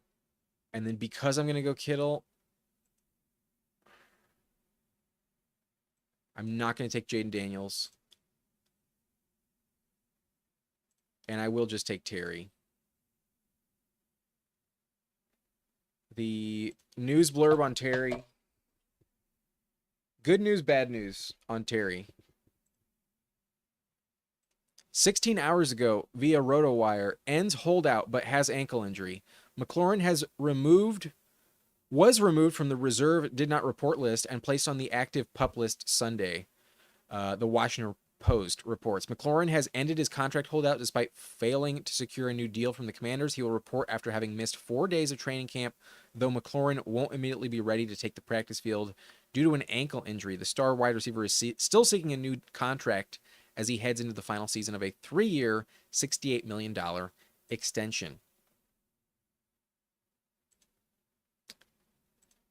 then because I'm going to go Kittle, I'm not going to take Jaden Daniels. And I will just take Terry. The news blurb on Terry. Good news, bad news on Terry. 16 hours ago, via RotoWire, ends holdout but has ankle injury. McLaurin was removed from the reserve did not report list and placed on the active pup list Sunday. The Washington Post reports McLaurin has ended his contract holdout despite failing to secure a new deal from the Commanders. He will report after having missed 4 days of training camp, though McLaurin won't immediately be ready to take the practice field due to an ankle injury. The star wide receiver is still seeking a new contract as he heads into the final season of a 3-year, $68 million extension.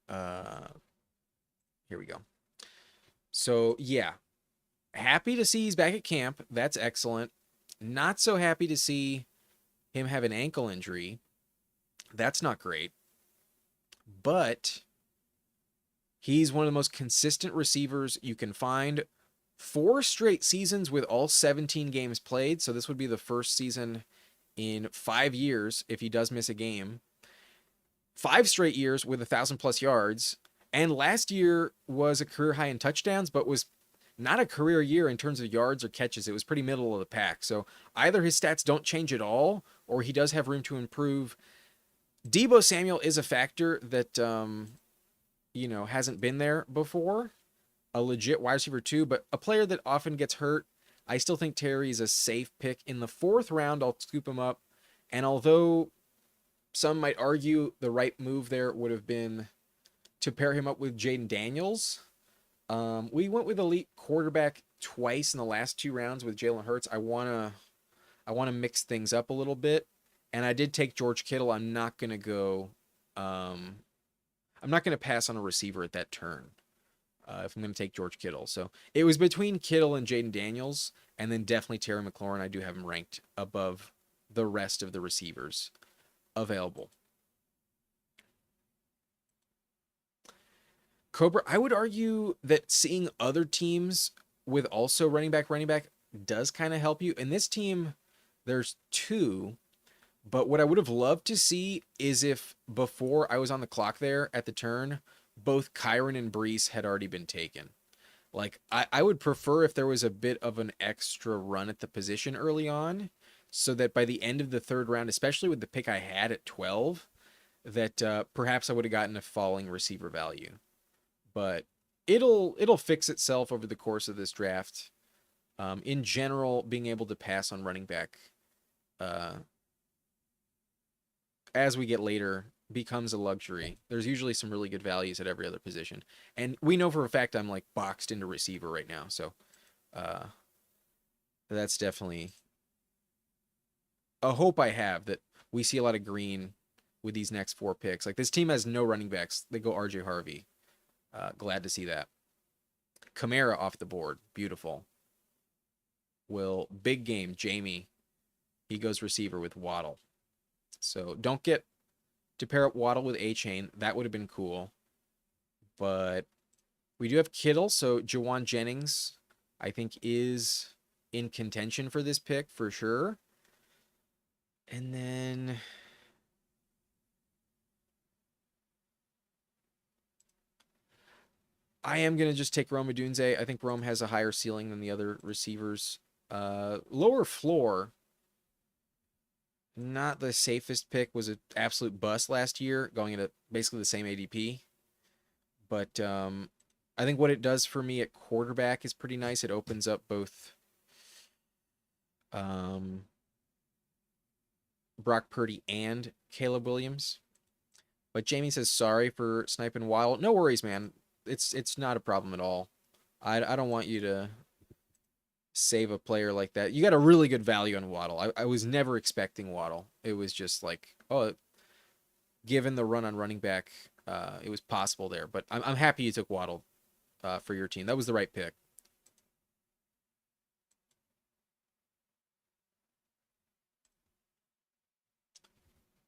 Here we go. So, yeah. Happy to see he's back at camp. That's excellent. Not so happy to see him have an ankle injury. That's not great. But he's one of the most consistent receivers you can find. 4 straight seasons with all 17 games played. So this would be the first season in 5 years if he does miss a game. 5 straight years with 1,000+ yards. And last year was a career high in touchdowns, but was not a career year in terms of yards or catches. It was pretty middle of the pack. So either his stats don't change at all, or he does have room to improve. Deebo Samuel is a factor that, hasn't been there before. A legit wide receiver too, but a player that often gets hurt. I still think Terry's a safe pick. In the 4th round, I'll scoop him up. And although some might argue the right move there would have been to pair him up with Jaden Daniels, we went with elite quarterback twice in the last 2 rounds with Jalen Hurts. I wanna mix things up a little bit, and I did take George Kittle. I'm not gonna pass on a receiver at that turn if I'm gonna take George Kittle. So it was between Kittle and Jaden Daniels, and then definitely Terry McLaurin. I do have him ranked above the rest of the receivers available. Cobra, I would argue that seeing other teams with also running back does kind of help you. In this team, there's 2, but what I would have loved to see is if before I was on the clock there at the turn, both Kyron and Brees had already been taken. Like, I would prefer if there was a bit of an extra run at the position early on, so that by the end of the 3rd round, especially with the pick I had at 12, that perhaps I would have gotten a falling receiver value. But it'll fix itself over the course of this draft. In general, being able to pass on running back as we get later becomes a luxury. There's usually some really good values at every other position. And we know for a fact I'm like boxed into receiver right now. So that's definitely a hope I have, that we see a lot of green with these next 4 picks. Like, this team has no running backs. They go RJ Harvey. Glad to see that. Kamara off the board. Beautiful. Big game. Jamie. He goes receiver with Waddle. So don't get to pair up Waddle with A-Chain. That would have been cool. But we do have Kittle. So Jawan Jennings, I think, is in contention for this pick for sure. And then I am going to just take Rome Odunze. I think Rome has a higher ceiling than the other receivers. Lower floor. not the safest pick, was an absolute bust last year, going into basically the same ADP. But I think what it does for me at quarterback is pretty nice. It opens up both um, Brock Purdy and Caleb Williams. But Jamie says sorry for sniping Waddle. No worries, man. It's not a problem at all. I don't want you to save a player like that. You got a really good value on Waddle. I was never expecting Waddle. It was just like, oh, given the run on running back, it was possible there. But I'm happy you took Waddle for your team. That was the right pick.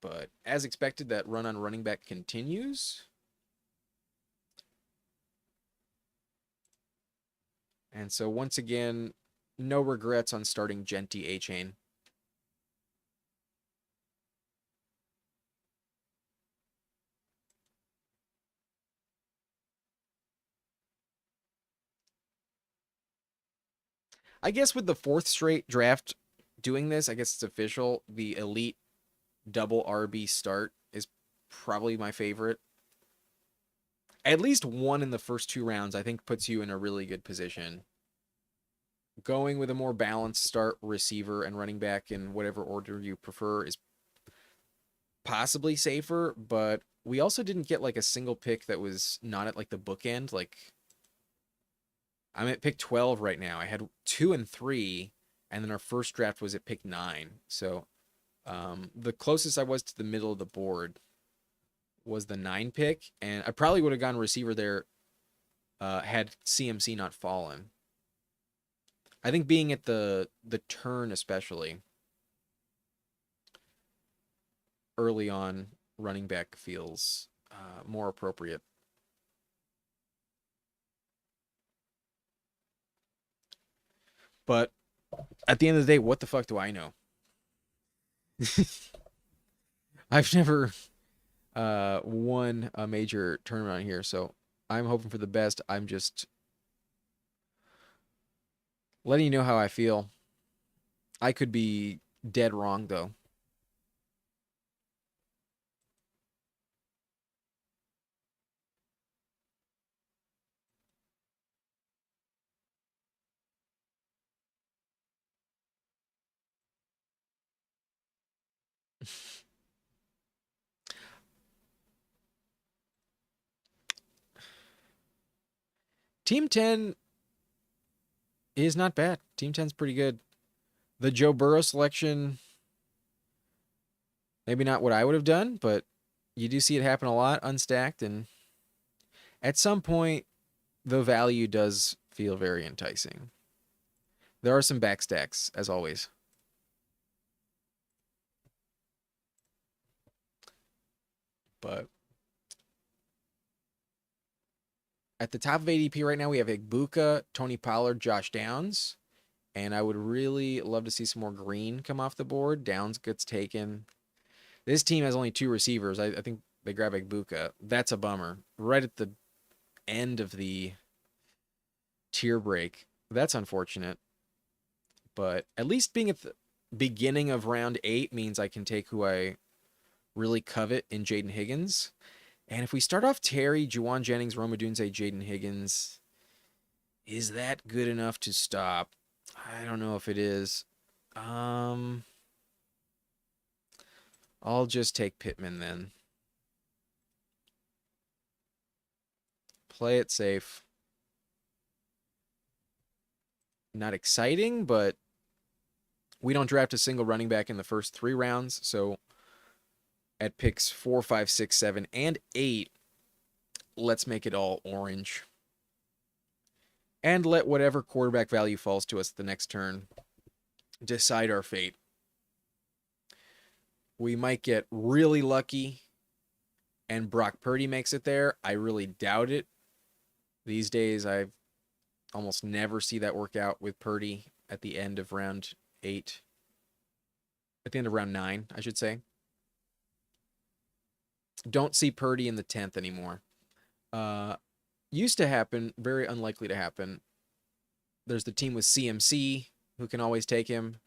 But as expected, that run on running back continues. And so once again, no regrets on starting Genty A-Chain. I guess with the fourth straight draft doing this, I guess it's official. The elite double RB start is probably my favorite. At least one in the first two rounds, I think, puts you in a really good position. Going with a more balanced start, receiver and running back in whatever order you prefer, is possibly safer, but we also didn't get like a single pick that was not at like the bookend. Like, I'm at pick 12 right now. I had 2 and 3, and then our first draft was at pick 9. So the closest I was to the middle of the board was the 9 pick, and I probably would have gone receiver there had CMC not fallen. I think being at the turn, especially early on, running back feels more appropriate. But at the end of the day, what the fuck do I know? I've never won a major tournament on here, so I'm hoping for the best. I'm just letting you know how I feel. I could be dead wrong, though. Team 10 is not bad. Team 10's pretty good. The Joe Burrow selection, maybe not what I would have done, but you do see it happen a lot unstacked, and at some point, the value does feel very enticing. There are some backstacks, as always. But at the top of ADP right now, we have Igbuka, Tony Pollard, Josh Downs. And I would really love to see some more green come off the board. Downs gets taken. This team has only 2 receivers. I think they grab Igbuka. That's a bummer. Right at the end of the tier break. That's unfortunate. But at least being at the beginning of round 8 means I can take who I really covet in Jaden Higgins. And if we start off Terry, Juwan Jennings, Rome Odunze, Jaden Higgins, is that good enough to stop? I don't know if it is. I'll just take Pittman then. Play it safe. Not exciting, but we don't draft a single running back in the first 3 rounds. So at picks 4, 5, 6, 7, and 8, let's make it all orange. And let whatever quarterback value falls to us the next turn decide our fate. We might get really lucky and Brock Purdy makes it there. I really doubt it. These days, I almost never see that work out with Purdy at the end of round 8. At the end of round 9, I should say. Don't see Purdy in the 10th anymore. Used to happen, very unlikely to happen. There's the team with CMC who can always take him.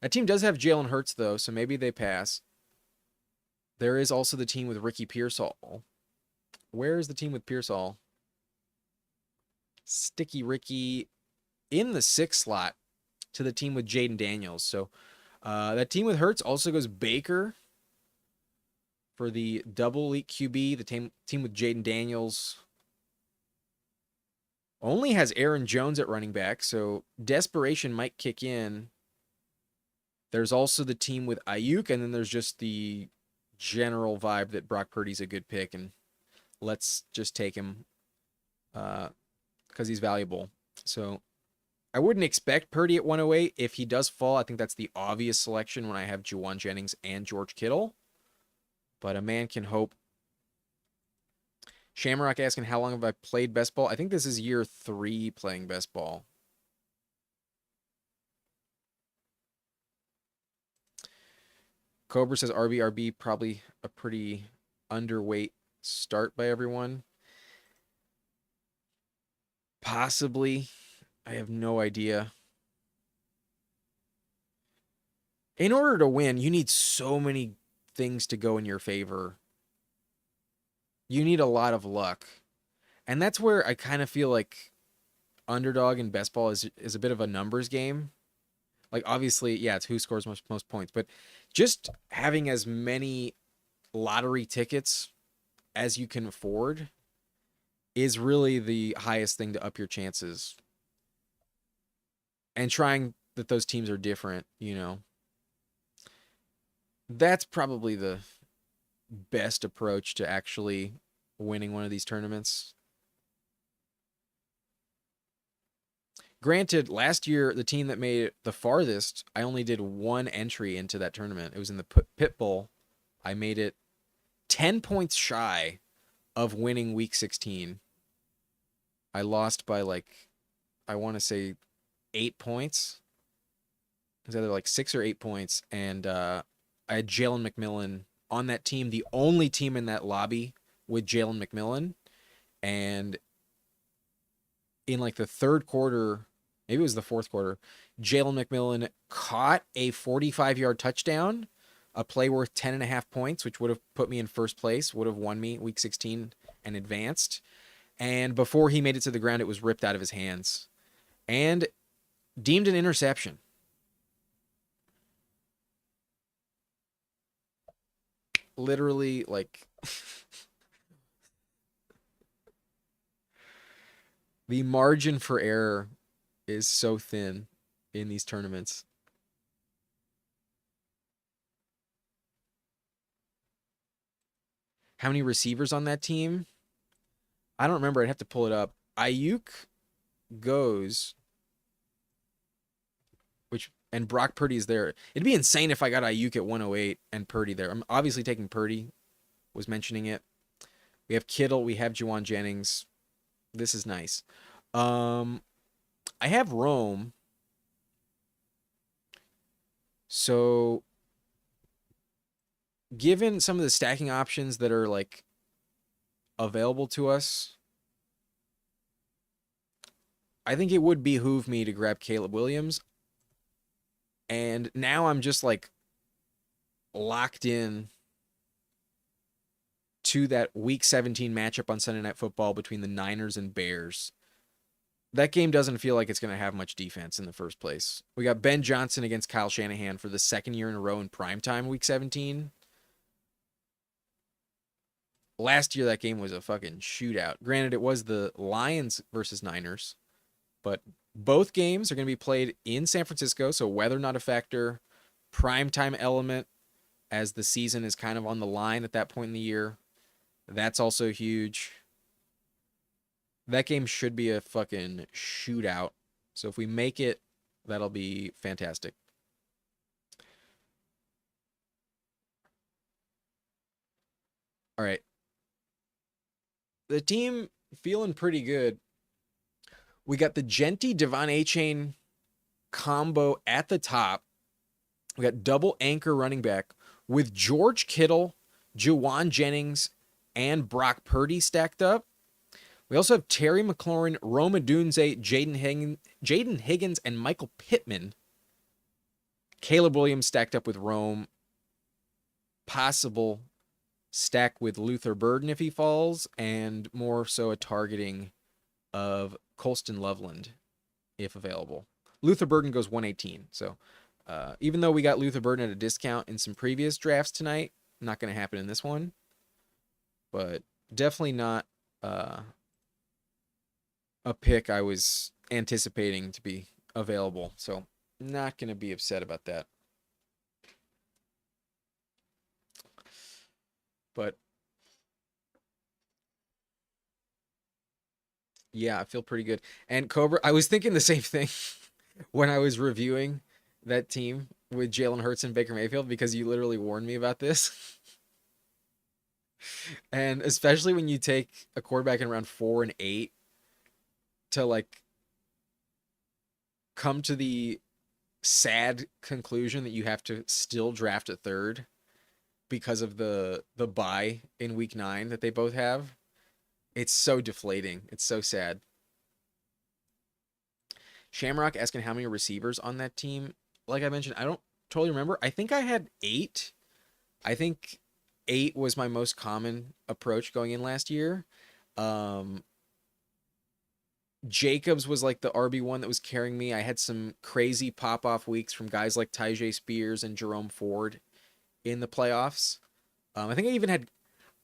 That team does have Jalen Hurts, though, so maybe they pass. There is also the team with Ricky Pearsall. Where is the team with Pearsall? Sticky Ricky in the 6 slot to the team with Jaden Daniels. So that team with Hurts also goes Baker for the double elite QB. The team with Jaden Daniels only has Aaron Jones at running back, so desperation might kick in. There's also the team with Ayuk, and then there's just the general vibe that Brock Purdy's a good pick, and let's just take him because he's valuable. So I wouldn't expect Purdy at 108. If he does fall, I think that's the obvious selection when I have Juwan Jennings and George Kittle. But a man can hope. Shamrock asking, how long have I played best ball? I think this is year 3 playing best ball. Cobra says RB probably a pretty underweight start by everyone. Possibly. I have no idea. In order to win, you need so many things to go in your favor. You need a lot of luck. And that's where I kind of feel like underdog in best ball is a bit of a numbers game. Like, obviously, yeah, it's who scores most points, but just having as many lottery tickets as you can afford is really the highest thing to up your chances. And trying that those teams are different, you know. That's probably the best approach to actually winning one of these tournaments. Granted, last year, the team that made it the farthest, I only did 1 entry into that tournament. It was in the Pit Bowl. I made it 10 points shy of winning Week 16. I lost by, like, I want to say 8 points. It was either like 6 or 8 points. And I had Jalen McMillan on that team, the only team in that lobby with Jalen McMillan. And in like the third quarter, maybe it was the fourth quarter, Jalen McMillan caught a 45-yard touchdown, a play worth 10.5 points, which would have put me in first place, would have won me Week 16 and advanced. And before he made it to the ground, it was ripped out of his hands and deemed an interception. Literally, like, the margin for error is so thin in these tournaments. How many receivers on that team? I don't remember. I'd have to pull it up. Ayuk goes, and Brock Purdy is there. It'd be insane if I got Ayuk at 108 and Purdy there. I'm obviously taking Purdy. Was mentioning it. We have Kittle. We have Juwan Jennings. This is nice. I have Rome. So, given some of the stacking options that are like available to us, I think it would behoove me to grab Caleb Williams. And now I'm just like locked in to that Week 17 matchup on Sunday Night Football between the Niners and Bears. That game doesn't feel like it's going to have much defense in the first place. We got Ben Johnson against Kyle Shanahan for the second year in a row in primetime Week 17. Last year, that game was a fucking shootout. Granted, it was the Lions versus Niners, but both games are going to be played in San Francisco, so weather not a factor. Primetime element, as the season is kind of on the line at that point in the year. That's also huge. That game should be a fucking shootout. So if we make it, that'll be fantastic. All right. The team feeling pretty good. We got the Genty Devon A-Chain combo at the top. We got double anchor running back with George Kittle, Juwan Jennings, and Brock Purdy stacked up. We also have Terry McLaurin, Rome Odunze, Jaden Higgins, and Michael Pittman. Caleb Williams stacked up with Rome. Possible stack with Luther Burden if he falls, and more so a targeting of Colston Loveland if available. Luther Burden goes 118. So even though we got Luther Burden at a discount in some previous drafts tonight, not going to happen in this one. But definitely not a pick I was anticipating to be available. So not going to be upset about that. But yeah, I feel pretty good. And Cobra, I was thinking the same thing when I was reviewing that team with Jalen Hurts and Baker Mayfield because you literally warned me about this. And especially when you take a quarterback in round 4 and 8 to like come to the sad conclusion that you have to still draft a third because of the bye in week 9 that they both have. It's so deflating. It's so sad. Shamrock asking how many receivers on that team. Like I mentioned, I don't totally remember. I think I had 8. I think 8 was my most common approach going in last year. Jacobs was like the RB1 that was carrying me. I had some crazy pop-off weeks from guys like Tyjae Spears and Jerome Ford in the playoffs. I think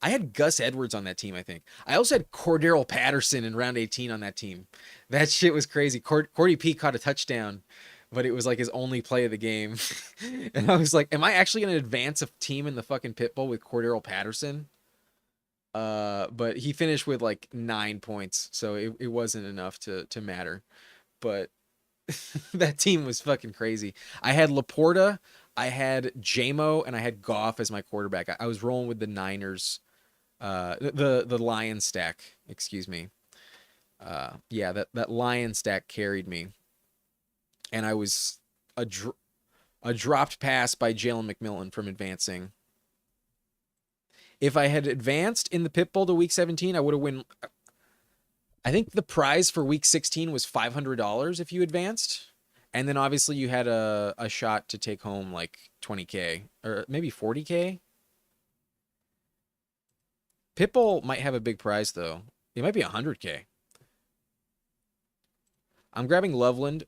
I had Gus Edwards on that team, I think. I also had Cordero Patterson in round 18 on that team. That shit was crazy. Cordy P caught a touchdown, but it was like his only play of the game. And I was like, am I actually going to advance a team in the fucking pit bull with Cordero Patterson? But he finished with like 9 points, so it wasn't enough to matter. But that team was fucking crazy. I had Laporta, I had JMO, and I had Goff as my quarterback. I was rolling with the Niners, the Lion stack, excuse me. Yeah, that Lion stack carried me, and I was a dropped pass by Jalen McMillan from advancing. If I had advanced in the Pit Bull to week 17, I would have won. I think the prize for week 16 was $500 if you advanced. And then obviously you had a shot to take home like 20K or maybe 40K. Pit Bull might have a big prize though. It might be 100K. I'm grabbing Loveland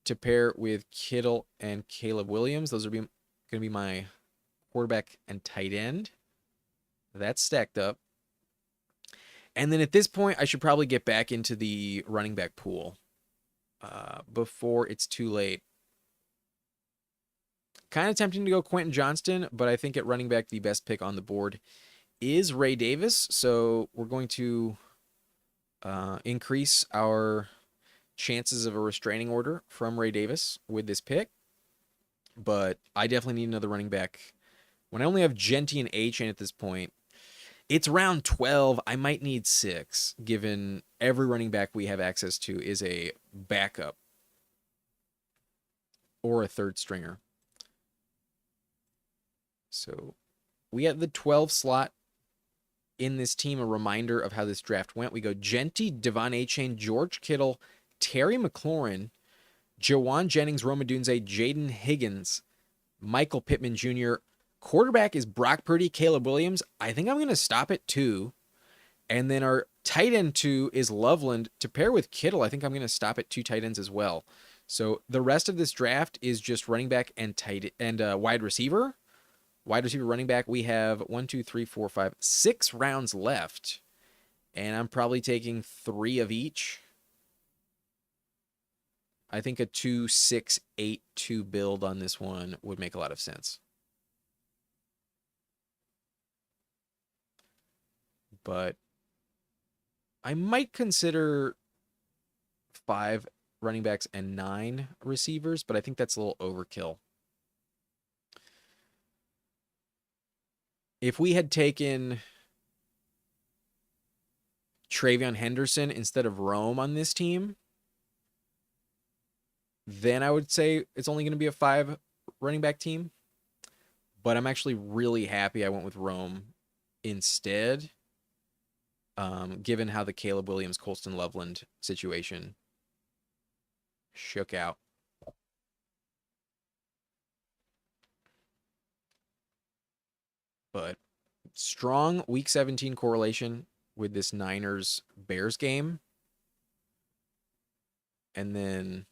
to pair with Kittle and Caleb Williams. Those are going to be my quarterback and tight end. That's stacked up. And then at this point, I should probably get back into the running back pool before it's too late. Kind of tempting to go Quentin Johnston, but I think at running back, the best pick on the board is Ray Davis. So we're going to increase our chances of a restraining order from Ray Davis with this pick. But I definitely need another running back. When I only have Genty and A-Chain at this point, it's round 12. I might need 6, given every running back we have access to is a backup or a third stringer. So we have the 12 slot in this team. A reminder of how this draft went. We go Genty, Devon A-Chain, George Kittle, Terry McLaurin, Jawan Jennings, Rome Odunze, Jaden Higgins, Michael Pittman Jr., quarterback is Brock Purdy, Caleb Williams. I think I'm going to stop at 2. And then our tight end 2 is Loveland. To pair with Kittle, I think I'm going to stop at 2 tight ends as well. So the rest of this draft is just running back and wide receiver. Wide receiver, running back. We have 1, 2, 3, 4, 5, 6 rounds left. And I'm probably taking 3 of each. I think a 2-6-8-2 build on this one would make a lot of sense. But I might consider 5 running backs and 9 receivers, but I think that's a little overkill. If we had taken Travion Henderson instead of Rome on this team, then I would say it's only going to be a 5 running back team. But I'm actually really happy I went with Rome instead. Given how the Caleb Williams, Colston Loveland situation shook out. But strong week 17 correlation with this Niners Bears game. And then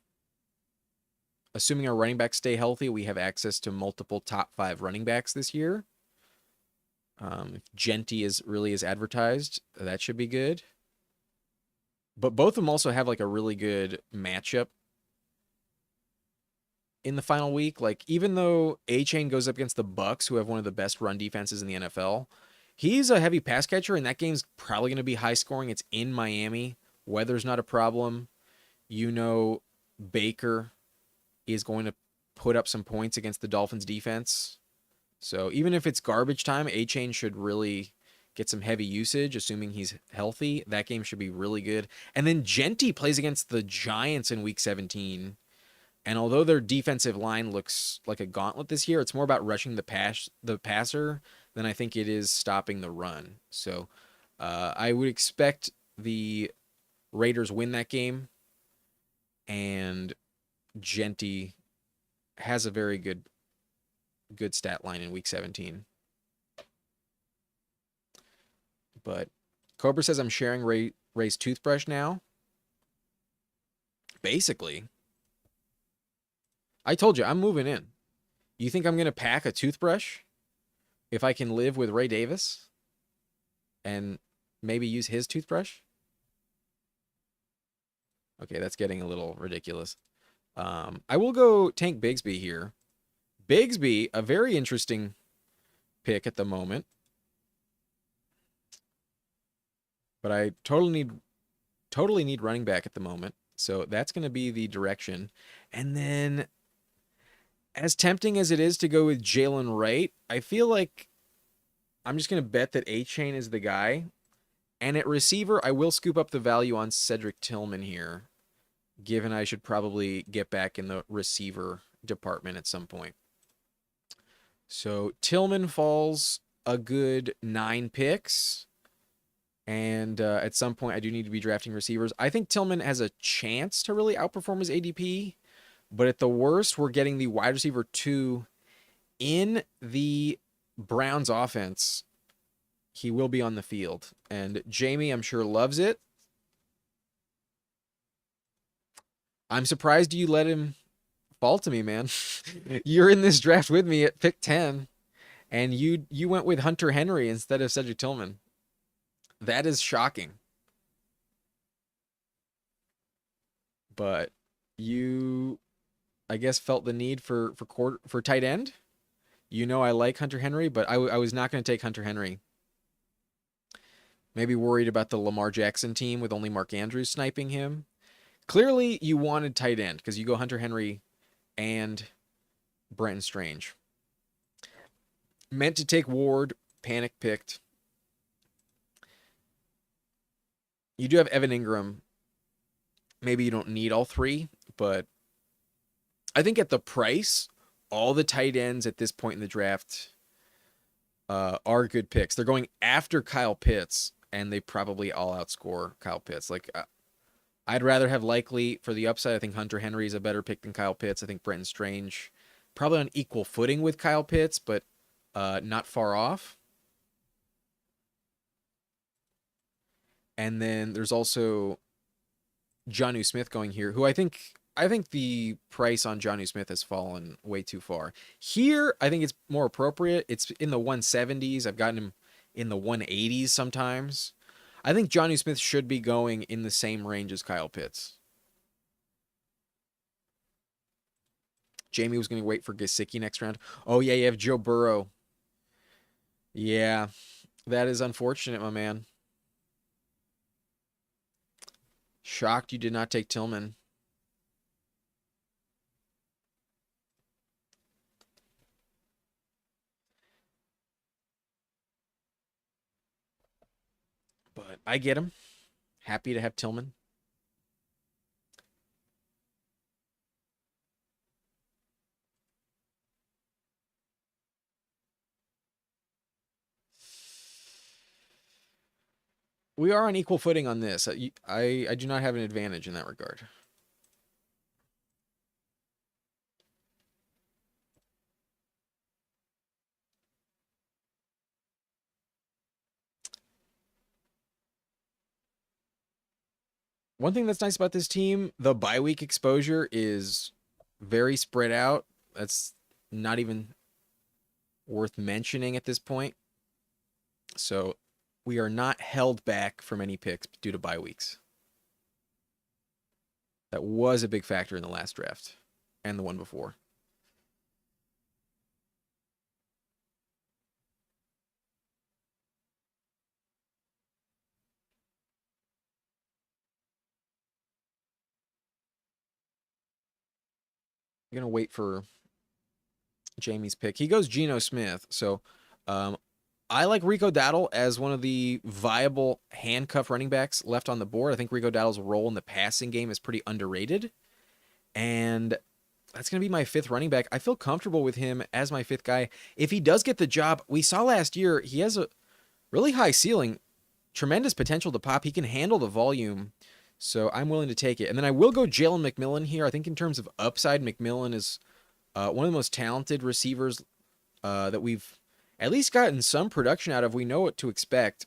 assuming our running backs stay healthy, we have access to multiple top 5 running backs this year. If Genty is really as advertised, that should be good. But both of them also have like a really good matchup in the final week. Like even though A-Chain goes up against the Bucks, who have one of the best run defenses in the NFL, he's a heavy pass catcher, and that game's probably going to be high scoring. It's in Miami. Weather's not a problem. You know, Baker is going to put up some points against the Dolphins defense. So even if it's garbage time, A-Chain should really get some heavy usage, assuming he's healthy. That game should be really good. And then Genty plays against the Giants in week 17. And although their defensive line looks like a gauntlet this year, it's more about rushing the passer than I think it is stopping the run. So I would expect the Raiders win that game. And Genty has a very good stat line in week 17. But Cobra says I'm sharing Ray's toothbrush now. Basically, I told you I'm moving in. You think I'm going to pack a toothbrush if I can live with Ray Davis and maybe use his toothbrush? Okay, that's getting a little ridiculous. I will go Tank Bigsby here. Bigsby, a very interesting pick at the moment. But I totally need running back at the moment. So that's going to be the direction. And then as tempting as it is to go with Jalen Wright, I feel like I'm just going to bet that A-Chain is the guy. And at receiver, I will scoop up the value on Cedric Tillman here, given I should probably get back in the receiver department at some point. So Tillman falls a good 9 picks. And at some point, I do need to be drafting receivers. I think Tillman has a chance to really outperform his ADP. But at the worst, we're getting the wide receiver 2 in the Browns offense. He will be on the field. And Jamie, I'm sure, loves it. I'm surprised you let him fall to me, man. You're in this draft with me at pick 10. And you went with Hunter Henry instead of Cedric Tillman. That is shocking. But you, I guess, felt the need for tight end. You know I like Hunter Henry, but I was not going to take Hunter Henry. Maybe worried about the Lamar Jackson team with only Mark Andrews sniping him. Clearly, you wanted tight end because you go Hunter Henry and Brenton Strange. Meant to take Ward, panic picked. You do have Evan Ingram. Maybe you don't need all 3, but I think at the price, all the tight ends at this point in the draft are good picks. They're going after Kyle Pitts, and they probably all outscore Kyle Pitts. Like, I'd rather have likely for the upside. I think Hunter Henry is a better pick than Kyle Pitts. I think Brenton Strange probably on equal footing with Kyle Pitts, but not far off. And then there's also Jonnu Smith going here, who I think the price on Jonnu Smith has fallen way too far. Here, I think it's more appropriate. It's in the 170s. I've gotten him in the 180s sometimes. I think Jonnu Smith should be going in the same range as Kyle Pitts. Jamie was going to wait for Gesicki next round. Oh, yeah, you have Joe Burrow. Yeah, that is unfortunate, my man. Shocked you did not take Tillman. But I get him. Happy to have Tillman. We are on equal footing on this. I do not have an advantage in that regard. One thing that's nice about this team, the bye week exposure is very spread out. That's not even worth mentioning at this point. So we are not held back from any picks due to bye weeks. That was a big factor in the last draft and the one before. I'm going to wait for Jamie's pick. He goes Geno Smith. So um, I like Rico Dowdle as one of the viable handcuff running backs left on the board. I think Rico Dowdle's role in the passing game is pretty underrated. And that's going to be my fifth running back. I feel comfortable with him as my fifth guy. If he does get the job, we saw last year he has a really high ceiling, tremendous potential to pop. He can handle the volume. So I'm willing to take it. And then I will go Jalen McMillan here. I think in terms of upside, McMillan is one of the most talented receivers that we've at least gotten some production out of. We know what to expect.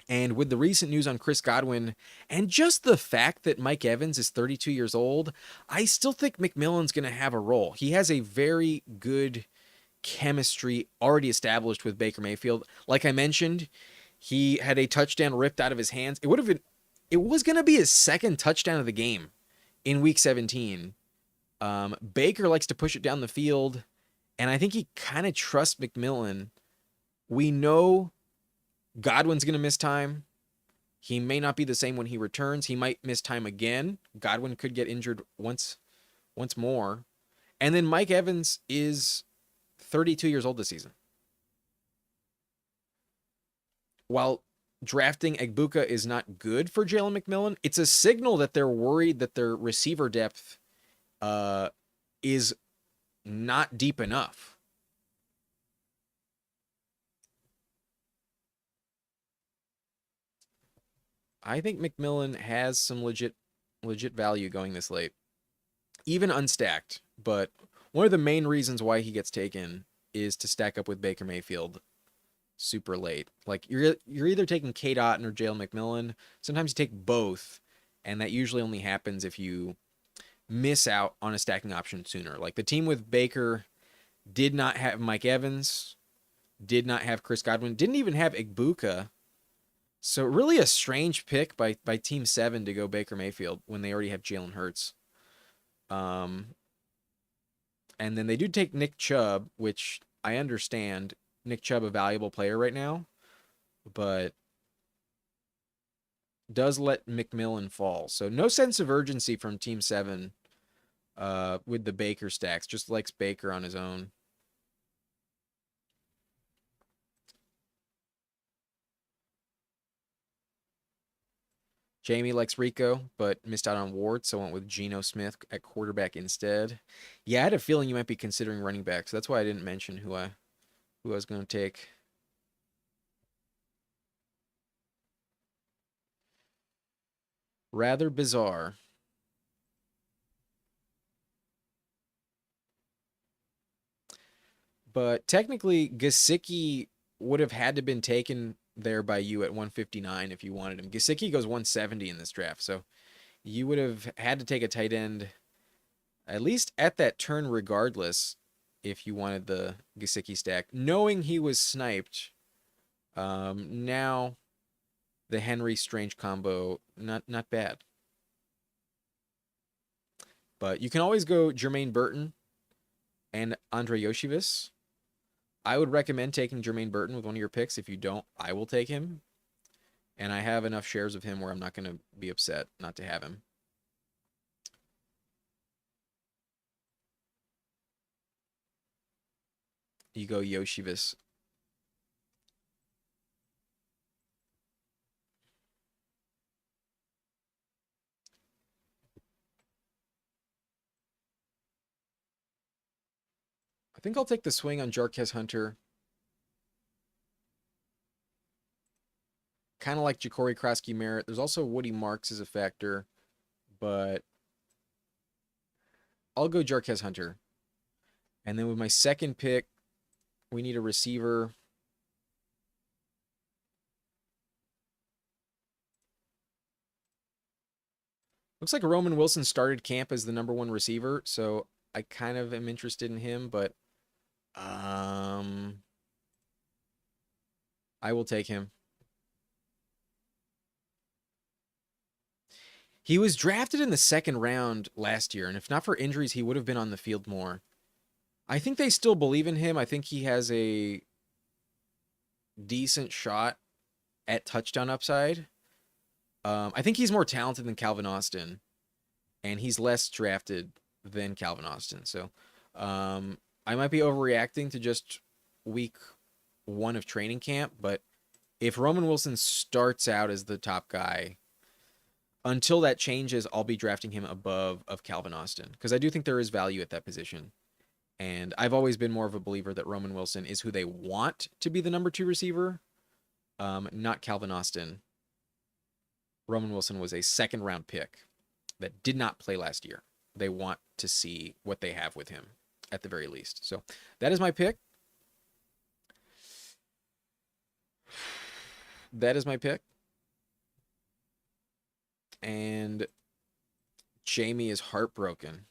And with the recent news on Chris Godwin and just the fact that Mike Evans is 32 years old, I still think McMillan's going to have a role. He has a very good chemistry already established with Baker Mayfield. Like I mentioned, he had a touchdown ripped out of his hands. It was going to be his second touchdown of the game in week 17. Baker likes to push it down the field, and I think he kind of trusts McMillan. We know Godwin's going to miss time. He may not be the same when he returns. He might miss time again. Godwin could get injured once more. And then Mike Evans is 32 years old this season. While drafting Egbuka is not good for Jalen McMillan, it's a signal that they're worried that their receiver depth is not deep enough. I think McMillan has some legit value going this late, even unstacked. But one of the main reasons why he gets taken is to stack up with Baker Mayfield super late. Like you're either taking Kate Otten or Jalen McMillan. Sometimes you take both, and that usually only happens if you miss out on a stacking option sooner. Like the team with Baker did not have Mike Evans, did not have Chris Godwin, didn't even have Egbuka. So really a strange pick by Team 7 to go Baker Mayfield when they already have Jalen Hurts. Um, and then they do take Nick Chubb, which I understand. Nick Chubb a valuable player right now, but does let McMillan fall. So no sense of urgency from Team 7 with the Baker stacks. Just likes Baker on his own. Jamie likes Rico, but missed out on Ward, so went with Geno Smith at quarterback instead. Yeah, I had a feeling you might be considering running back, so that's why I didn't mention who I was going to take. Rather bizarre. But technically, Gesicki would have had to been taken there by you at 159 if you wanted him. Gesicki goes 170 in this draft, so you would have had to take a tight end at least at that turn regardless if you wanted the Gesicki stack. Knowing he was sniped, now the Henry Strange combo, not bad. But you can always go Jermaine Burton and Andre Yoshivas. I would recommend taking Jermaine Burton with one of your picks. If you don't, I will take him. And I have enough shares of him where I'm not going to be upset not to have him. You go Yoshivas. I think I'll take the swing on Jarquez Hunter. Kind of like Ja'Cory Krosky Merritt. There's also Woody Marks as a factor, but I'll go Jarquez Hunter. And then with my second pick, we need a receiver. Looks like Roman Wilson started camp as the #1 receiver, so I kind of am interested in him, but um, I will take him. He was drafted in the 2nd round last year, and if not for injuries, he would have been on the field more. I think they still believe in him. I think he has a decent shot at touchdown upside. I think he's more talented than Calvin Austin, and he's less drafted than Calvin Austin. So I might be overreacting to just week 1 of training camp, but if Roman Wilson starts out as the top guy, until that changes, I'll be drafting him above of Calvin Austin because I do think there is value at that position. And I've always been more of a believer that Roman Wilson is who they want to be the #2 receiver, not Calvin Austin. Roman Wilson was a 2nd round pick that did not play last year. They want to see what they have with him at the very least. So that is my pick. That is my pick. And Jamie is heartbroken.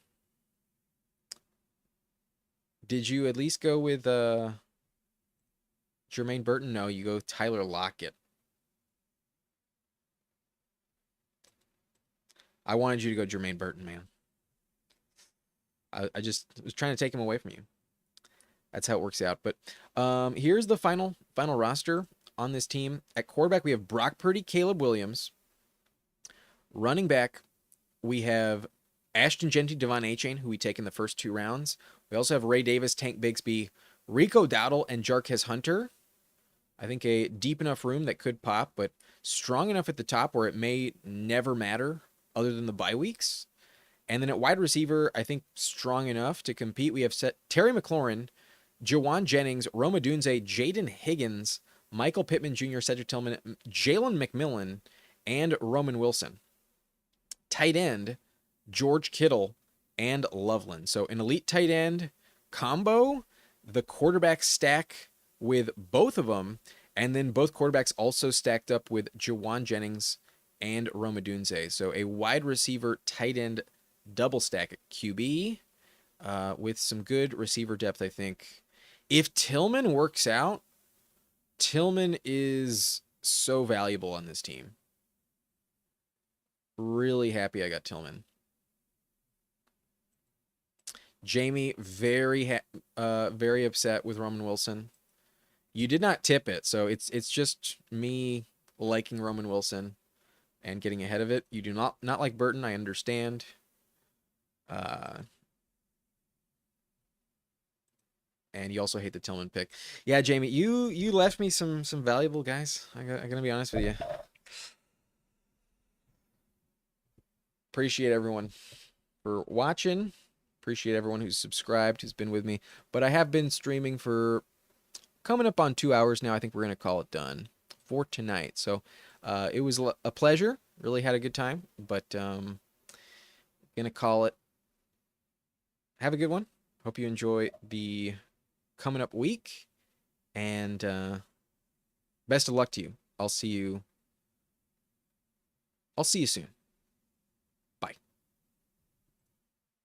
Did you at least go with Jermaine Burton? No, you go Tyler Lockett. I wanted you to go Jermaine Burton, man. I just was trying to take him away from you. That's how it works out. But here's the final roster on this team. At quarterback, we have Brock Purdy, Caleb Williams. Running back, we have Ashton Jeanty, Devon Achane, who we take in the first 2 rounds. We also have Ray Davis, Tank Bigsby, Rico Dowdle, and Jarquez Hunter. I think a deep enough room that could pop, but strong enough at the top where it may never matter other than the bye weeks. And then at wide receiver, I think strong enough to compete. We have set Terry McLaurin, Jawan Jennings, Rome Odunze, Jaden Higgins, Michael Pittman Jr., Cedric Tillman, Jalen McMillan, and Roman Wilson. Tight end, George Kittle and Loveland. So an elite tight end combo, the quarterback stack with both of them, and then both quarterbacks also stacked up with Jawan Jennings and Rome Odunze. So a wide receiver tight end double stack at QB with some good receiver depth, I think. If Tillman works out, Tillman is so valuable on this team. Really happy I got Tillman. Jamie, very upset with Roman Wilson. You did not tip it, so it's just me liking Roman Wilson and getting ahead of it. You do not like Burton, I understand. And you also hate the Tillman pick. Yeah, Jamie, you left me some valuable guys. I'm gonna be honest with you. Appreciate everyone for watching. Appreciate everyone who's subscribed, who's been with me. But I have been streaming for coming up on 2 hours now. I think we're going to call it done for tonight. So it was a pleasure. Really had a good time. But going to call it. Have a good one. Hope you enjoy the coming up week. And best of luck to you. I'll see you soon.